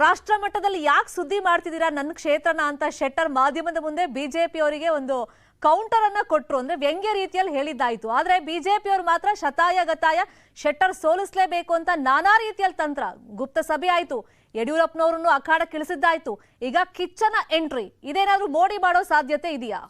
ರಾಷ್ಟ್ರ ಮಟ್ಟದಲ್ಲಿ ಯಾಕೆ ಸುದ್ದಿ ಮಾಡ್ತಿದ್ದೀರಾ ನನ್ನ ಕ್ಷೇತ್ರನ ಅಂತ ಶೆಟ್ಟರ್ ಮಾಧ್ಯಮದ ಮುಂದೆ ಬಿಜೆಪಿ ಅವರಿಗೆ ಒಂದು ಕೌಂಟರ್ ಅನ್ನ ಕೊಟ್ರು. ಅಂದ್ರೆ ವ್ಯಂಗ್ಯ ರೀತಿಯಲ್ಲಿ ಹೇಳಿದ್ದಾಯ್ತು. ಆದ್ರೆ ಬಿಜೆಪಿ ಅವರು ಮಾತ್ರ ಶತಾಯ ಗತಾಯ ಶೆಟ್ಟರ್ ಸೋಲಿಸಲೇಬೇಕು ಅಂತ ನಾನಾ ರೀತಿಯಲ್ಲಿ ತಂತ್ರ, ಗುಪ್ತ ಸಭೆ ಆಯ್ತು, ಯಡಿಯೂರಪ್ಪನವರನ್ನು ಅಖಾಡಕ್ಕೆ ಇಳಿಸಿದ್ದಾಯ್ತು, ಈಗ ಕಿಚ್ಚನ ಎಂಟ್ರಿ, ಇದೇನಾದ್ರೂ ಮೋಡಿ ಮಾಡೋ ಸಾಧ್ಯತೆ ಇದೆಯಾ?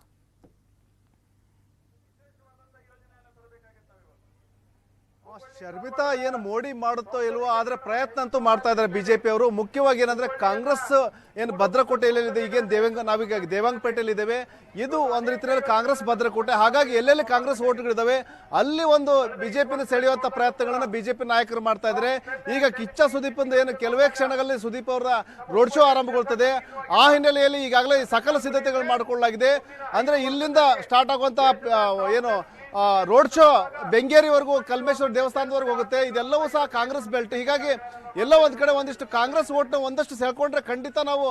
ಶರ್ಮಿತಾ ಏನು ಮೋಡಿ ಮಾಡುತ್ತೋ ಇಲ್ವೋ, ಆದ್ರೆ ಪ್ರಯತ್ನ ಅಂತೂ ಮಾಡ್ತಾ ಇದ್ದಾರೆ ಬಿಜೆಪಿ ಅವರು. ಮುಖ್ಯವಾಗಿ ಏನಂದ್ರೆ ಕಾಂಗ್ರೆಸ್ ಏನು ಭದ್ರಕೋಟೆಯಲ್ಲಿ ಇದೆ, ಈಗೇನು ನಾವೀಗ ದೇವಂಗಪೇಟೆಯಲ್ಲಿ ಇದ್ದೇವೆ, ಇದು ಒಂದು ರೀತಿಯಲ್ಲಿ ಕಾಂಗ್ರೆಸ್ ಭದ್ರಕೋಟೆ. ಹಾಗಾಗಿ ಎಲ್ಲೆಲ್ಲಿ ಕಾಂಗ್ರೆಸ್ ಓಟ್ಗಳಿದಾವೆ ಅಲ್ಲಿ ಒಂದು ಬಿಜೆಪಿನ ಸೆಳೆಯುವಂತ ಪ್ರಯತ್ನಗಳನ್ನ ಬಿಜೆಪಿ ನಾಯಕರು ಮಾಡ್ತಾ ಇದ್ದಾರೆ. ಈಗ ಕಿಚ್ಚ ಸುದೀಪ್ ಏನು ಕೆಲವೇ ಕ್ಷಣಗಳಲ್ಲಿ ಸುದೀಪ್ ಅವರ ರೋಡ್ ಶೋ ಆರಂಭಗೊಳ್ತದೆ. ಆ ಹಿನ್ನೆಲೆಯಲ್ಲಿ ಈಗಾಗಲೇ ಸಕಲ ಸಿದ್ಧತೆಗಳು ಮಾಡಿಕೊಳ್ಳಲಾಗಿದೆ. ಅಂದ್ರೆ ಇಲ್ಲಿಂದ ಸ್ಟಾರ್ಟ್ ಆಗುವಂತ ಏನು ರೋಡ್ ಶೋ ಬೆಂಗೇರಿವರೆಗೂ ಕಲ್ಮೇಶ್ವರ ದೇವಸ್ಥಾನದವರೆಗೂ ಹೋಗುತ್ತೆ. ಇದೆಲ್ಲವೂ ಸಹ ಕಾಂಗ್ರೆಸ್ ಬೆಲ್ಟ್. ಹೀಗಾಗಿ ಎಲ್ಲ ಒಂದ್ ಕಡೆ ಒಂದಿಷ್ಟು ಕಾಂಗ್ರೆಸ್ ಓಟ್ನ ಒಂದಷ್ಟು ಸೇರ್ಕೊಂಡ್ರೆ ಖಂಡಿತ ನಾವು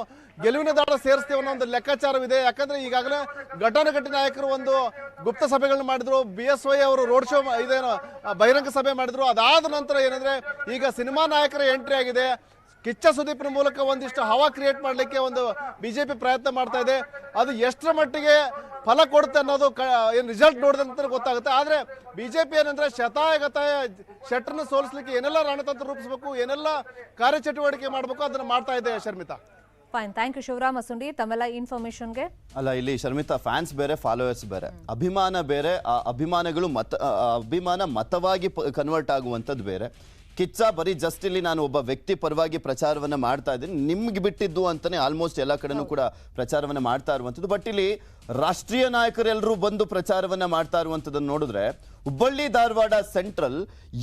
ಗೆಲುವಿನ ದಾಳ ಸೇರಿಸ್ತೇವೆ ಅನ್ನೋ ಒಂದು ಲೆಕ್ಕಾಚಾರವಿದೆ. ಯಾಕಂದ್ರೆ ಈಗಾಗಲೇ ಘಟಾನುಘಟಿ ನಾಯಕರು ಒಂದು ಗುಪ್ತ ಸಭೆಗಳನ್ನ ಮಾಡಿದ್ರು. BSY ಅವರು ರೋಡ್ ಶೋ ಇದೇನು ಬಹಿರಂಗ ಸಭೆ ಮಾಡಿದ್ರು. ಅದಾದ ನಂತರ ಏನಂದ್ರೆ ಈಗ ಸಿನಿಮಾ ನಾಯಕರ ಎಂಟ್ರಿ ಆಗಿದೆ. ಕಿಚ್ಚ ಸುದೀಪ್ನ ಮೂಲಕ ಒಂದಿಷ್ಟು ಹವಾ ಕ್ರಿಯೇಟ್ ಮಾಡಲಿಕ್ಕೆ ಒಂದು ಬಿಜೆಪಿ ಪ್ರಯತ್ನ ಮಾಡ್ತಾ ಇದೆ. ಅದು ಎಷ್ಟರ ಮಟ್ಟಿಗೆ ಫಲ ಕೊಡುತ್ತೆ ಅನ್ನೋದು ಏನು ರಿಸಲ್ಟ್ ನೋಡಿದ ನಂತರ ಗೊತ್ತಾಗುತ್ತೆ. ಆದ್ರೆ ಬಿಜೆಪಿ ಏನಂದ್ರೆ ಶತಾಯಗತಾಯ ಶೆಟ್ಟರ್ನ ಸೋಲಿಸಲಿಕ್ಕೆ ಏನೆಲ್ಲ ರಣತಂತ್ರ ರೂಪಿಸಬೇಕು, ಏನೆಲ್ಲ ಕಾರ್ಯಚಟುವಟಿಕೆ ಮಾಡಬೇಕು ಅದನ್ನ ಮಾಡ್ತಾ ಇದೆ Sharmita. Fine, thank you Shivarama Sundi ತಮ್ಮೆಲ್ಲ ಇನ್ಫಾರ್ಮೇಶನ್ಗೆ. ಅಲ್ಲ ಇಲ್ಲಿ ಶರ್ಮಿತಾ, ಫ್ಯಾನ್ಸ್ ಬೇರೆ ಫಾಲೋವರ್ಸ್ ಬೇರೆ, ಅಭಿಮಾನ ಬೇರೆ. ಆ ಅಭಿಮಾನಗಳು ಅಭಿಮಾನ ಮತವಾಗಿ ಕನ್ವರ್ಟ್ ಆಗುವಂಥದ್ದು ಬೇರೆ. ಕಿಚ್ಚ ಬರೀ ಜಸ್ಟ್ ಇಲ್ಲಿ ನಾನು ಒಬ್ಬ ವ್ಯಕ್ತಿ ಪರವಾಗಿ ಪ್ರಚಾರವನ್ನ ಮಾಡ್ತಾ ಇದ್ದೀನಿ, ನಿಮ್ಗೆ ಬಿಟ್ಟಿದ್ದು ಅಂತಾನೆ ಆಲ್ಮೋಸ್ಟ್ ಎಲ್ಲ ಕಡೆನೂ ಕೂಡ ಪ್ರಚಾರವನ್ನ ಮಾಡ್ತಾ ಇರುವಂಥದ್ದು. ಬಟ್ ಇಲ್ಲಿ ರಾಷ್ಟ್ರೀಯ ನಾಯಕರೆಲ್ಲರೂ ಬಂದು ಪ್ರಚಾರವನ್ನ ಮಾಡ್ತಾ ಇರುವಂಥದ್ದನ್ನು ನೋಡಿದ್ರೆ ಹುಬ್ಬಳ್ಳಿ ಧಾರವಾಡ ಸೆಂಟ್ರಲ್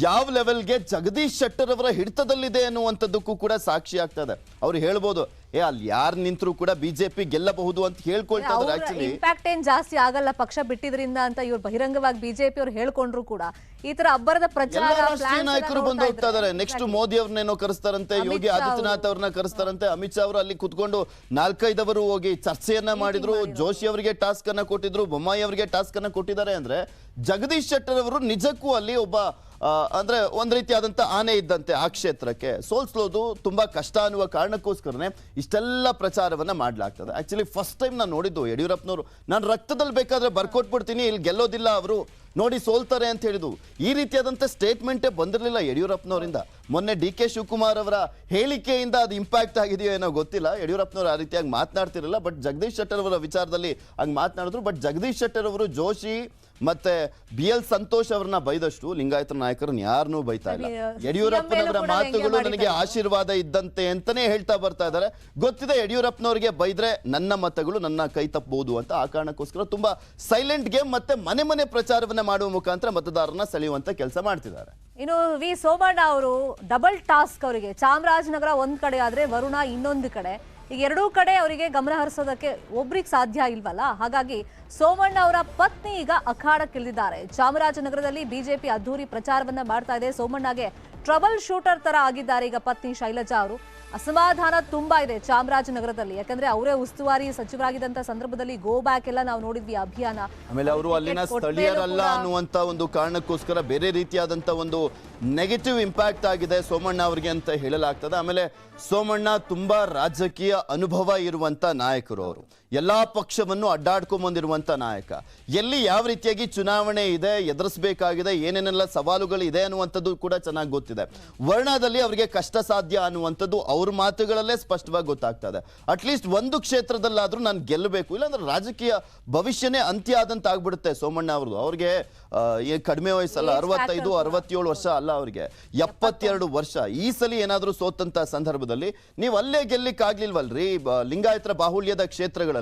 ಯಾವ ಲೆವೆಲ್ಗೆ ಜಗದೀಶ್ ಶೆಟ್ಟರ್ ಅವರ ಹಿಡಿತದಲ್ಲಿದೆ ಅನ್ನುವಂಥದ್ದಕ್ಕೂ ಕೂಡ ಸಾಕ್ಷಿ ಆಗ್ತಾ ಇದೆ. ಅವ್ರು ಹೇಳ್ಬೋದು, ಅಲ್ಲಿ ಯಾರು ನಿಂತರೂ ಕೂಡ ಬಿಜೆಪಿ ಗೆಲ್ಲಬಹುದು ಅಂತ ಹೇಳ್ಕೊಳ್ತಾ ಇದ್ದಾರೆ. ಆಕ್ಚುಲಿ ಇಂಪ್ಯಾಕ್ಟ್ ಏನ್ ಜಾಸ್ತಿ ಆಗಲ್ಲ ಪಕ್ಷ ಬಿಟ್ಟಿದ್ರಿಂದ ಅಂತ ಇವ್ರು ಬಹಿರಂಗವಾಗಿ ಬಿಜೆಪಿ ಅವ್ರು ಹೇಳ್ಕೊಂಡ್ರು ಕೂಡ ಈ ತರ ಅಬ್ಬರದ ಪ್ರಚಾರ ರಾಷ್ಟ್ರೀಯ ನಾಯಕರು ಬಂದು ಹೋಗ್ತಾ ಇದ್ದಾರೆ. ನೆಕ್ಸ್ಟ್ ಮೋದಿ ಅವ್ರನ್ನೇನೋ ಕರೆಸ್ತಾರಂತೆ, ಯೋಗಿ ಆದಿತ್ಯನಾಥ್ ಅವ್ರನ್ನ ಕರೆಸ್ತಾರಂತೆ, ಅಮಿತ್ ಶಾ ಅವರು ಅಲ್ಲಿ ಕುತ್ಕೊಂಡು 4-5 ಅವರು ಹೋಗಿ ಚರ್ಚೆಯನ್ನ ಮಾಡಿದ್ರು. ಜೋಶಿ ಅವರಿಗೆ ಟಾಸ್ಕ್ ಅನ್ನ ಕೊಟ್ಟಿದ್ರು, ಬೊಮ್ಮಾಯಿ ಅವರಿಗೆ ಟಾಸ್ಕ್ ಅನ್ನ ಕೊಟ್ಟಿದ್ದಾರೆ. ಅಂದ್ರೆ ಜಗದೀಶ್ ಶೆಟ್ಟರ್ ಅವರು ನಿಜಕ್ಕೂ ಅಲ್ಲಿ ಒಬ್ಬ ಅಂದ್ರೆ ಒಂದ್ ರೀತಿಯಾದಂತ ಆನೆ ಇದ್ದಂತೆ. ಆ ಕ್ಷೇತ್ರಕ್ಕೆ ಸೋಲ್ಸೋದು ತುಂಬಾ ಕಷ್ಟ ಅನ್ನುವ ಕಾರಣಕ್ಕೋಸ್ಕರನೇ ಇಷ್ಟೆಲ್ಲ ಪ್ರಚಾರವನ್ನ ಮಾಡ್ಲಾಗ್ತದೆ. ಆಕ್ಚುಲಿ ಫಸ್ಟ್ ಟೈಮ್ ನಾನು ನೋಡಿದ್ದು ಯಡಿಯೂರಪ್ಪನವರು, ನಾನು ರಕ್ತದಲ್ಲಿ ಬೇಕಾದ್ರೆ ಬರ್ಕೊಟ್ಬಿಡ್ತೀನಿ, ಇಲ್ಲಿ ಗೆಲ್ಲೋದಿಲ್ಲ ಅವರು, ನೋಡಿ ಸೋಲ್ತಾರೆ ಅಂತ ಹೇಳಿದ್ರು. ಈ ರೀತಿಯಾದಂಥ ಸ್ಟೇಟ್ಮೆಂಟೇ ಬಂದಿರಲಿಲ್ಲ ಯಡಿಯೂರಪ್ಪನವರಿಂದ. ಮೊನ್ನೆ DK ಶಿವಕುಮಾರ್ ಅವರ ಹೇಳಿಕೆಯಿಂದ ಅದು ಇಂಪ್ಯಾಕ್ಟ್ ಆಗಿದೆಯೋ ಏನೋ ಗೊತ್ತಿಲ್ಲ. ಯಡಿಯೂರಪ್ಪನವರು ಆ ರೀತಿಯಾಗಿ ಮಾತನಾಡ್ತಿರಲಿಲ್ಲ, ಬಟ್ ಜಗದೀಶ್ ಶೆಟ್ಟರ್ ಅವರ ವಿಚಾರದಲ್ಲಿ ಹಂಗೆ ಮಾತನಾಡಿದ್ರು. ಬಟ್ ಜಗದೀಶ್ ಶೆಟ್ಟರ್ ಅವರು ಜೋಶಿ ಮತ್ತೆ BL ಸಂತೋಷ್ ಅವ್ರನ್ನ ಬೈದಷ್ಟು ಲಿಂಗಾಯತ ನಾಯಕರನ್ನ ಯಾರನ್ನೂ ಬೈತಾ ಇಲ್ಲ. ಯಡಿಯೂರಪ್ಪನವರ ಮಾತುಗಳು ನನಗೆ ಆಶೀರ್ವಾದ ಇದ್ದಂತೆ ಅಂತಾನೆ ಹೇಳ್ತಾ ಬರ್ತಾ ಇದ್ದಾರೆ. ಗೊತ್ತಿದೆ ಯಡಿಯೂರಪ್ಪನವರಿಗೆ ಬೈದ್ರೆ ನನ್ನ ಮತಗಳು ನನ್ನ ಕೈ ತಪ್ಪಬಹುದು ಅಂತ. ಆ ಕಾರಣಕ್ಕೋಸ್ಕರ ತುಂಬಾ ಸೈಲೆಂಟ್ ಗೇಮ್ ಮತ್ತೆ ಮನೆ ಮನೆ ಪ್ರಚಾರವನ್ನ ಮಾಡುವ ಮುಖಾಂತರ ಮತದಾರರನ್ನ ಸೆಳೆಯುವಂತ ಕೆಲಸ ಮಾಡ್ತಿದ್ದಾರೆ. ಇನ್ನು ವಿ ಸೋಮಣ್ಣ ಅವರು ಡಬಲ್ ಟಾಸ್ಕ್ ಅವರಿಗೆ. ಚಾಮರಾಜನಗರ ಒಂದ್ ಕಡೆ ಆದ್ರೆ ವರುಣ ಇನ್ನೊಂದು ಕಡೆ. ಈಗ ಎರಡೂ ಕಡೆ ಅವರಿಗೆ ಗಮನ ಹರಿಸೋದಕ್ಕೆ ಒಬ್ರಿಗೆ ಸಾಧ್ಯ ಇಲ್ವಲ್ಲ. ಹಾಗಾಗಿ ಸೋಮಣ್ಣ ಅವರ ಪತ್ನಿ ಈಗ ಅಖಾಡಕ್ಕಿಳಿದಿದ್ದಾರೆ. ಚಾಮರಾಜನಗರದಲ್ಲಿ ಬಿಜೆಪಿ ಅದ್ದೂರಿ ಪ್ರಚಾರವನ್ನ ಮಾಡ್ತಾ ಇದೆ. ಸೋಮಣ್ಣಗೆ ಟ್ರಬಲ್ ಶೂಟರ್ ತರ ಆಗಿದ್ದಾರೆ ಈಗ ಪತ್ನಿ ಶೈಲಜಾ ಅವರು. ಅಸಮಾಧಾನ ತುಂಬಾ ಇದೆ ಚಾಮರಾಜನಗರದಲ್ಲಿ. ಯಾಕಂದ್ರೆ ಅವರೇ ಉಸ್ತುವಾರಿ ಸಚಿವರಾಗಿದ್ದಂತ ಸಂದರ್ಭದಲ್ಲಿ ಗೋ ಬ್ಯಾಕ್ ಎಲ್ಲ ನಾವು ನೋಡಿದ್ವಿ ಅಭಿಯಾನ. ಆಮೇಲೆ ಅವರು ಅಲ್ಲಿನ ಸ್ಥಳೀಯರಲ್ಲ ಅನ್ನುವಂತ ಒಂದು ಕಾರಣಕ್ಕೋಸ್ಕರ ಬೇರೆ ರೀತಿಯಾದಂತ ಒಂದು ನೆಗೆಟಿವ್ ಇಂಪ್ಯಾಕ್ಟ್ ಆಗಿದೆ ಸೋಮಣ್ಣ ಅವರಿಗೆ ಅಂತ ಹೇಳಲಾಗ್ತದೆ. ಆಮೇಲೆ ಸೋಮಣ್ಣ ತುಂಬಾ ರಾಜಕೀಯ ಅನುಭವ ಇರುವಂತ ನಾಯಕರು. ಅವರು ಎಲ್ಲಾ ಪಕ್ಷವನ್ನು ಅಡ್ಡಾಡ್ಕೊಂಬಂದಿರುವಂತ ನಾಯಕ. ಎಲ್ಲಿ ಯಾವ ರೀತಿಯಾಗಿ ಚುನಾವಣೆ ಇದೆ, ಎದುರಿಸಬೇಕಾಗಿದೆ, ಏನೇನೆಲ್ಲ ಸವಾಲುಗಳು ಇದೆ ಅನ್ನುವಂಥದ್ದು ಕೂಡ ಚೆನ್ನಾಗಿ ಗೊತ್ತಿದೆ. ವರ್ಣದಲ್ಲಿ ಅವರಿಗೆ ಕಷ್ಟ ಸಾಧ್ಯ ಅನ್ನುವಂಥದ್ದು ಅವ್ರ ಮಾತುಗಳಲ್ಲೇ ಸ್ಪಷ್ಟವಾಗಿ ಗೊತ್ತಾಗ್ತದೆ. ಅಟ್ಲೀಸ್ಟ್ ಒಂದು ಕ್ಷೇತ್ರದಲ್ಲಾದ್ರೂ ನಾನು ಗೆಲ್ಲಬೇಕು, ಇಲ್ಲಾಂದ್ರೆ ರಾಜಕೀಯ ಭವಿಷ್ಯನೇ ಅಂತ್ಯ ಆದಂತ ಆಗ್ಬಿಡುತ್ತೆ ಸೋಮಣ್ಣ ಅವ್ರದ್ದು. ಅವ್ರಿಗೆ ಕಡಿಮೆ ವಯಸ್ಸಲ್ಲ, 65 67 ವರ್ಷ ಅಲ್ಲ, ಅವ್ರಿಗೆ 72 ವರ್ಷ. ಈ ಸಲ ಏನಾದ್ರೂ ಸೋತಂತ ಸಂದರ್ಭದಲ್ಲಿ ನೀವು ಅಲ್ಲೇ ಗೆಲ್ಲಿಕ್ಕಾಗ್ಲಿಲ್ವಲ್ರಿ ಲಿಂಗಾಯತರ ಬಾಹುಳ್ಯದ ಕ್ಷೇತ್ರಗಳಲ್ಲೇ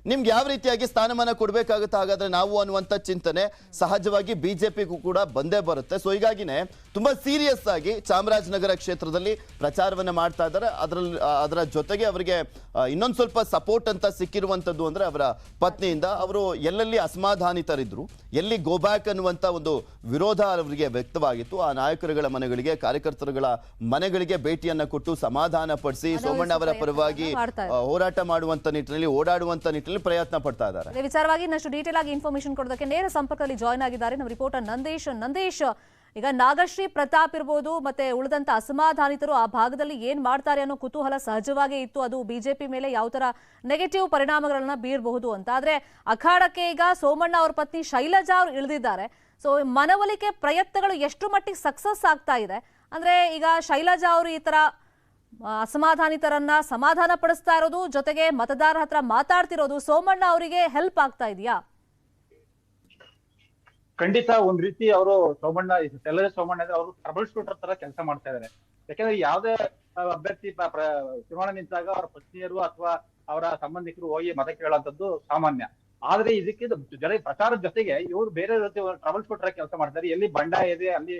ನಿಮ್ಗೆ ಯಾವ ರೀತಿಯಾಗಿ ಸ್ಥಾನಮಾನ ಕೊಡ್ಬೇಕಾಗುತ್ತೆ ಹಾಗಾದ್ರೆ ನಾವು ಅನ್ನುವಂಥ ಚಿಂತನೆ ಸಹಜವಾಗಿ ಬಿಜೆಪಿಗೂ ಕೂಡ ಬಂದೇ ಬರುತ್ತೆ. ಸೊ ಹೀಗಾಗಿನೇ ತುಂಬಾ ಸೀರಿಯಸ್ ಆಗಿ ಚಾಮರಾಜನಗರ ಕ್ಷೇತ್ರದಲ್ಲಿ ಪ್ರಚಾರವನ್ನ ಮಾಡ್ತಾ ಇದ್ದಾರೆ. ಅದರ ಜೊತೆಗೆ ಅವರಿಗೆ ಇನ್ನೊಂದು ಸ್ವಲ್ಪ ಸಪೋರ್ಟ್ ಅಂತ ಸಿಕ್ಕಿರುವಂತದ್ದು ಅಂದ್ರೆ ಅವರ ಪತ್ನಿಯಿಂದ. ಅವರು ಎಲ್ಲೆಲ್ಲಿ ಅಸಮಾಧಾನಿತರಿದ್ರು, ಎಲ್ಲಿ ಗೋಬ್ಯಾಕ್ ಅನ್ನುವಂತ ಒಂದು ವಿರೋಧ ಅವರಿಗೆ ವ್ಯಕ್ತವಾಗಿತ್ತು, ಆ ನಾಯಕರುಗಳ ಮನೆಗಳಿಗೆ, ಕಾರ್ಯಕರ್ತರುಗಳ ಮನೆಗಳಿಗೆ ಭೇಟಿಯನ್ನ ಕೊಟ್ಟು ಸಮಾಧಾನ ಪಡಿಸಿ ಸೋಮಣ್ಣ ಅವರ ಪರವಾಗಿ ಹೋರಾಟ ಮಾಡುವಂತ ನಿಟ್ಟಿನಲ್ಲಿ, ಓಡಾಡುವಂತ ನಿಟ್ಟಿನಲ್ಲಿ ಪ್ರಯತ್ನ ಪಡ್ತಾ ಇದ್ದಾರೆ. ಅದೇ ವಿಚಾರವಾಗಿ ಇನ್ನಷ್ಟು ಡೀಟೇಲ್ ಆಗಿ ಇನ್ಫಾರ್ಮೇಶನ್ ಕೊಡೋದಕ್ಕೆ ನೇರ ಸಂಪರ್ಕದಲ್ಲಿ ಜಾಯ್ನ್ ಆಗಿದ್ದಾರೆ ನಮ್ಮ ರಿಪೋರ್ಟರ್ ನಂದೇಶ್. ಈಗ ನಾಗಶ್ರೀ ಪ್ರತಾಪ್ ಇರ್ಬೋದು ಮತ್ತೆ ಉಳಿದಂತ ಅಸಮಾಧಾನಿತರು ಆ ಭಾಗದಲ್ಲಿ ಏನ್ ಮಾಡ್ತಾರೆ ಅನ್ನೋ ಕುತೂಹಲ ಸಹಜವಾಗೇ ಇತ್ತು. ಅದು ಬಿಜೆಪಿ ಮೇಲೆ ಯಾವ ತರ ನೆಗೆಟಿವ್ ಪರಿಣಾಮಗಳನ್ನ ಬೀರಬಹುದು ಅಂತ. ಆದ್ರೆ ಅಖಾಡಕ್ಕೆ ಈಗ ಸೋಮಣ್ಣ ಅವ್ರ ಪತ್ನಿ ಶೈಲಜಾ ಅವರು ಇಳಿದಿದ್ದಾರೆ. ಸೊ ಮನವೊಲಿಕೆ ಪ್ರಯತ್ನಗಳು ಎಷ್ಟು ಮಟ್ಟಿಗೆ ಸಕ್ಸಸ್ ಆಗ್ತಾ ಇದೆ ಅಂದ್ರೆ, ಈಗ ಶೈಲಜಾ ಅವರು ಈ ತರ ಅಸಮಾಧಾನಿತರನ್ನ ಸಮಾಧಾನ ಪಡಿಸ್ತಾ ಇರೋದು, ಜೊತೆಗೆ ಮತದಾರರ ಹತ್ರ ಮಾತಾಡ್ತಿರೋದು ಸೋಮಣ್ಣ ಅವರಿಗೆ ಹೆಲ್ಪ್ ಆಗ್ತಾ ಇದೆಯಾ? ಖಂಡಿತ ಒಂದ್ ರೀತಿ ಅವರು ಸೋಮಣ್ಣ ಅವರು ಟ್ರಬಲ್ ಶೂಟರ್ ತರ ಕೆಲಸ ಮಾಡ್ತಾ ಇದಾರೆ. ಯಾಕಂದ್ರೆ ಯಾವ್ದೇ ಅಭ್ಯರ್ಥಿ ಚುನಾವಣೆ ನಿಂತಾಗ ಅವರ ಪತ್ನಿಯರು ಅಥವಾ ಅವರ ಸಂಬಂಧಿಕರು ಹೋಗಿ ಮತ ಕೇಳುವಂತದ್ದು ಸಾಮಾನ್ಯ. ಆದ್ರೆ ಇದಕ್ಕೆ ಪ್ರಚಾರದ ಜೊತೆಗೆ ಇವರು ಬೇರೆ ರೀತಿ ಟ್ರಬಲ್ ಶೂಟರ್ ಕೆಲಸ ಮಾಡ್ತಾರೆ. ಎಲ್ಲಿ ಬಂಡಾಯ ಇದೆ ಅಲ್ಲಿ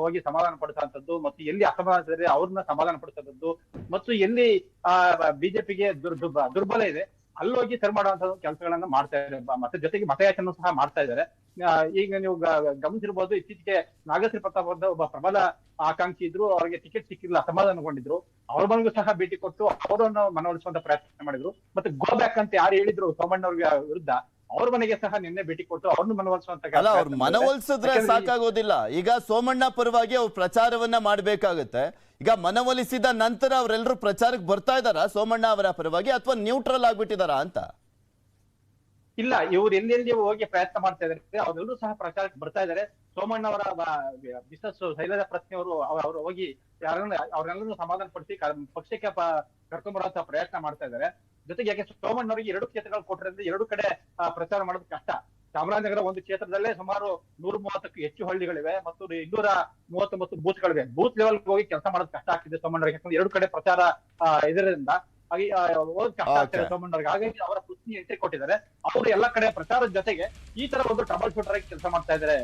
ಹೋಗಿ ಸಮಾಧಾನ ಪಡಿಸುವಂತದ್ದು, ಮತ್ತು ಎಲ್ಲಿ ಅಸಮಾಧಾನ ಇದೆ ಅವ್ರನ್ನ ಸಮಾಧಾನ ಪಡಿಸುವಂತದ್ದು, ಮತ್ತು ಎಲ್ಲಿ ಬಿಜೆಪಿಗೆ ದುರ್ಬಲ ಇದೆ ಅಲ್ಲೋಗಿ ಸರಿ ಮಾಡುವಂತ ಕೆಲಸಗಳನ್ನ ಮಾಡ್ತಾ ಇದ್ದಾರೆ. ಮತ್ತೆ ಜೊತೆಗೆ ಮತಯಾಚನೆ ಸಹ ಮಾಡ್ತಾ ಇದ್ದಾರೆ. ಈಗ ನೀವು ಗಮನಿಸಿರ್ಬೋದು, ಇತ್ತೀಚೆಗೆ ನಾಗಶ್ರೀ ಪ್ರತಾಪ್ ಅಂತ ಒಬ್ಬ ಪ್ರಬಲ ಆಕಾಂಕ್ಷಿ ಇದ್ರು, ಅವರಿಗೆ ಟಿಕೆಟ್ ಸಿಕ್ಕಿಲ್ಲ, ಅಸಮಾಧಾನಗೊಂಡಿದ್ರು. ಅವ್ರ ಮನೆಗೂ ಸಹ ಭೇಟಿ ಕೊಟ್ಟು ಅವರನ್ನು ಮನವೊಲಿಸುವಂತ ಪ್ರಯತ್ನ ಮಾಡಿದ್ರು. ಮತ್ತೆ ಗೋ ಬ್ಯಾಕ್ ಅಂತ ಯಾರು ಹೇಳಿದ್ರು ಸೋಮಣ್ಣ ಅವ್ರಿಗೆ ವಿರುದ್ಧ, ಅವ್ರ ಮನೆಗೆ ಸಹ ನಿನ್ನೆ ಭೇಟಿ ಕೊಟ್ಟು ಅವ್ರನ್ನು ಮನವೊಲಿಸುವಂತ ಮನವೊಲಿಸಿದ್ರೆ ಸಾಕಾಗೋದಿಲ್ಲ. ಈಗ ಸೋಮಣ್ಣ ಪರವಾಗಿ ಅವ್ರು ಪ್ರಚಾರವನ್ನ ಮಾಡ್ಬೇಕಾಗತ್ತೆ. ಈಗ ಮನವೊಲಿಸಿದ ನಂತರ ಅವರೆಲ್ಲರೂ ಪ್ರಚಾರಕ್ಕೆ ಬರ್ತಾ ಇದಾರ ಸೋಮಣ್ಣ ಅವರ ಪರವಾಗಿ, ಅಥವಾ ನ್ಯೂಟ್ರಲ್ ಆಗ್ಬಿಟ್ಟಿದಾರ ಅಂತ? ಇಲ್ಲ, ಇವ್ರು ಎಲ್ಲೆಲ್ಲಿ ಹೋಗಿ ಪ್ರಯತ್ನ ಮಾಡ್ತಾ ಇದಾರೆ ಅವರೆಲ್ಲರೂ ಸಹ ಪ್ರಚಾರಕ್ಕೆ ಬರ್ತಾ ಇದಾರೆ. ಸೋಮಣ್ಣ ಅವರ ಮಿಸಸ್ ಶೈಲಜಾ ಪ್ರಶ್ನೆಯವರು ಅವರು ಹೋಗಿ ಅವ್ರನ್ನೆಲ್ಲರೂ ಸಮಾಧಾನ ಪಡಿಸಿ ಪಕ್ಷಕ್ಕೆ ಕರ್ಕೊಂಡ್ಬರುವಂತಹ ಪ್ರಯತ್ನ ಮಾಡ್ತಾ ಇದ್ದಾರೆ. ಜೊತೆಗೆ ಯಾಕೆ ಸೋಮಣ್ಣ ಅವರಿಗೆ 2 ಕ್ಷೇತ್ರಗಳು ಕೊಟ್ಟರಿಂದ 2 ಕಡೆ ಪ್ರಚಾರ ಮಾಡೋದು ಕಷ್ಟ. ಚಾಮರಾಜನಗರ ಒಂದು ಕ್ಷೇತ್ರದಲ್ಲೇ ಸುಮಾರು 130ಕ್ಕೂ ಹೆಚ್ಚು ಹಳ್ಳಿಗಳಿವೆ ಮತ್ತು 239 ಬೂತ್ಗಳಿವೆ. ಬೂತ್ ಲೆವೆಲ್ ಹೋಗಿ ಕೆಲಸ ಮಾಡೋದು ಕಷ್ಟ ಆಗ್ತಿದೆ ಸೋಮಣ್ಣರಿಗೆ. ಯಾಕಂದ್ರೆ 2 ಕಡೆ ಪ್ರಚಾರ ಇದರಿಂದ ಕಷ್ಟ ಆಗ್ತದೆ ಸೋಮಣ್ಣವ್ರಿಗೆ. ಹಾಗಾಗಿ ಅವರ ಪತ್ನಿ ಎಂಟ್ರಿ ಕೊಟ್ಟಿದ್ದಾರೆ. ಅವರು ಎಲ್ಲಾ ಕಡೆ ಪ್ರಚಾರದ ಜೊತೆಗೆ ಈ ತರ ಒಂದು ಟ್ರಬಲ್ ಶೂಟರ್ ಆಗಿ ಕೆಲಸ ಮಾಡ್ತಾ ಇದ್ದಾರೆ.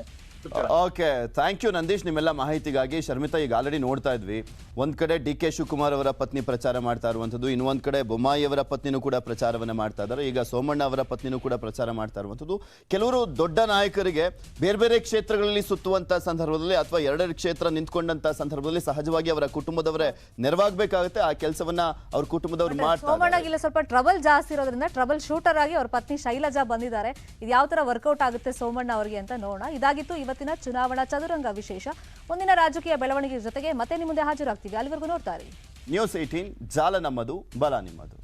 ಓಕೆ, ಥ್ಯಾಂಕ್ ಯು ನಂದೀಶ್ ನಿಮ್ಮೆಲ್ಲ ಮಾಹಿತಿಗಾಗಿ. ಶರ್ಮಿತಾ, ಈಗ ಆಲ್ರೆಡಿ ನೋಡ್ತಾ ಇದ್ವಿ, ಒಂದ್ ಕಡೆ ಡಿ.ಕೆ. ಶಿವಕುಮಾರ್ ಅವರ ಪತ್ನಿ ಪ್ರಚಾರ ಮಾಡ್ತಾ ಇರುವಂಥದ್ದು, ಇನ್ನೊಂದ್ ಕಡೆ ಬೊಮ್ಮಾಯಿ ಅವರ ಪತ್ನಿನೂ ಕೂಡ ಪ್ರಚಾರವನ್ನ ಮಾಡ್ತಾ ಇದ್ದಾರೆ. ಈಗ ಸೋಮಣ್ಣ ಅವರ ಪತ್ನಿನೂ ಕೂಡ ಪ್ರಚಾರ ಮಾಡ್ತಾ ಇರುವಂಥದ್ದು. ಕೆಲವರು ದೊಡ್ಡ ನಾಯಕರಿಗೆ ಬೇರೆ ಬೇರೆ ಕ್ಷೇತ್ರಗಳಲ್ಲಿ ಸುತ್ತುವಂತ ಸಂದರ್ಭದಲ್ಲಿ ಅಥವಾ 2 ಕ್ಷೇತ್ರ ನಿಂತ್ಕೊಂಡಂತ ಸಂದರ್ಭದಲ್ಲಿ ಸಹಜವಾಗಿ ಅವರ ಕುಟುಂಬದವರೇ ನೆರವಾಗಬೇಕಾಗುತ್ತೆ. ಆ ಕೆಲಸವನ್ನ ಅವ್ರ ಕುಟುಂಬದವರು ಮಾಡ್ತಾರೆ. ಸೋಮಣ್ಣಗಿಲ್ಲ ಸ್ವಲ್ಪ ಟ್ರಬಲ್ ಜಾಸ್ತಿ ಇರೋದ್ರಿಂದ ಟ್ರಬಲ್ ಶೂಟರ್ ಆಗಿ ಅವ್ರ ಪತ್ನಿ ಶೈಲಜಾ ಬಂದಿದ್ದಾರೆ. ಇದು ಯಾವ ತರ ವರ್ಕೌಟ್ ಆಗುತ್ತೆ ಸೋಮಣ್ಣ ಅವರಿಗೆ ಅಂತ ನೋಡೋಣ. ಇದಾಗಿತ್ತು ಇವತ್ತಿನ ಚುನಾವಣಾ ಚದುರಂಗ ವಿಶೇಷ. ಮುಂದಿನ ರಾಜಕೀಯ ಬೆಳವಣಿಗೆ ಜೊತೆಗೆ ಮತ್ತೆ ನಿಮ್ಮ ಮುಂದೆ ಹಾಜರಾಗ್ತೀವಿ. ಅಲ್ಲಿವರೆಗೂ ನೋಡ್ತಾ ಇರಿ ನ್ಯೂಸ್ 18, ಜಾಲ ನಮ್ಮದು, ಬಲ ನಿಮ್ಮದು.